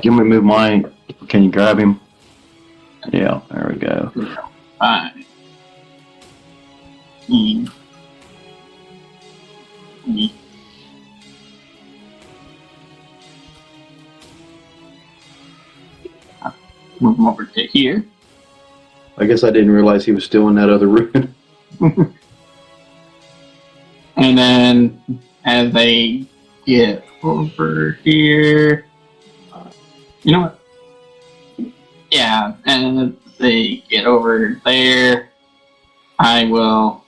Can we move mine? Can you grab him? Yeah, there we go. 5. Move him over to here. I guess I didn't realize he was still in that other room. And then as they get over here, you know what? Yeah, and as they get over there, I will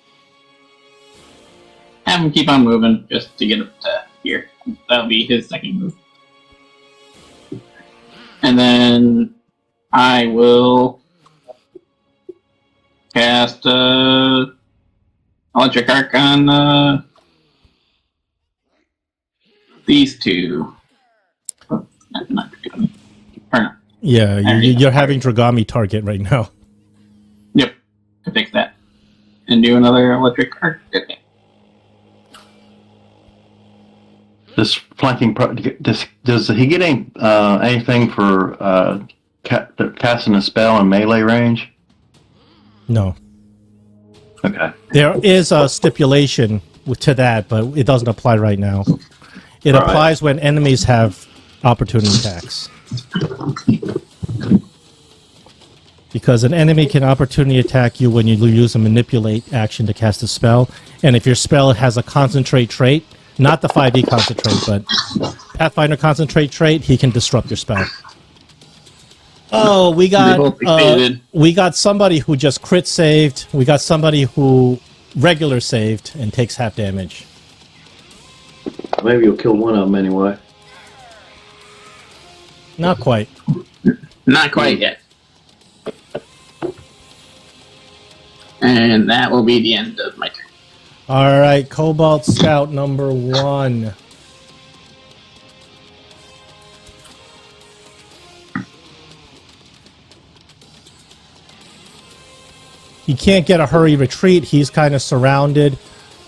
have him keep on moving just to get up to here. That'll be his second move. And then I will cast Electric Arc on these two. Oh, not good. Or no. Yeah, you're having Dragami target right now. Yep, I fix that. And do another Electric Arc. Okay. This flanking does he get anything for casting a spell in melee range? No. Okay. There is a stipulation to that, but it doesn't apply right now. It Right. applies when enemies have opportunity attacks. Because an enemy can opportunity attack you when you use a manipulate action to cast a spell, and if your spell has a concentrate trait, not the 5e concentrate, but Pathfinder concentrate trait, he can disrupt your spell. Oh, we got somebody who just crit saved. We got somebody who regular saved and takes half damage. Maybe you'll kill one of them anyway. Not quite. Not quite yet. And that will be the end of my turn. All right, Cobalt Scout number 1. He can't get a hurry retreat. He's kind of surrounded.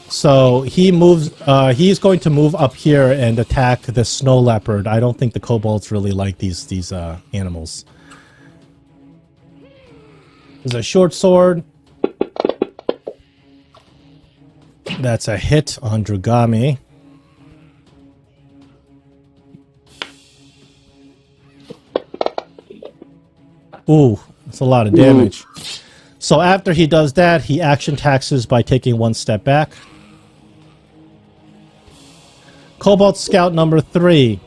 So he moves. He's going to move up here and attack the snow leopard. I don't think the kobolds really like these animals. There's a short sword. That's a hit on Dragami. Ooh, that's a lot of damage. So after he does that, he action taxes by taking 1 step back. Cobalt Scout number 3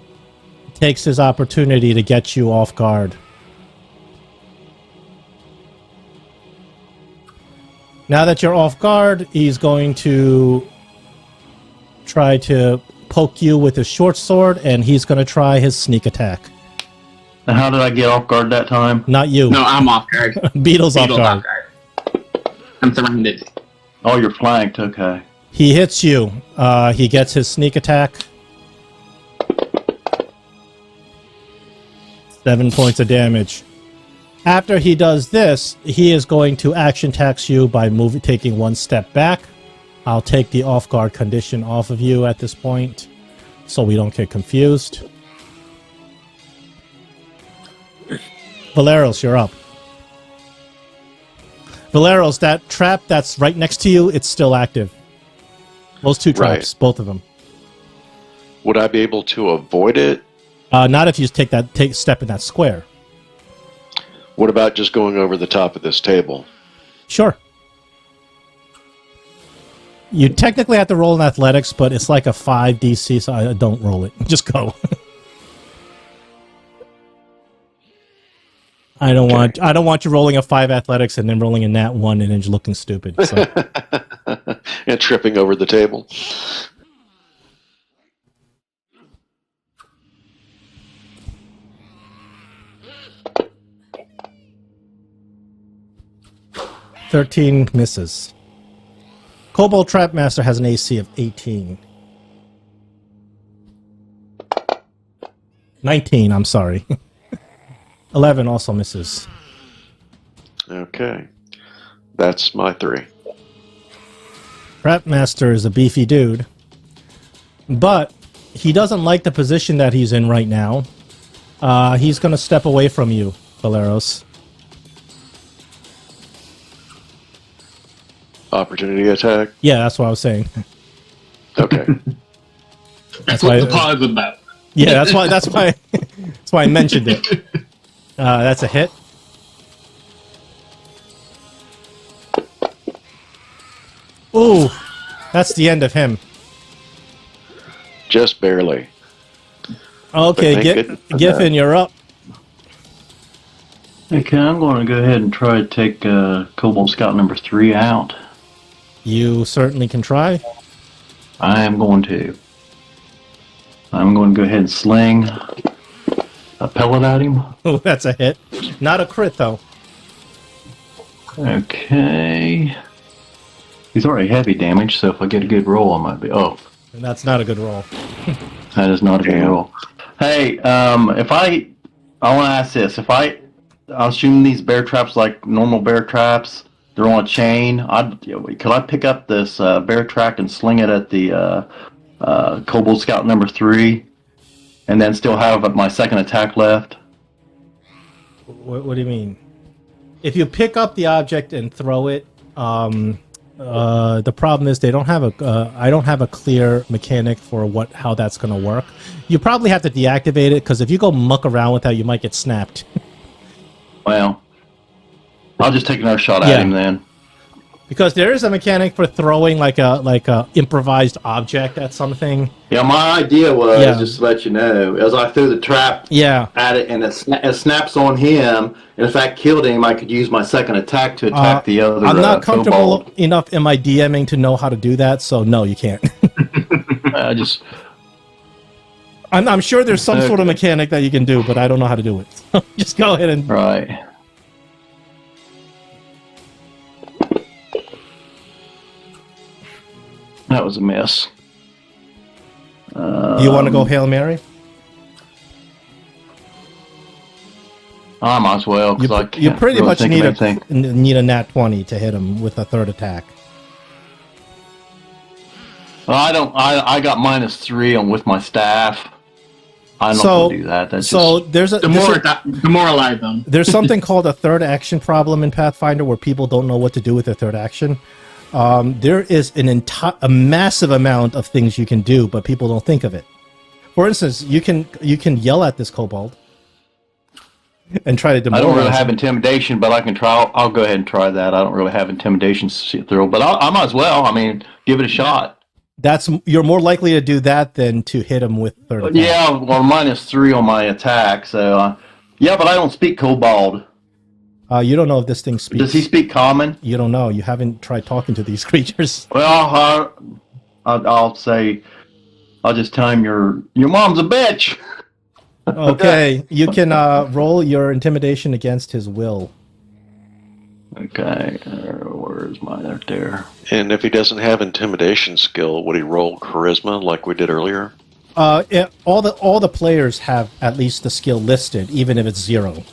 takes his opportunity to get you off guard. Now that you're off guard, he's going to try to poke you with his short sword, and he's going to try his sneak attack. And how did I get off guard that time? Not you. No, I'm off guard. Beetle's off guard. I'm surrounded. Oh, you're flanked. Okay. He hits you. He gets his sneak attack. 7 points of damage. After he does this, he is going to action tax you by taking 1 step back. I'll take the off guard condition off of you at this point, so we don't get confused. Valeros, you're up. Valeros, that trap that's right next to you, it's still active. Those 2 traps, Right. both of them. Would I be able to avoid it? Not if you take step in that square. What about just going over the top of this table? Sure. You technically have to roll in athletics, but it's like a 5 DC, so I don't roll it. Just go. I don't want you rolling a 5 athletics and then rolling a nat 1 and then just looking stupid. So. And tripping over the table. $13 misses. Kobold Trapmaster has an AC of 18. 19, I'm sorry. 11 also misses. Okay. That's my 3. Trapmaster is a beefy dude. But he doesn't like the position that he's in right now. He's going to step away from you, Valeros. Opportunity attack? Yeah, that's what I was saying. Okay. That's what the pause is about. Yeah, that's why I mentioned it. That's a hit. Ooh, that's the end of him. Just barely. Okay, But thank goodness for Giffen, you're up. Okay, I'm going to go ahead and try to take Kobold Scout number 3 out. You certainly can try. I am going to. I'm going to go ahead and sling. a pellet at him. Oh, that's a hit. Not a crit, though. Okay. He's already heavy damage, so if I get a good roll, I might be. Oh, And that's not a good roll. that is not a good Damn. roll. Hey, if I want to ask this. If I assume these bear traps like normal bear traps, they're on a chain. Could I pick up this bear trap and sling it at the Kobold Scout number 3, and then still have my second attack left? What do you mean? If you pick up the object and throw it, the problem is they don't have a. I don't have a clear mechanic for how that's going to work. You probably have to deactivate it because if you go muck around with that, you might get snapped. Well, I'll just take another shot at him then. Because there is a mechanic for throwing like a improvised object at something. Yeah, my idea was, Yeah. just to let you know, as I threw the trap Yeah. at it and it snaps on him, and if that killed him, I could use my second attack to attack the other I'm not comfortable kobold. enough in my DMing to know how to do that, so no, you can't. I'm sure there's some sort of mechanic that you can do, but I don't know how to do it. Just go ahead and... Right. That was a miss. Do you want to go Hail Mary? I might as well, because I can't You pretty really much think of anything. need a nat 20 to hit him with a third attack. Well, I got -3 on with my staff. I'm not So- going to do that. That's So just... there's a... Demoralize them. There's something called a third action problem in Pathfinder where people don't know what to do with their third action. There is a massive amount of things you can do, but people don't think of it. For instance, you can yell at this kobold and try to I demoralize don't really have him. intimidation, but I can try. I'll go ahead and try that. I don't really have intimidation throw, but I might as well. I mean, give it a shot. You're more likely to do that than to hit him with third attack. Yeah, well, -3 on my attack, so... yeah, but I don't speak kobold. You don't know if this thing speaks. Does he speak common? You don't know. You haven't tried talking to these creatures. Well, I'll say... I'll just tell him your mom's a bitch! Okay, you can roll your intimidation against his will. Okay, where's mine? Right there. And if he doesn't have intimidation skill, would he roll charisma like we did earlier? All the players have at least the skill listed, even if it's 0.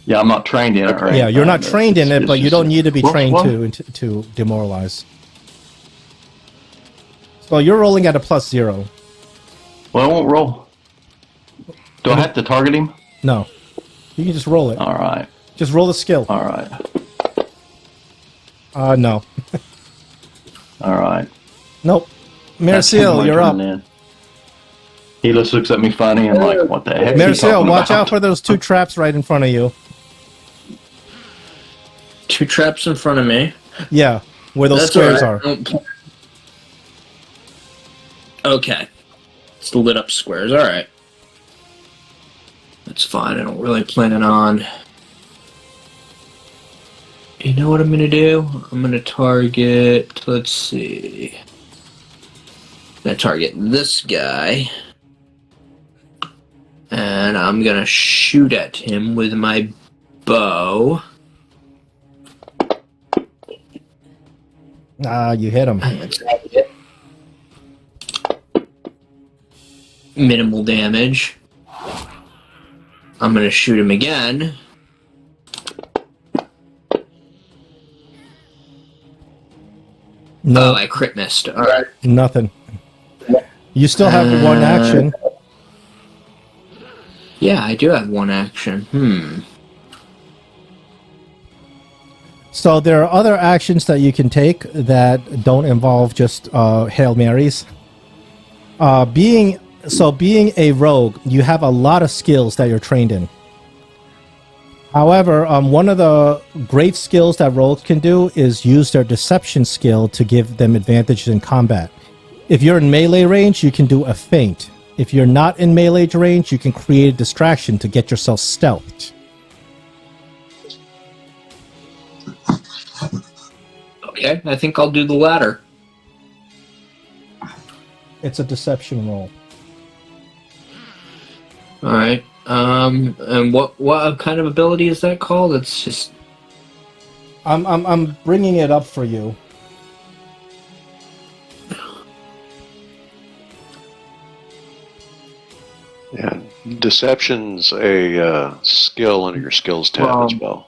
Yeah, I'm not trained in it, right? Yeah, you're not trained in it, but you don't need to be What? trained to demoralize. So you're rolling at a +0. Well, I won't roll. Do I have to target him? No, you can just roll it. All right. Just roll the skill. All right. No. All right. Nope. That's Merciel, my you're up. turn then. He just looks at me funny and like, what the heck is he Merciel, talking watch about? out for those 2 traps right in front of you. 2 traps in front of me. Yeah, where those That's squares all are. right. Okay. It's the lit up squares. All right. That's fine. I don't really plan on... You know what I'm going to do? I'm going to target... Let's see. I'm going to target this guy. And I'm going to shoot at him with my bow. You hit him. Minimal damage. I'm going to shoot him again. No, Oh, I crit missed. All right. nothing. You still have 1 action. Yeah, I do have 1 action. So there are other actions that you can take that don't involve just Hail Marys. Being a rogue, you have a lot of skills that you're trained in. However, one of the great skills that rogues can do is use their deception skill to give them advantages in combat. If you're in melee range, you can do a feint. If you're not in melee range, you can create a distraction to get yourself stealthed. Okay, I think I'll do the latter. It's a deception roll. All right. And what kind of ability is that called? It's just. I'm bringing it up for you. Yeah, deception's a skill under your skills tab as well.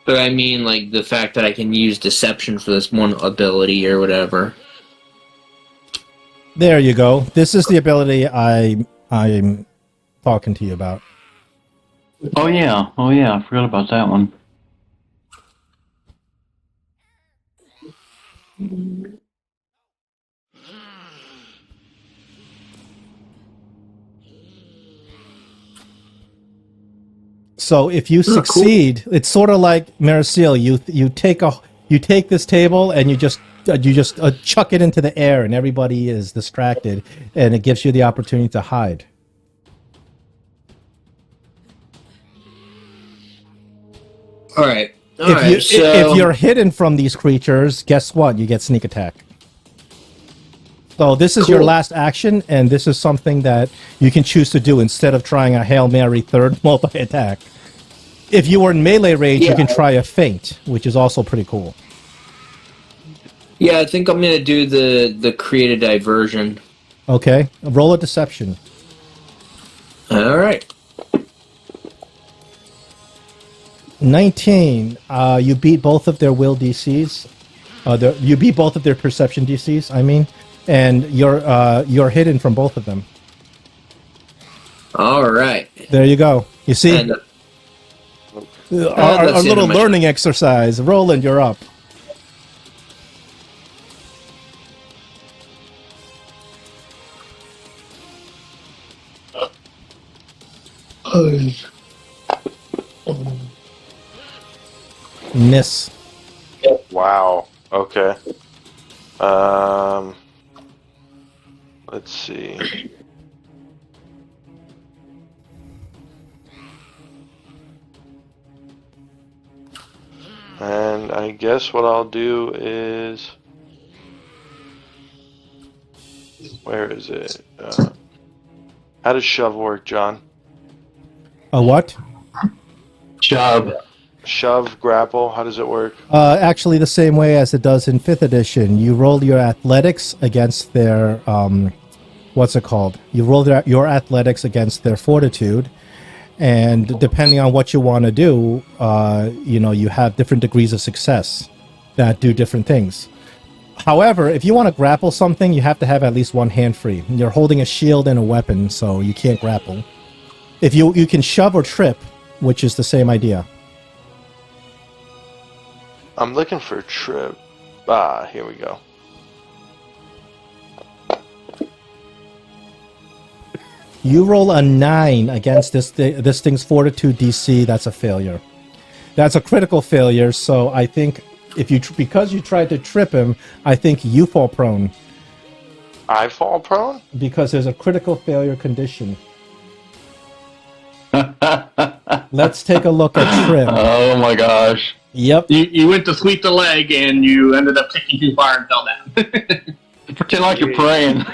But I mean, like, the fact that I can use deception for this one ability or whatever. There you go. This is the ability I'm talking to you about. Oh yeah, I forgot about that one. So if you succeed, it's sort of like Maricil. You take this table and you just chuck it into the air, and everybody is distracted, and it gives you the opportunity to hide. All right. If you're hidden from these creatures, guess what? You get sneak attack. So this is your last action, and this is something that you can choose to do instead of trying a Hail Mary third multi-attack. If you were in melee range, you can try a feint, which is also pretty cool. Yeah, I think I'm going to do the create a diversion. Okay, roll a deception. All right. 19. You beat both of their will DCs. You beat both of their perception DCs, I mean. And you're hidden from both of them. All right. There you go. You see? And, our little learning exercise. Roland, you're up. Miss. Wow. Okay. Let's see. And I guess what I'll do is... Where is it? How does shove work, John? A what? Shove. Shove, grapple, how does it work? Actually, the same way as it does in 5th edition. You roll your athletics against their... what's it called? You roll your athletics against their fortitude. And depending on what you want to do, you have different degrees of success that do different things. However, if you want to grapple something, you have to have at least one hand free. You're holding a shield and a weapon, so you can't grapple. If you can shove or trip, which is the same idea. I'm looking for a trip. Ah, here we go. You roll a 9 against this thing's fortitude DC. That's a failure. That's a critical failure. So I think because you tried to trip him, I think you fall prone. I fall prone? Because there's a critical failure condition. Let's take a look at trip. Oh my gosh. Yep. You went to sweep the leg and you ended up kicking too far and fell down. Pretend like you're praying.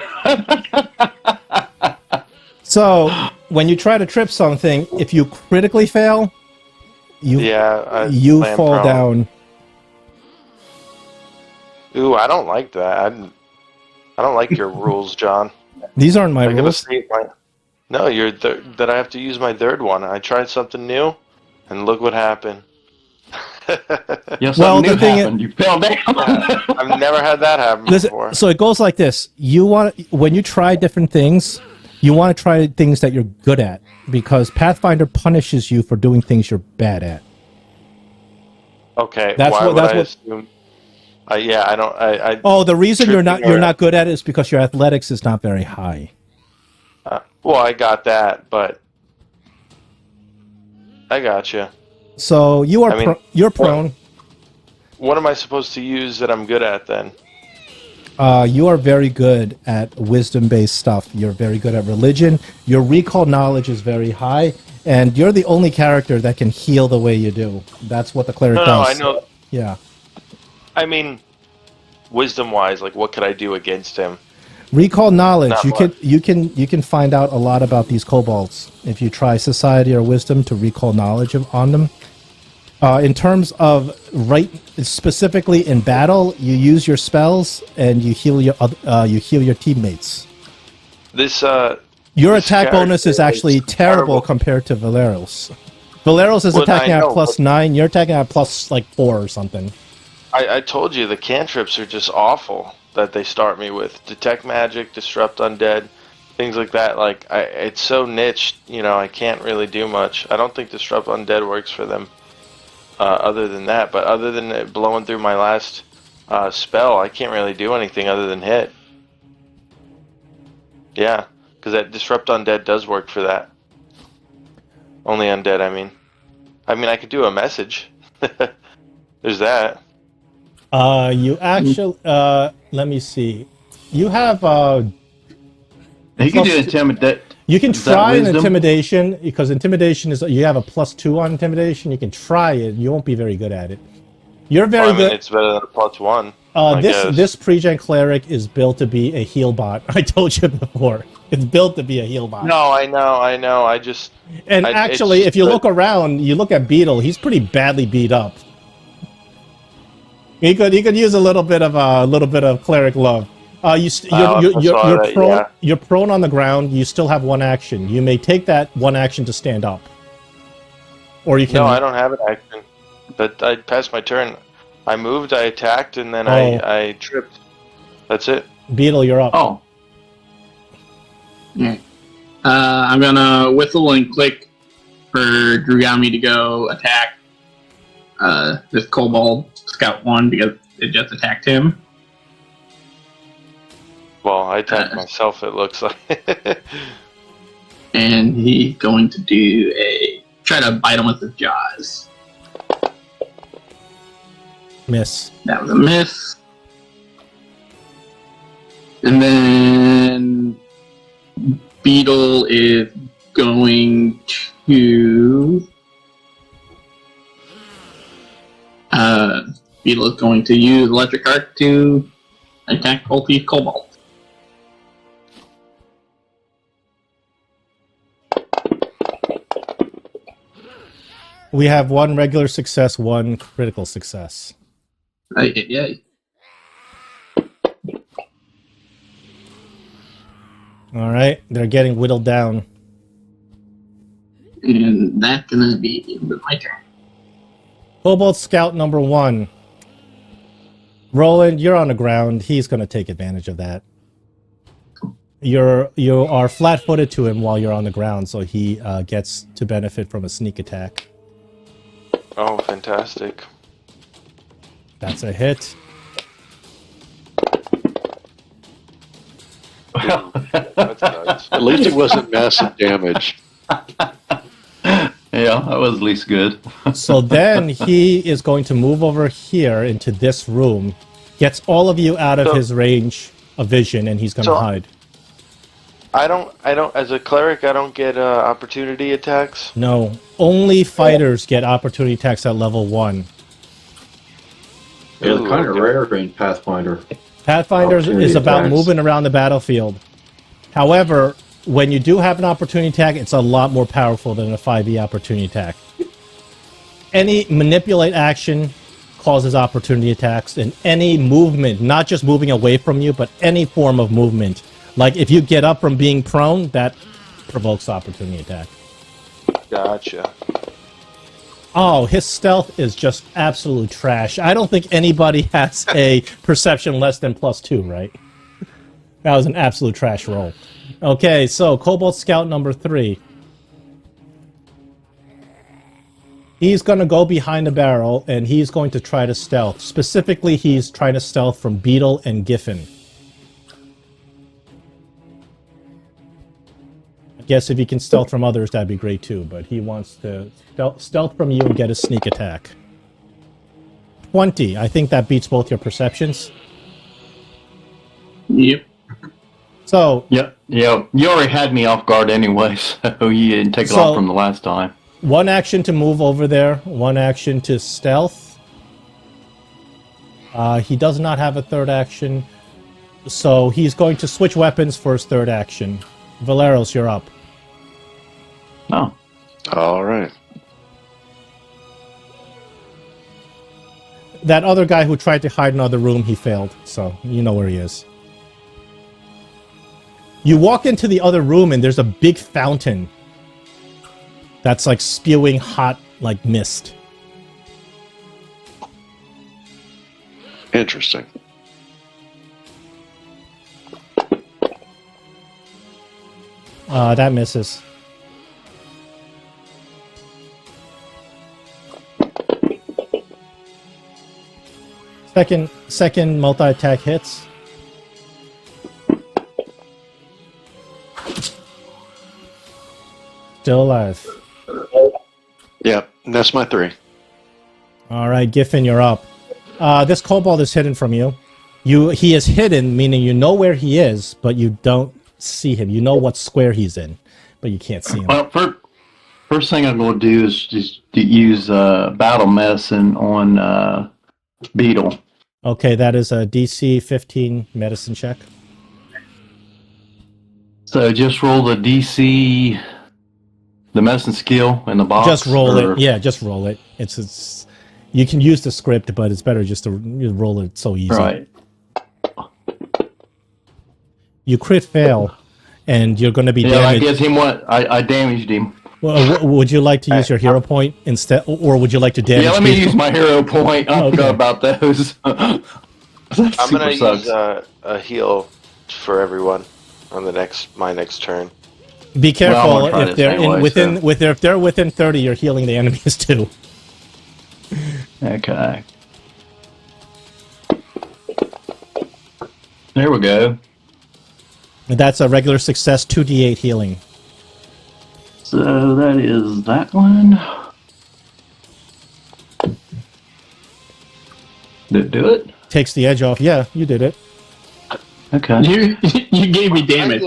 So, when you try to trip something, if you critically fail, you fall prone. down. Ooh, I don't like that. I don't like your rules, John. These aren't my I gotta rules. state No, that I have to use my third one. I tried something new, and look what happened. Yes, Well, something the new thing happened. You fell down. I've never had that happen before. So it goes like this. When you try different things, you want to try things that you're good at, because Pathfinder punishes you for doing things you're bad at. Okay, That's why what- would that's I what- assume? I don't. Oh, the reason you're tripping not good at it is because your athletics is not very high. Well, I got that, but I got you. So you're prone. What am I supposed to use that I'm good at then? You are very good at wisdom-based stuff. You're very good at religion. Your recall knowledge is very high, and you're the only character that can heal the way you do. That's what the cleric No, does. I know. Yeah. I mean, wisdom-wise, like what could I do against him? Recall knowledge. Not You can find out a lot about these kobolds if you try society or wisdom to recall knowledge on them. In terms of specifically in battle, you use your spells and you heal your teammates. Your attack bonus is actually terrible compared to Valero's. Valero's is attacking at +9. You're attacking at plus like 4 or something. I told you the cantrips are just awful that they start me with. Detect magic, disrupt undead, things like that. Like it's so niched, I can't really do much. I don't think disrupt undead works for them. Other than that, but other than it blowing through my last spell, I can't really do anything other than hit. Yeah, because that disrupt undead does work for that. Only undead, I mean. I could do a message. There's that. You actually, let me see. You have, You can do intimidate. you can Is that try an wisdom? intimidation, because intimidation is, you have a +2 on intimidation. You can try it. You won't be very good at it. You're very good. It's better than a +1. I guess. This pregen cleric is built to be a heal bot. I told you before. It's built to be a heal bot. No, I know. I just. And actually, if you look around, you look at Beetle. He's pretty badly beat up. He could use a little bit of cleric love. You're prone on the ground. You still have one action. You may take that one action to stand up, or you can. No, I don't have an action. But I passed my turn. I moved, I attacked, and then I tripped. That's it. Beetle, you're up. Oh, Yeah. I'm gonna whistle and click for Drugami to go attack this kobold scout 1 because it just attacked him. Well, I attacked myself, it looks like. And he's going to try to bite him with his jaws. Miss. That was a miss. And then Beetle is going to use Electric Arc to attack both these kobolds. We have one regular success, one critical success. Yeah. All right, they're getting whittled down. And that's gonna be my turn. Kobold Scout number 1. Roland, you're on the ground. He's going to take advantage of that. You are flat-footed to him while you're on the ground, so he gets to benefit from a sneak attack. Oh, fantastic. That's a hit. That's nice. At least it wasn't massive damage. yeah, that was at least good. So then he is going to move over here into this room, gets all of you out of his range of vision, and he's going to hide. I don't, as a cleric, I don't get opportunity attacks. No, only fighters get opportunity attacks at level 1. Yeah, it's kind of rare in Pathfinder. Pathfinder is Opportunity about attacks. moving around the battlefield. However, when you do have an opportunity attack, it's a lot more powerful than a 5e opportunity attack. Any manipulate action causes opportunity attacks, and any movement, not just moving away from you, but any form of movement. Like if you get up from being prone, that provokes opportunity attack. Gotcha. Oh, his stealth is just absolute trash. I don't think anybody has a perception less than +2, right? That was an absolute trash roll. Okay, so Kobold Scout number 3. He's going to go behind the barrel, and he's going to try to stealth. Specifically, he's trying to stealth from Beetle and Giffen. I guess if he can stealth from others, that'd be great too, but he wants to stealth from you and get a sneak attack. 20. I think that beats both your perceptions. Yep. So, Yeah. You already had me off guard anyway, so you didn't take it off from the last time. one action to move over there, one action to stealth. He does not have a third action. So he's going to switch weapons for his third action. Valeros, you're up. Oh. All right. That other guy who tried to hide in another room, he failed. So you know where he is. You walk into the other room and there's a big fountain that's like spewing hot like mist. Interesting. That misses. Second multi-attack hits. Still alive. Yep, that's my 3. All right, Giffen, you're up. This kobold is hidden from you. He is hidden, meaning you know where he is, but you don't see him. You know what square he's in, but you can't see him. Well, first thing I'm going to do is just to use battle medicine on Beetle. Okay, that is a DC 15 medicine check. So just roll the DC, the medicine skill in the box. Just roll it. Yeah, just roll it. It's you can use the script, but it's better just to roll it. So easy. Right. You crit fail, and you're going to be Yeah, damaged. I guess I damaged him. Well, would you like to use your hero point instead, or would you like to damage? Yeah, let me people? use my hero point. I Okay. forgot about those. I'm gonna use a heal for everyone on my next turn. Be careful Well, I'm gonna try if this they're anyway, if they're within 30, you're healing the enemies too. Okay. There we go. That's a regular success, 2d8 healing. So that is that one. Did it do it? Takes the edge off. Yeah, you did it. Okay. You gave me damage.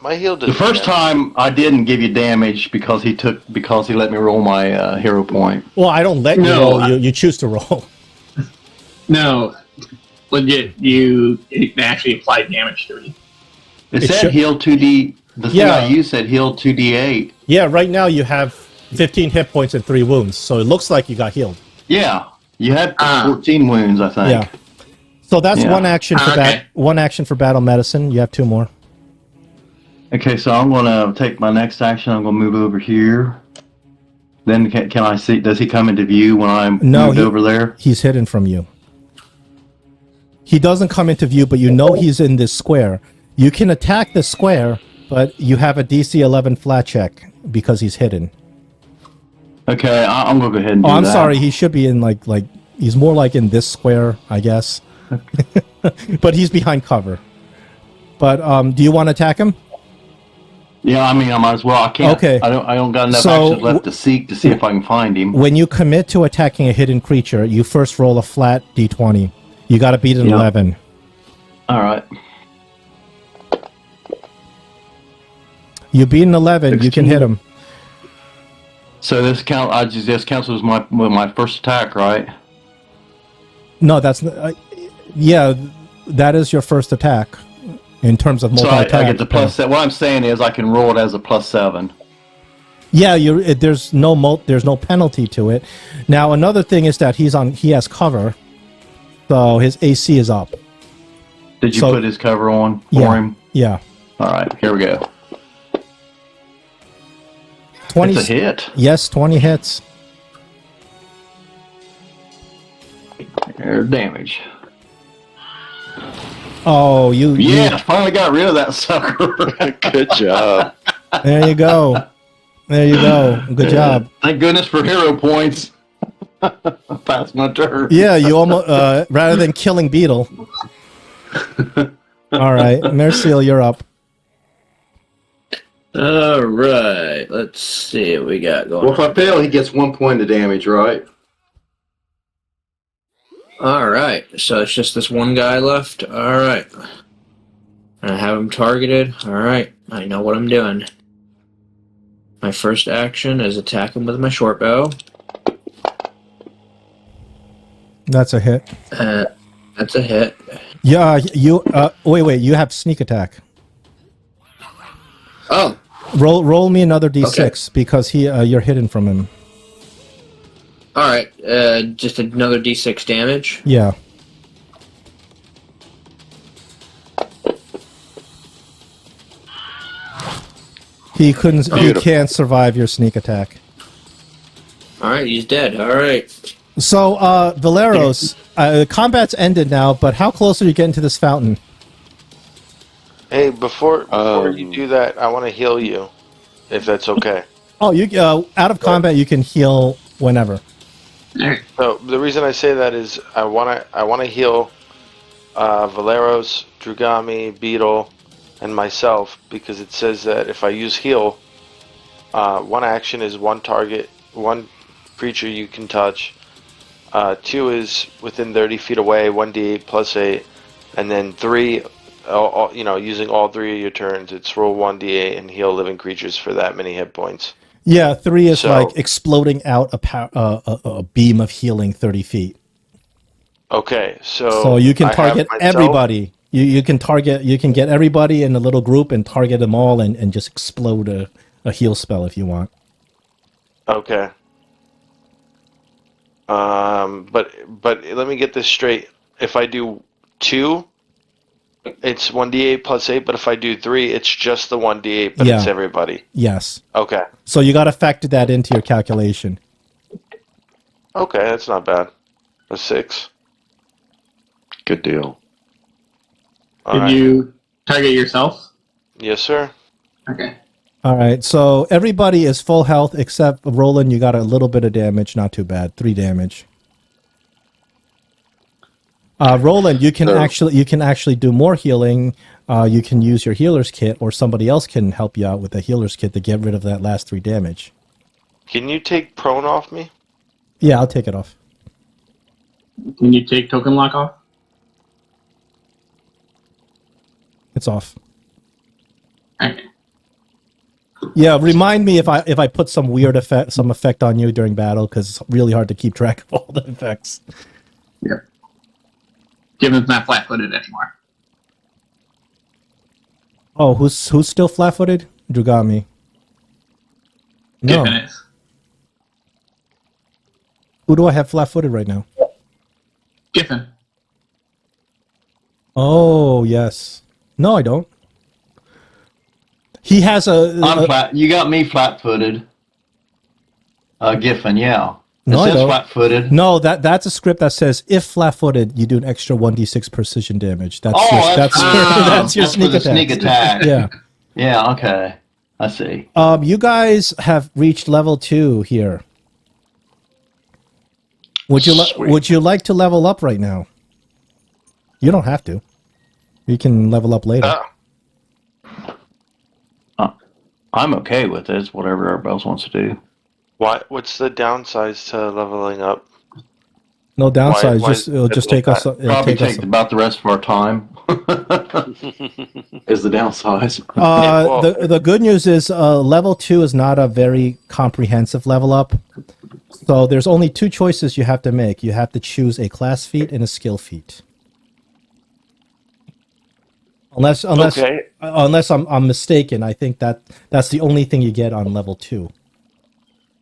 My heal The doesn't. first time I didn't give you damage because he let me roll my hero point. Well, I don't let you No, roll. You choose to roll. No, legit. It actually applied damage to me. It It said should- heal 2d. The thing Yeah. I used said heal 2d8. Yeah, right now you have 15 hit points and 3 wounds, so it looks like you got healed. Yeah, you had 14 wounds, I think. Yeah. So that's Yeah. one action for Okay. one action for battle medicine. You have 2 more. Okay, so I'm gonna take my next action. I'm gonna move over here. Then can I see? Does he come into view when I'm moved over there? He's hidden from you. He doesn't come into view, but you know he's in this square. You can attack the square, but you have a DC 11 flat check because he's hidden. Okay, I'm gonna go ahead and do Oh, I'm that. sorry. He should be in like he's more like in this square, I guess. But he's behind cover. But do you want to attack him? Yeah, I mean, I might as well. I can't. Okay. I don't got enough So, actions left to seek to see if I can find him. When you commit to attacking a hidden creature, you first roll a flat d20. You got to beat an Yeah. 11. All right. You beat an 11, you can 16. hit him. So this counts as my first attack, right? No, that's yeah, that is your first attack in terms of So multi-attack. I get the plus. What I'm saying is I can roll it as a +7. Yeah, there's no penalty to it. Now another thing is that he has cover, so his AC is up. Did you So- put his cover on for Yeah. him? Yeah, All right, here we go. 20. It's a hit. Yes, 20 hits. There's damage. Oh, Yeah, finally got rid of that sucker. Good job. There you go. There you go. Good job. Thank goodness for hero points. That's my turn. Yeah, you almost rather than killing Beetle. All right, Merciel, you're up. All right, let's see what we got going. Well, if I fail, he gets 1 point of damage, right? All right, so it's just this one guy left. All right, I have him targeted. All right, I know what I'm doing. My first action is attack him with my short bow. That's a hit. That's a hit. Yeah, you. Wait. You have sneak attack. Oh, Roll me another d6 because you're hidden from him. all right. Just another d6 damage. Yeah. He couldn't. He Beautiful. can't survive your sneak attack. All right, he's dead. All right. So, Valeros, combat's ended now, but how close are you getting to this fountain? Hey, before you do that, I want to heal you, if that's okay. Oh, you out of combat, you can heal whenever. So the reason I say that is I want to heal Valeros, Drugami, Beetle, and myself because it says that if I use heal, one action is one target, one creature you can touch. 2 is within 30 feet away, 1d8 plus 8, and then 3, using all 3 of your turns, it's roll 1d8 and heal living creatures for that many hit points. Yeah, 3 is like exploding out a beam of healing 30 feet. Okay, So you can target everybody. You can get everybody in a little group and target them all and just explode a heal spell if you want. Okay. But let me get this straight. If I do 2, it's 1d8 plus 8, but if I do 3, it's just the 1d8, but it's everybody. Yes. Okay. So you got to factor that into your calculation. Okay, that's not bad. A 6. Good deal. Did you target yourself? Yes, sir. Okay. All right. So everybody is full health except Roland. You got a little bit of damage. Not too bad. 3 damage. Roland, you can actually do more healing. You can use your healer's kit, or somebody else can help you out with the healer's kit to get rid of that last 3 damage. Can you take prone off me? Yeah, I'll take it off. Can you take token lock off? It's off. Okay. Yeah, remind me if I put some weird effect on you during battle, because it's really hard to keep track of all the effects. Yeah. Given's not flat-footed anymore. Oh, who's still flat-footed? Drugami. No. Given is. Who do I have flat-footed right now? Giffen. Oh, yes. No, I don't. He has I'm flat. You got me flat-footed. Giffen, yeah. No, It I says don't. flat-footed. No, that's a script that says if flat-footed, you do an extra 1d6 precision damage. That's That's your for sneak the attack. sneak attack. Yeah. Yeah, okay. I see. You guys have reached level 2 here. Would you like to level up right now? You don't have to. You can level up later. I'm okay with this, whatever everybody else wants to do. What's the downsides to leveling up? No downsides. why It'll just take us. Probably take about the rest of our time. Is the downside. The good news is level 2 is not a very comprehensive level up. So there's only 2 choices you have to make. You have to choose a class feat and a skill feat. Unless I'm mistaken, I think that's the only thing you get on level 2.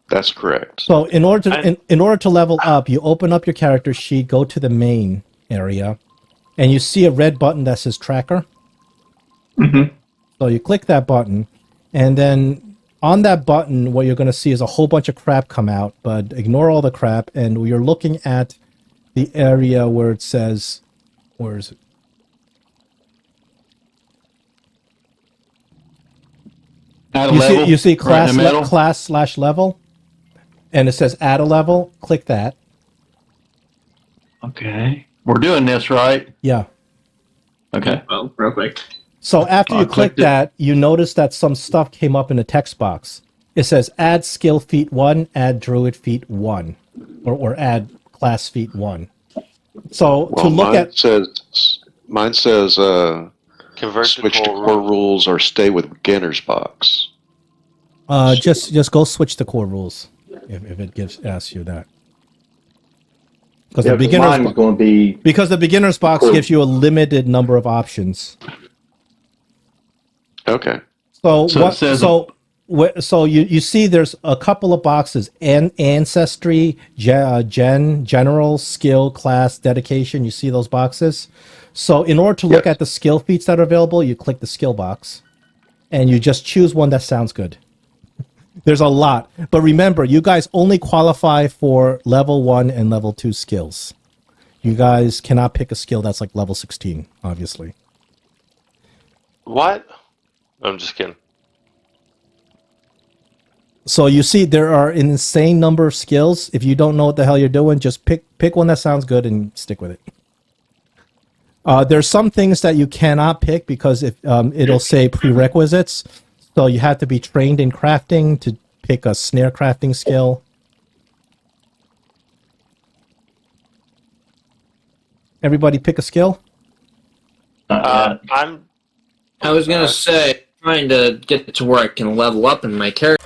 That's correct. So in order to level up, you open up your character sheet, go to the main area, and you see a red button that says tracker. Mm-hmm. So you click that button, and then on that button, what you're going to see is a whole bunch of crap come out, but ignore all the crap, and you're looking at the area where it says, where is it? You see class/level, and it says add a level. Click that. Okay. We're doing this, right? Yeah. Okay. Well, real quick. So after you click that, you notice that some stuff came up in the text box. It says add skill feat 1, add druid feat 1, or add class feat 1. So to look at mine says Convert switch to core rules or stay with beginner's box. just go switch to core rules if it asks you that. Because Yeah, 'cause mine was going to be because the beginner's box Cool. gives you a limited number of options. Okay. So, So it what? says- So you see, there's a couple of boxes: ancestry, general, skill, class, dedication. You see those boxes. So in order to look Yes. at the skill feats that are available, you click the skill box, and you just choose one that sounds good. There's a lot, but remember, you guys only qualify for level 1 and level 2 skills. You guys cannot pick a skill that's like level 16, obviously. What? I'm just kidding. So you see, there are an insane number of skills. If you don't know what the hell you're doing, just pick one that sounds good and stick with it. There's some things that you cannot pick because if it'll say prerequisites, so you have to be trained in crafting to pick a snare crafting skill. Everybody pick a skill. I'm I was gonna say, trying to get to where I can level up in my character.